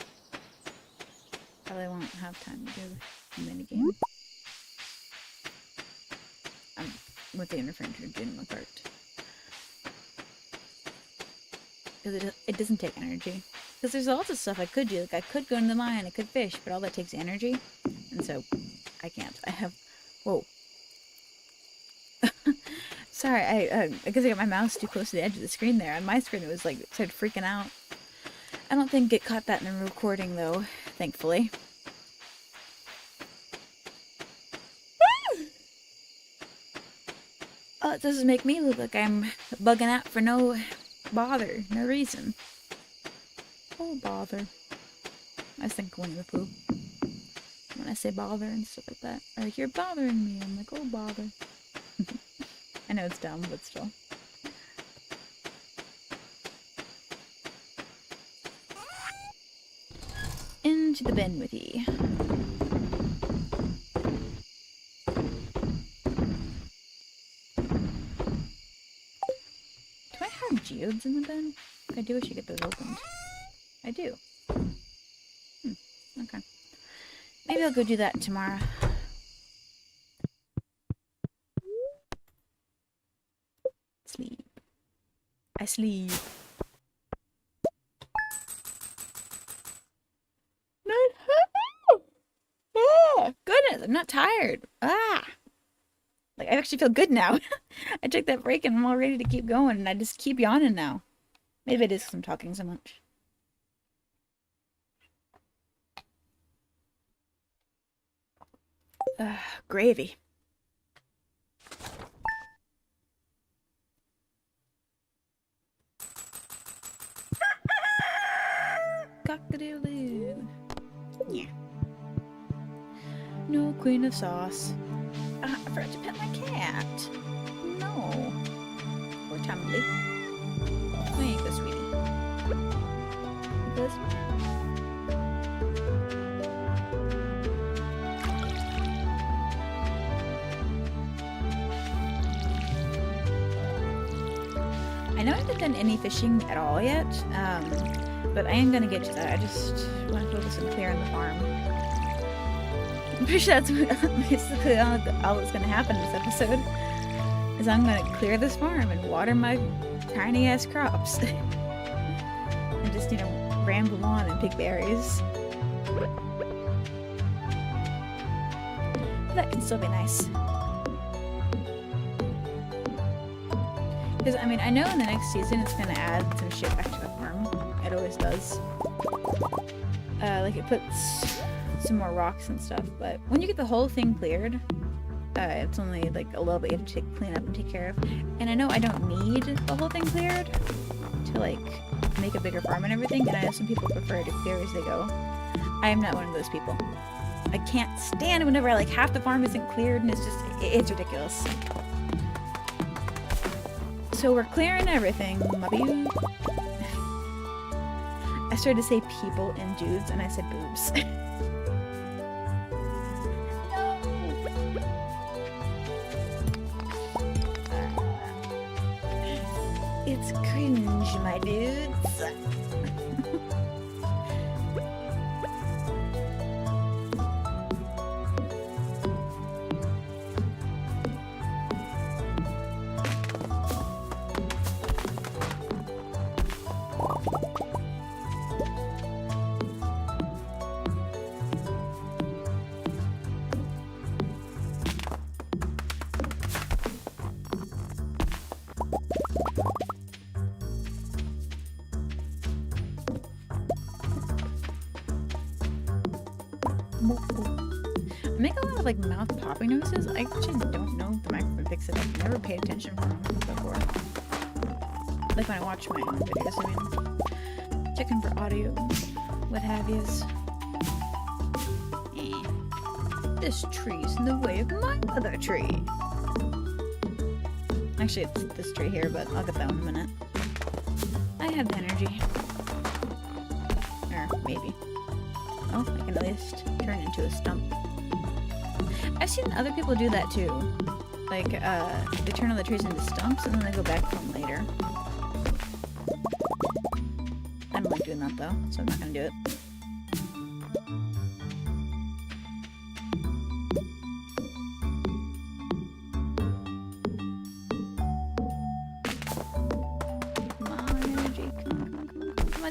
Probably won't have time to do a minigame. With the interference in my part. Because it doesn't take energy. Because there's lots of stuff I could do. Like, I could go in the mine, I could fish, but all that takes energy. And so, I can't. I have... Whoa. Sorry, I guess I got my mouse too close to the edge of the screen there. On my screen, it was like, it started freaking out. I don't think it caught that in the recording, though, thankfully. Oh, it doesn't make me look like I'm bugging out for no bother, no reason. Oh, bother. I was thinking Winnie the Pooh. When I say bother and stuff like that. Or like, you're bothering me. I'm like, oh, bother. I know it's dumb, but still. Into the bin with ye. Do I have geodes in the bin? I do wish you get those opened. I do. Okay. Maybe I'll go do that tomorrow. Sleep. I sleep. Goodness, I'm not tired. Like, I actually feel good now. I took that break and I'm all ready to keep going, and I just keep yawning now. Maybe it is because I'm talking so much. Gravy. Cock-a-doodle-doo. Yeah. No queen of sauce. I forgot to pet my cat. No. Poor Tumbly. There you go, sweetie. Because... I know I haven't done any fishing at all yet, but I am going to get to that. I just want to focus on clearing the farm. I'm pretty sure that's basically all that's going to happen in this episode. Is I'm going to clear this farm and water my tiny ass crops. And just, ramble on and pick berries. But that can still be nice. Because, I mean, I know in the next season it's going to add some shit back to the farm. It always does. Like, it puts some more rocks and stuff, but when you get the whole thing cleared, it's only, like, a little bit you have to clean up and take care of. And I know I don't need the whole thing cleared to, like, make a bigger farm and everything, and I know some people prefer to clear as they go. I am not one of those people. I can't stand whenever, like, half the farm isn't cleared, and it's ridiculous. So we're clearing everything, my dude. I started to say people and dudes, and I said boobs. It's cringe, my dudes. I make a lot of like mouth popping noises. I actually don't know if the microphone picks it up. I've never paid attention for them before. Like when I watch my own videos, I mean, checking for audio, what have yous. This tree's in the way of my other tree. Actually, it's this tree here, but I'll get that one in a minute. I have the energy. Or maybe. Oh, I can at least turn into a stump. I've seen other people do that too. Like, they turn all the trees into stumps and then they go back to them later. I don't like doing that though, so I'm not gonna do it.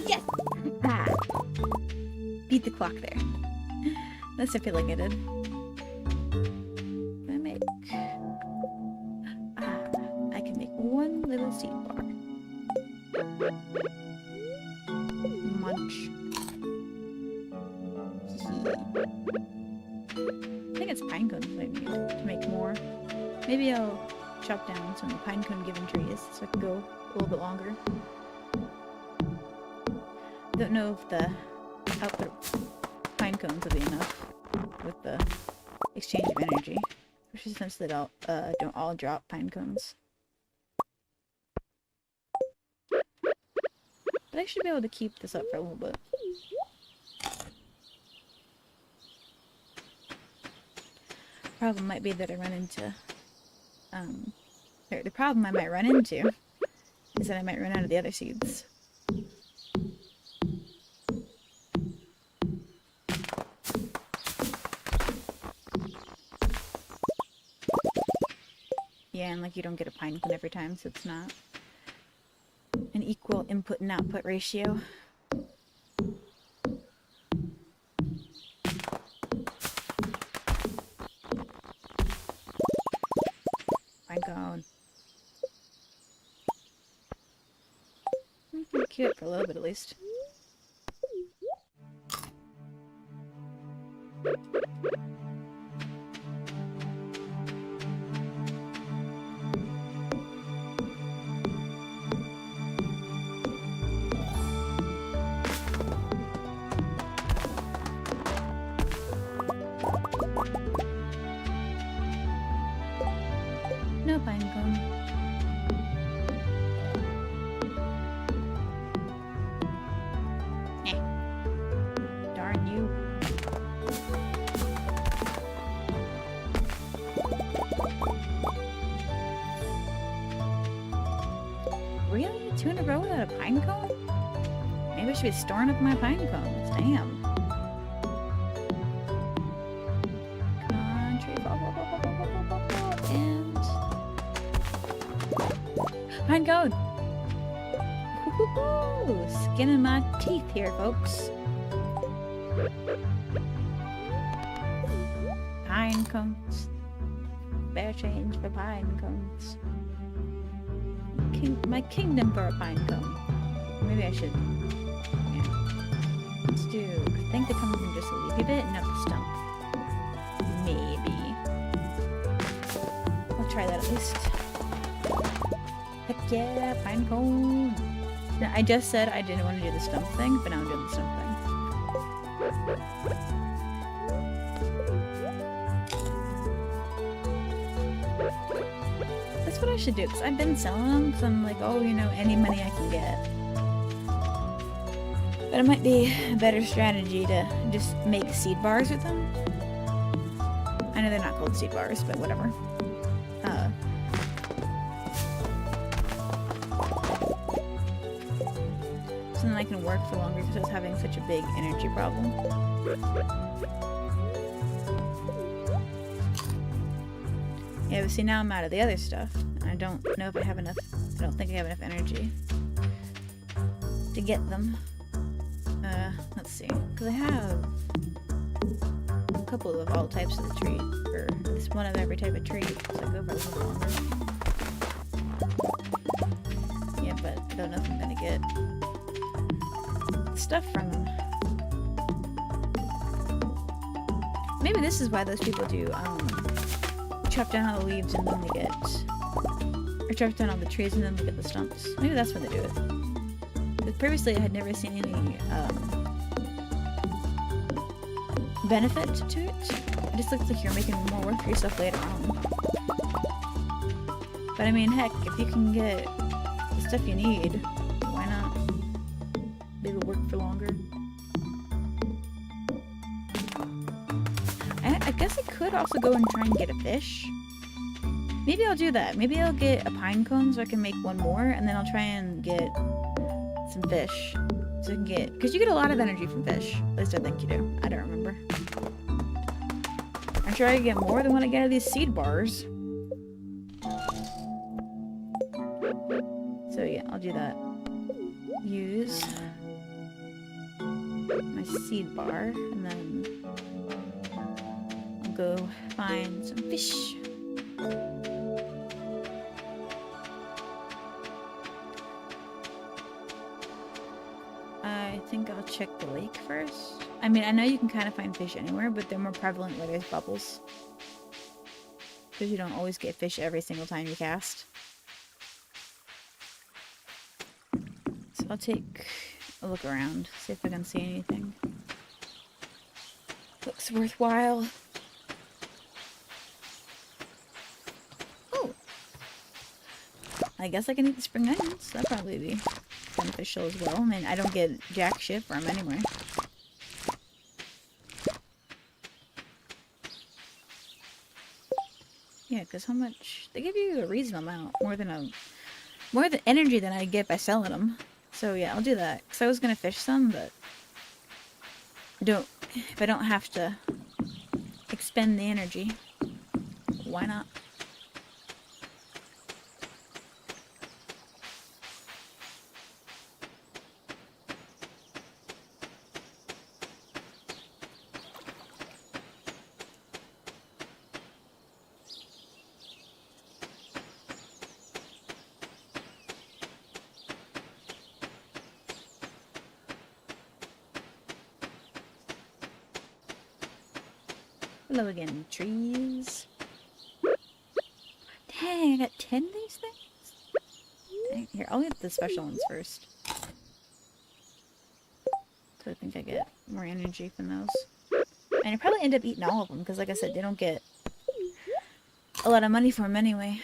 Yes! Ah! Beat the clock there. At least I feel like I did. Can I make... I can make one little seed bar. Munch. I think it's pine cones I need to make more. Maybe I'll chop down some of the pine cone given trees so I can go a little bit longer. I don't know if the output of pine cones will be enough with the exchange of energy, especially since they don't all drop pine cones. But I should be able to keep this up for a little bit. Problem might be that I run into, or the problem I might run into is that I might run out of the other seeds. Yeah, and like you don't get a pine cone every time, so it's not an equal input and output ratio. Pine cone. Cute for a little bit at least. No pine cone. Eh. Darn you. Really? 2 in a row without a pine cone? Maybe I should be storing up my pine cones. Damn. Pine cone! Woohoo! Skin in my teeth here, folks. Pine cones. Fair change for pine cones. My kingdom for a pine cone. Maybe I should... Yeah. Let's do... I think that comes in just a leafy bit, not the stump. Maybe. I'll try that at least. Heck yeah, pine cone! Now, I just said I didn't want to do the stump thing, but now I'm doing the stump thing. That's what I should do, because I've been selling them, because I'm like, oh, you know, any money I can get. But it might be a better strategy to just make seed bars with them. I know they're not called seed bars, but whatever. So then I can work for longer because I was having such a big energy problem. Yeah, but see, now I'm out of the other stuff. And I don't know if I have enough... I don't think I have enough energy to get them. Let's see. Because I have a couple of all types of the tree. Or at least one of every type of tree. So I go for a little longer. Yeah, but I don't know if I'm going to get stuff from them. Maybe this is why those people do, chop down all the leaves and then they get... Or chop down all the trees and then they get the stumps. Maybe that's why they do it. But previously I had never seen any, benefit to it. It just looks like you're making more work for yourself later on. But I mean, heck, if you can get the stuff you need, why not? Maybe work for longer. I guess I could also go and try and get a fish. Maybe I'll do that. Maybe I'll get a pine cone so I can make one more, and then I'll try and get some fish. So I can get... Because you get a lot of energy from fish. At least I think you do. I don't remember. I'm sure I can get more than what I get out of these seed bars. So yeah, I'll do that. Use my seed bar, and then I'll go find some fish. I think I'll check the lake first. I mean, I know you can kind of find fish anywhere, but they're more prevalent where there's bubbles. Because you don't always get fish every single time you cast. So I'll take a look around, see if I can see anything. Looks worthwhile. Oh! I guess I can eat the spring onions. That'll probably be beneficial as well. I mean, I don't get jack shit from them anyway. Yeah, because how much... They give you a reasonable amount. More than energy than I get by selling them. So yeah, I'll do that. Because I was going to fish some, but... If I don't have to expend the energy, why not? Hello again, trees. Dang, I got 10 of these things? Dang, here, I'll get the special ones first. So I think I get more energy from those. And I probably end up eating all of them, because like I said, they don't get a lot of money for them anyway.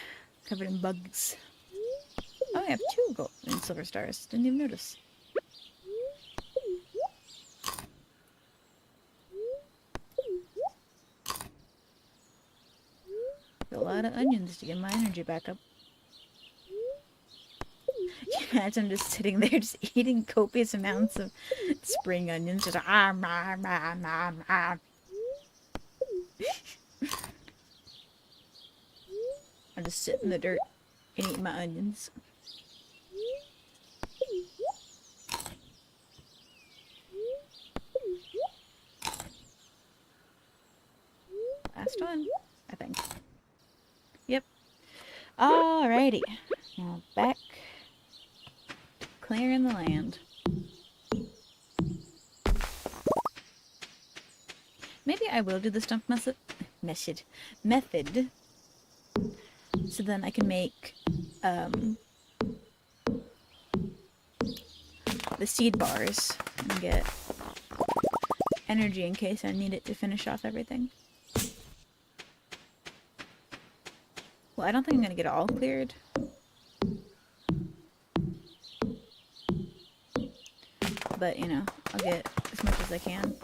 Covered in bugs. Oh, I have 2 gold and silver stars. Didn't even notice. A lot of onions to get my energy back up. Imagine I'm just sitting there just eating copious amounts of spring onions. Just I'm just sit in the dirt and eat my onions. Last one, I think. Yep. Alrighty. Now back to clearing the land. Maybe I will do the stump method. So then I can make the seed bars and get energy in case I need it to finish off everything. Well, I don't think I'm going to get it all cleared. But, you know, I'll get as much as I can.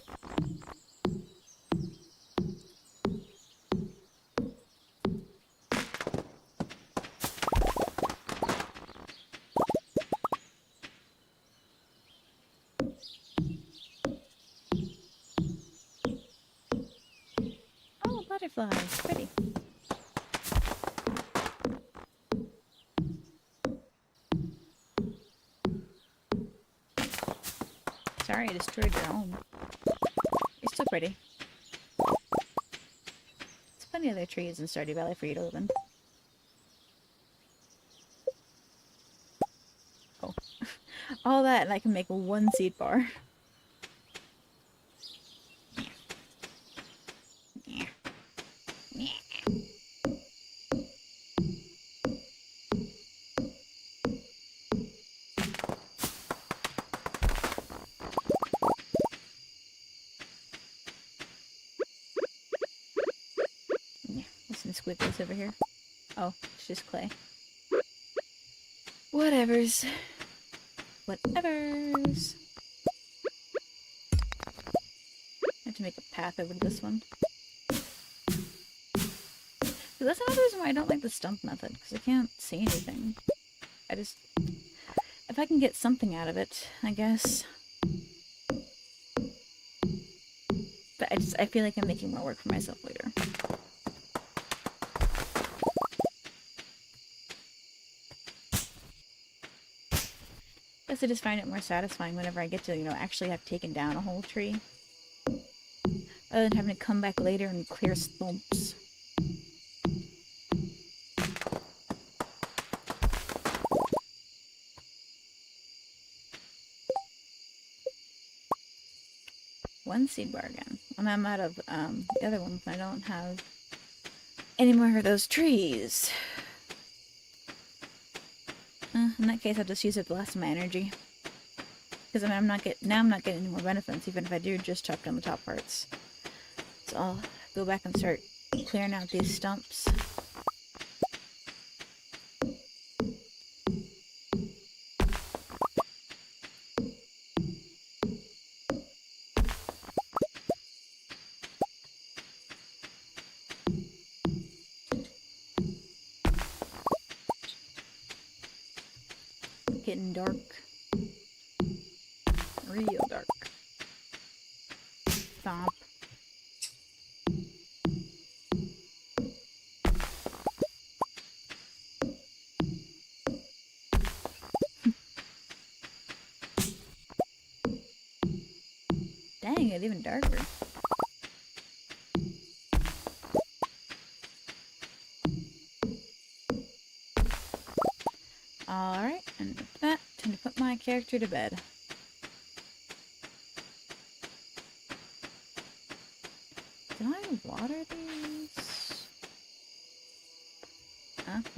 Oh, butterflies. Pretty. Sorry, I destroyed your home. It's still pretty. There's plenty of other trees in Stardew Valley for you to live in. Oh. All that and I can make 1 seed bar. the squiggles over here? Oh, it's just clay. Whatevers. Whatevers. I have to make a path over to this one. So that's another reason why I don't like the stump method, because I can't see anything. I just... If I can get something out of it, I guess. But I feel like I'm making more work for myself later. Guess I just find it more satisfying whenever I get to, you know, actually have taken down a whole tree. Rather than having to come back later and clear stumps. One seed bar again. And I'm out of the other ones. I don't have any more of those trees. In that case, I'll just use up the last of my energy. Because I mean, I'm not getting any more benefits, even if I do just chop down the top parts. So I'll go back and start clearing out these stumps. Getting dark. Real dark. Stomp. Dang, it's even darker. Alright, and with that, time to put my character to bed. Can I water these?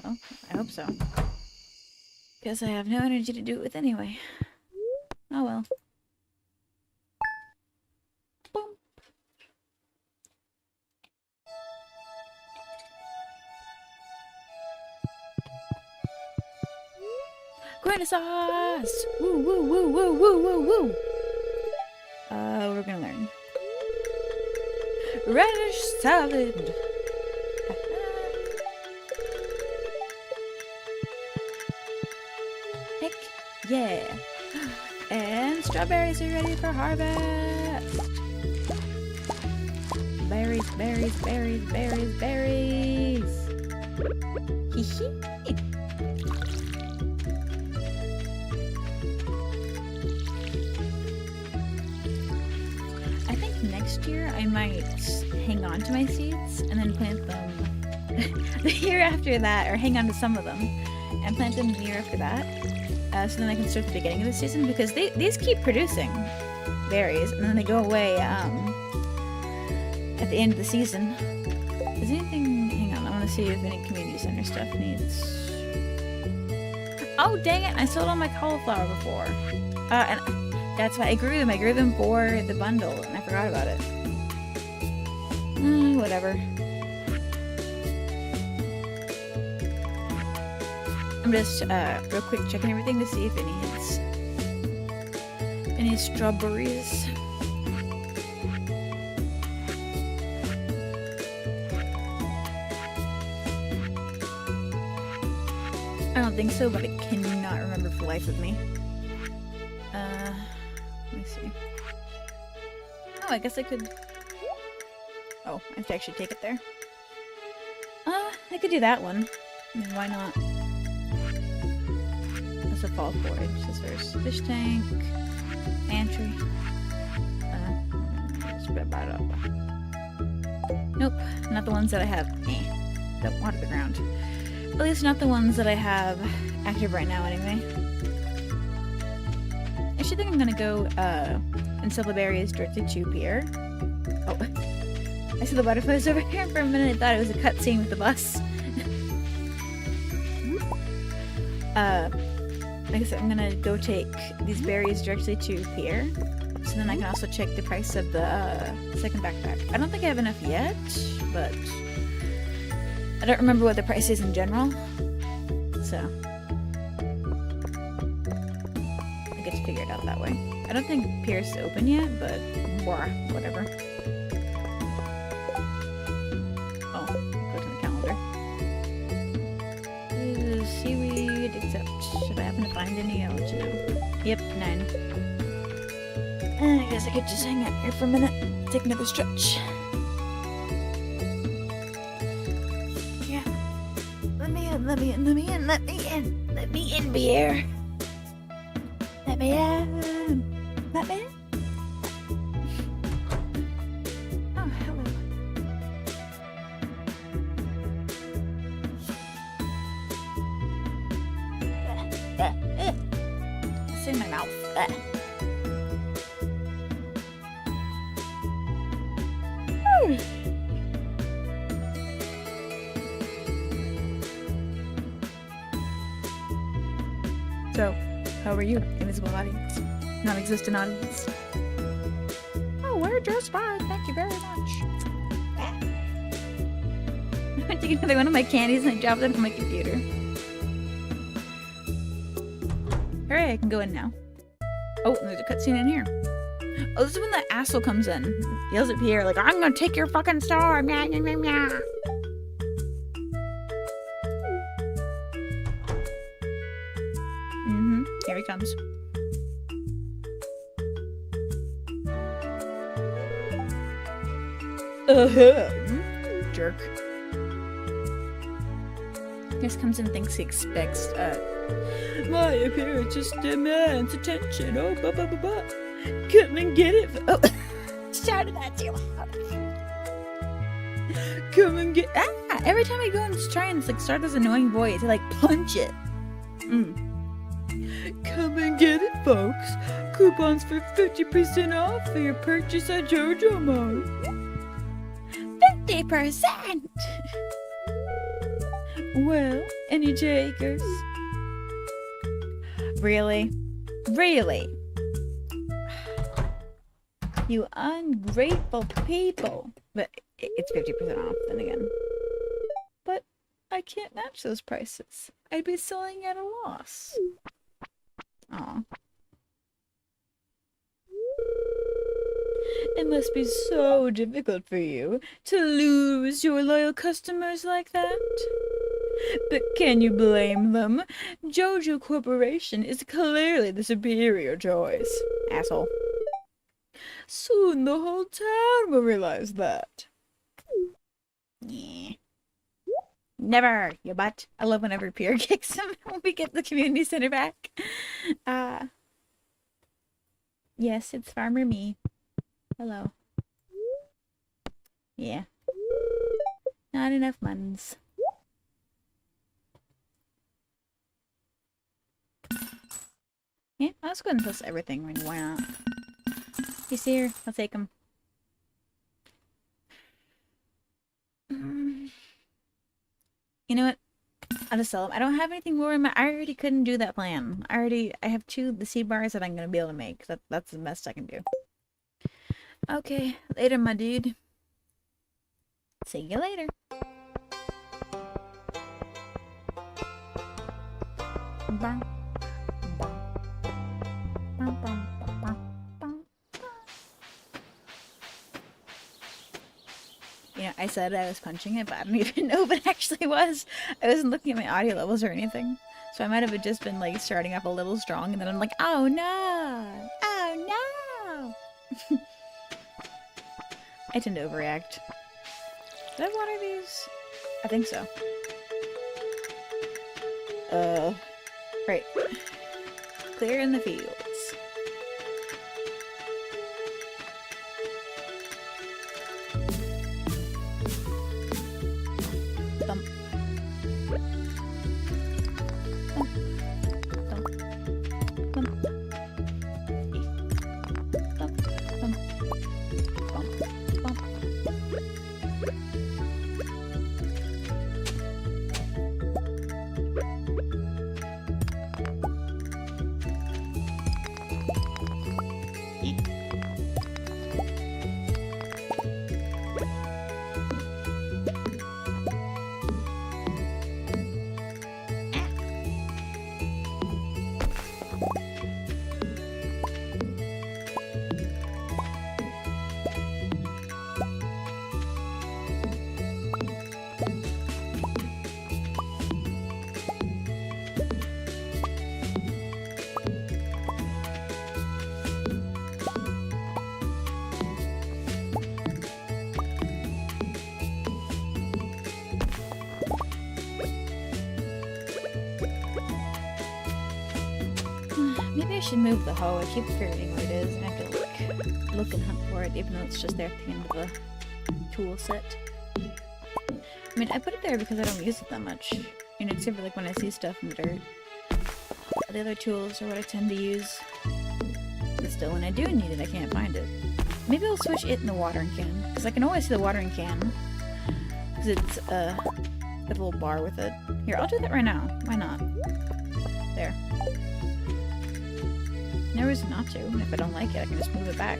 Well, I hope so. Guess I have no energy to do it with anyway. Oh well. Boom. Granny sauce! Woo woo woo woo woo woo woo! We're gonna learn. Radish salad! Heck yeah! And strawberries are ready for harvest! Berries, berries, berries, berries, berries! Hee hee! Next year, I might hang on to my seeds and then plant them the year after that, or hang on to some of them and plant them the year after that, so then I can start the beginning of the season, because these keep producing berries and then they go away at the end of the season. Is anything... Hang on, I want to see if any community center stuff needs... Oh, dang it! I sold all my cauliflower before. And that's why I grew them. I grew them for the bundle, and I forgot about it. Whatever. I'm just real quick checking everything to see if it needs any strawberries. I don't think so, but I cannot remember for the life of me. Let me see. Oh, I guess I could... Oh, I have to actually take it there. I could do that one. I mean, why not? That's a fall forage. This first fish tank, pantry. Nope, not the ones that I have. Don't water the ground. At least not the ones that I have active right now, anyway. I actually think I'm gonna go and sell the berries directly to Pierre. Oh, I see the butterflies over here for a minute. I thought it was a cutscene with the bus. Like I said, I'm gonna go take these berries directly to Pierre, so then I can also check the price of the second backpack. I don't think I have enough yet, but I don't remember what the price is in general, so I get to figure it out that way. I don't think Pierce is open yet, but whatever. Oh, go to the calendar. Seaweed, except should I happen to find any? I'll let you know. Yep, 9. I guess I could just hang out here for a minute, take another stretch. Yeah. Let me in, Pierre. Let me in. Oh, hello. It's in my mouth. So, how are you, invisible audience? Non-existent audience? Oh, we're just fine. Thank you very much. I took another one of my candies and I dropped it on my computer. Hooray, I can go in now. Oh, there's a cutscene in here. Oh, this is when the asshole comes in. Yells at Pierre like, I'm gonna take your fucking star. Meow, meow, meow, meow. Here he comes. Jerk. Just comes and thinks he expects, my appearance just demands attention. Oh, come and get it. Oh, shouted at you. Come and get. Every time I go and try and like start this annoying voice, I like punch it. Come and get it, folks. Coupons for 50% off for your purchase at JoJo Mart. 50%? Well, any takers? Really? Really? You ungrateful people. But it's 50% off then again. But I can't match those prices. I'd be selling at a loss. Aw. It must be so difficult for you to lose your loyal customers like that. But can you blame them? JoJo Corporation is clearly the superior choice. Asshole. Soon the whole town will realize that. Yeah. Never, you butt. I love whenever Pierre kicks him when we get the community center back. Yes, it's Farmer Me. Hello. Yeah. Not enough muns. Yeah, I'll just go ahead and post everything. Why not? He's here. I'll take him. You know what? I'll just sell them. I don't have anything more in my... I already couldn't do that plan. I have 2 the seed bars that I'm going to be able to make. That's the best I can do. Okay. Later, my dude. See you later. Bye. You know, I said I was punching it, but I don't even know if it actually was. I wasn't looking at my audio levels or anything. So I might have just been like starting off a little strong and then I'm like, oh no! Oh no! I tend to overreact. Did I water these? I think so. Right. Clear in the fields. Thump. Thump. Thump. Thump. Thump. Thump. Bump. Bump. should move the hoe. I keep forgetting what it is, and I have to look and hunt for it, even though it's just there at the end of the tool set. I mean, I put it there because I don't use it that much. You know, except for like when I see stuff in the dirt. The other tools are what I tend to use. But still, when I do need it, I can't find it. Maybe I'll switch it in the watering can, because I can always see the watering can. Because it's a little bar with it. Here, I'll do that right now. Why not? There. No reason not to. And if I don't like it, I can just move it back.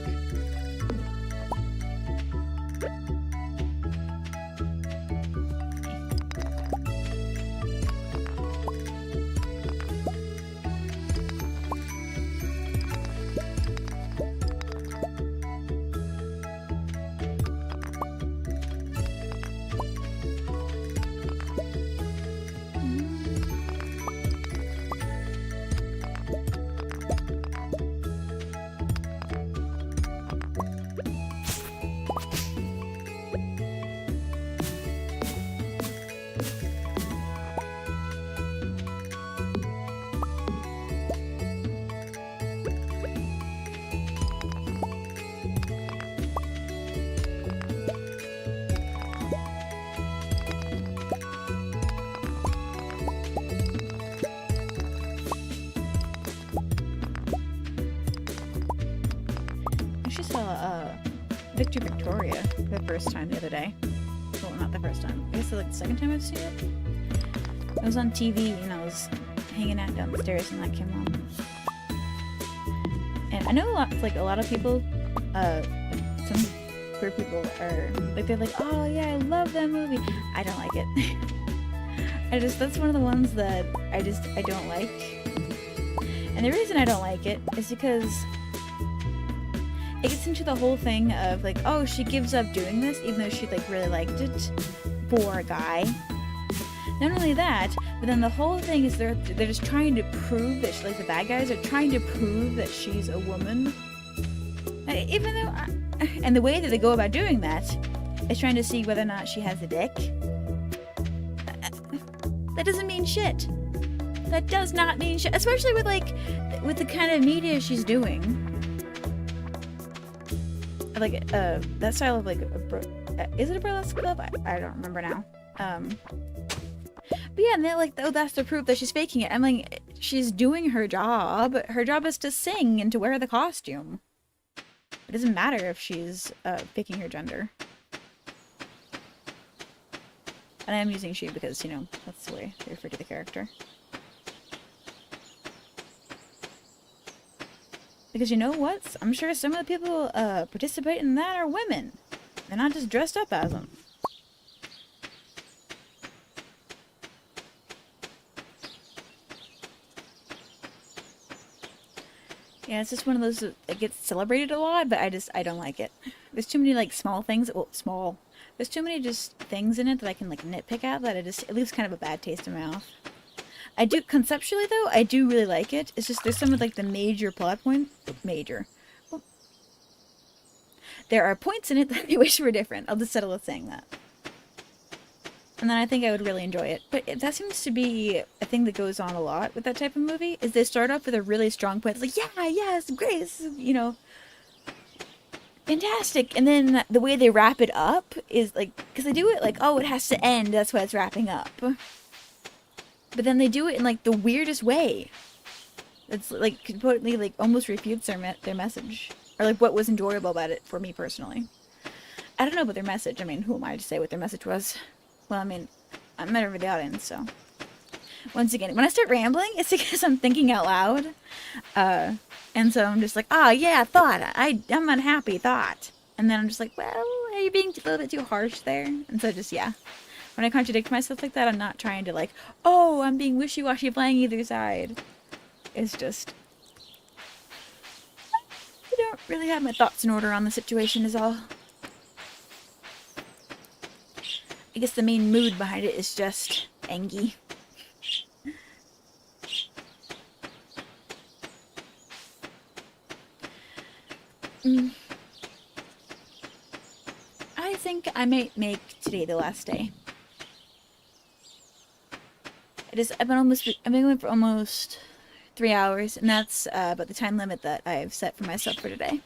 Victor Victoria for the first time the other day. Well, not the first time. I guess it's like the second time I've seen it. It was on TV and I was hanging out downstairs and that came on. And I know a lot of people, some queer people are like, they're like, oh yeah, I love that movie. I don't like it. That's one of the ones that I don't like. And the reason I don't like it is because it gets into the whole thing of like, oh, she gives up doing this even though she like really liked it for a guy. Not only that, but then the whole thing is they're just trying to prove that like the bad guys are trying to prove that she's a woman. Even though, and the way that they go about doing that is trying to see whether or not she has a dick. That doesn't mean shit. That does not mean shit, especially with the kind of media she's doing. Like that style of like is it a burlesque club? I don't remember now. But yeah, and they're like, oh, that's the proof that she's faking it. I'm like, she's doing her job. Her job is to sing and to wear the costume. It doesn't matter if she's faking her gender. And I am using she because, you know, that's the way they refer to the character. Because you know what? I'm sure some of the people participating in that are women. They're not just dressed up as them. Yeah, it's just one of those that gets celebrated a lot, but I don't like it. There's too many like small things. Well, small. There's too many just things in it that I can like nitpick at that it leaves kind of a bad taste in my mouth. I do, conceptually though, I do really like it. It's just there's some of like the major plot points. Major. Well, there are points in it that I wish were different. I'll just settle with saying that. And then I think I would really enjoy it. But that seems to be a thing that goes on a lot with that type of movie, is they start off with a really strong point. It's like, yeah, it's great, it's, you know, fantastic. And then the way they wrap it up is like, because they do it like, oh, it has to end, that's why it's wrapping up. But then they do it in like the weirdest way. It's like completely like almost refutes their message, or like what was enjoyable about it for me personally. I don't know about their message. I mean, who am I to say what their message was? Well, I mean, I'm not over the audience, so. Once again, when I start rambling, it's because I'm thinking out loud, and so I'm just like, oh yeah, I'm unhappy thought, and then I'm just like, well, are you being a little bit too harsh there? And so just yeah. When I contradict myself like that, I'm not trying to like, oh, I'm being wishy-washy playing either side. It's just, I don't really have my thoughts in order on the situation is all. I guess the main mood behind it is just angry. I think I might make today the last day. I've been going for almost 3 hours, and that's about the time limit that I've set for myself for today.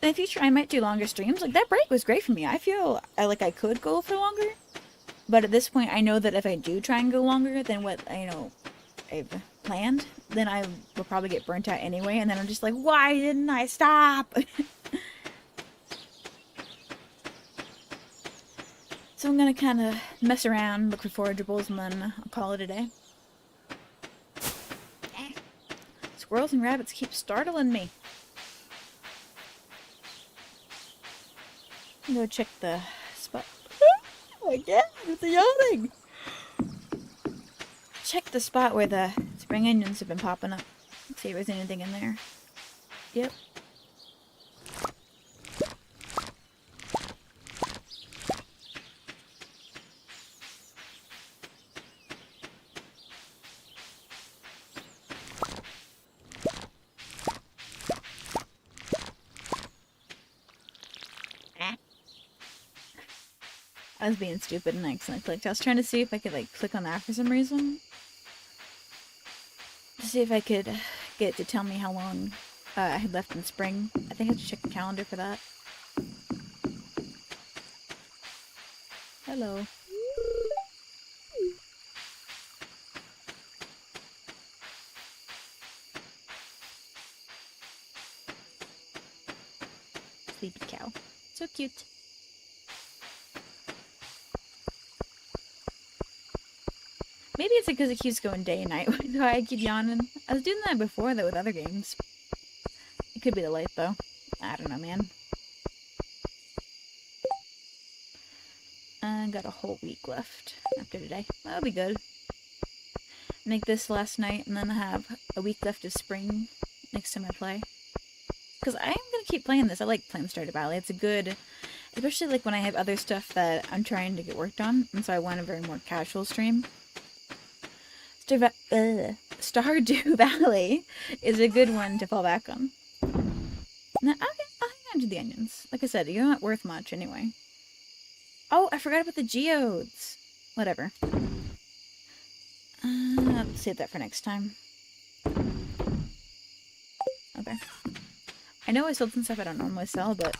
In the future, I might do longer streams. Like, that break was great for me. I feel like I could go for longer, but at this point, I know that if I do try and go longer than what, I've planned, then I will probably get burnt out anyway, and then I'm just like, why didn't I stop? So I'm gonna kind of mess around, look for forageables, and then I'll call it a day. Squirrels and rabbits keep startling me. Go check the spot. Again, with the yawning. Check the spot where the spring onions have been popping up. See if there's anything in there. Yep. I was being stupid and I accidentally clicked. I was trying to see if I could, like, click on that for some reason. To see if I could get it to tell me how long I had left in spring. I think I have to check the calendar for that. Hello. Sleepy cow. So cute. Maybe it's because it keeps going day and night, which is why I keep yawning. I was doing that before, though, with other games. It could be the light, though. I don't know, man. I got a whole week left after today. That'll be good. Make this last night, and then I have a week left of spring next time I play. Because I am going to keep playing this. I like playing Stardew Valley. It's a good... Especially, like, when I have other stuff that I'm trying to get worked on. And so I want a very more casual stream. Stardew Valley is a good one to fall back on. Now, okay, I'll hang on to the onions. Like I said, you're not worth much anyway. Oh, I forgot about the geodes. Whatever. I'll save that for next time. Okay. I know I sold some stuff I don't normally sell, but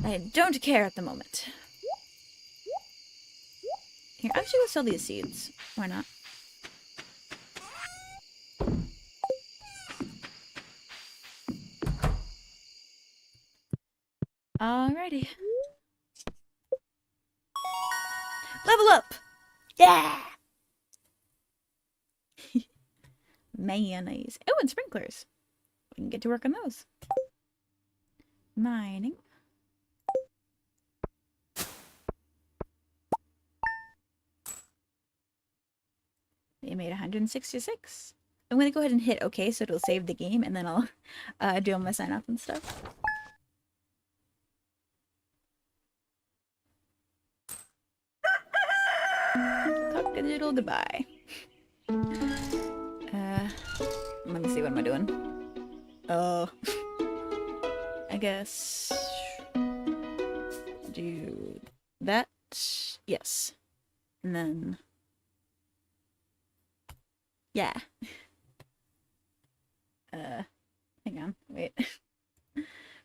I don't care at the moment. Here, I'm actually gonna sell these seeds. Why not? Alrighty. Level up! Yeah! Mayonnaise. Oh, and sprinklers. We can get to work on those. Mining. They made 166. I'm gonna go ahead and hit OK so it'll save the game, and then I'll do all my sign off and stuff. Cock-a-doodle goodbye. Let me see, what am I doing? Oh. I guess... do that. Yes. And then... yeah. Hang on. Wait.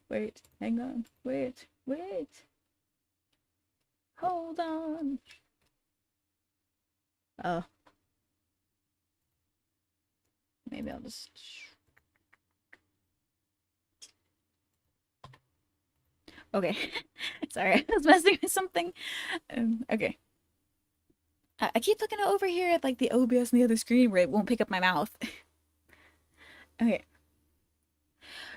Wait. Hang on. Wait. Hold on. Oh. Maybe I'll just... okay. Sorry, I was messing with something. Okay. I keep looking over here at, like, the OBS on the other screen where it won't pick up my mouth. Okay.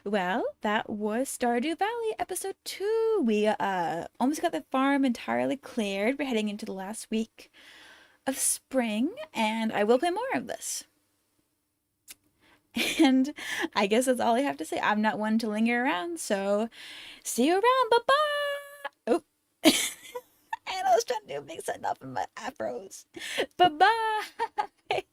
Well, that was Stardew Valley episode 2. We almost got the farm entirely cleared. We're heading into the last week of spring, and I will play more of this. And I guess that's all I have to say. I'm not one to linger around, so see you around. Bye-bye! Oh. And I was trying to do a big send off in my afros. Bye-bye! Bye.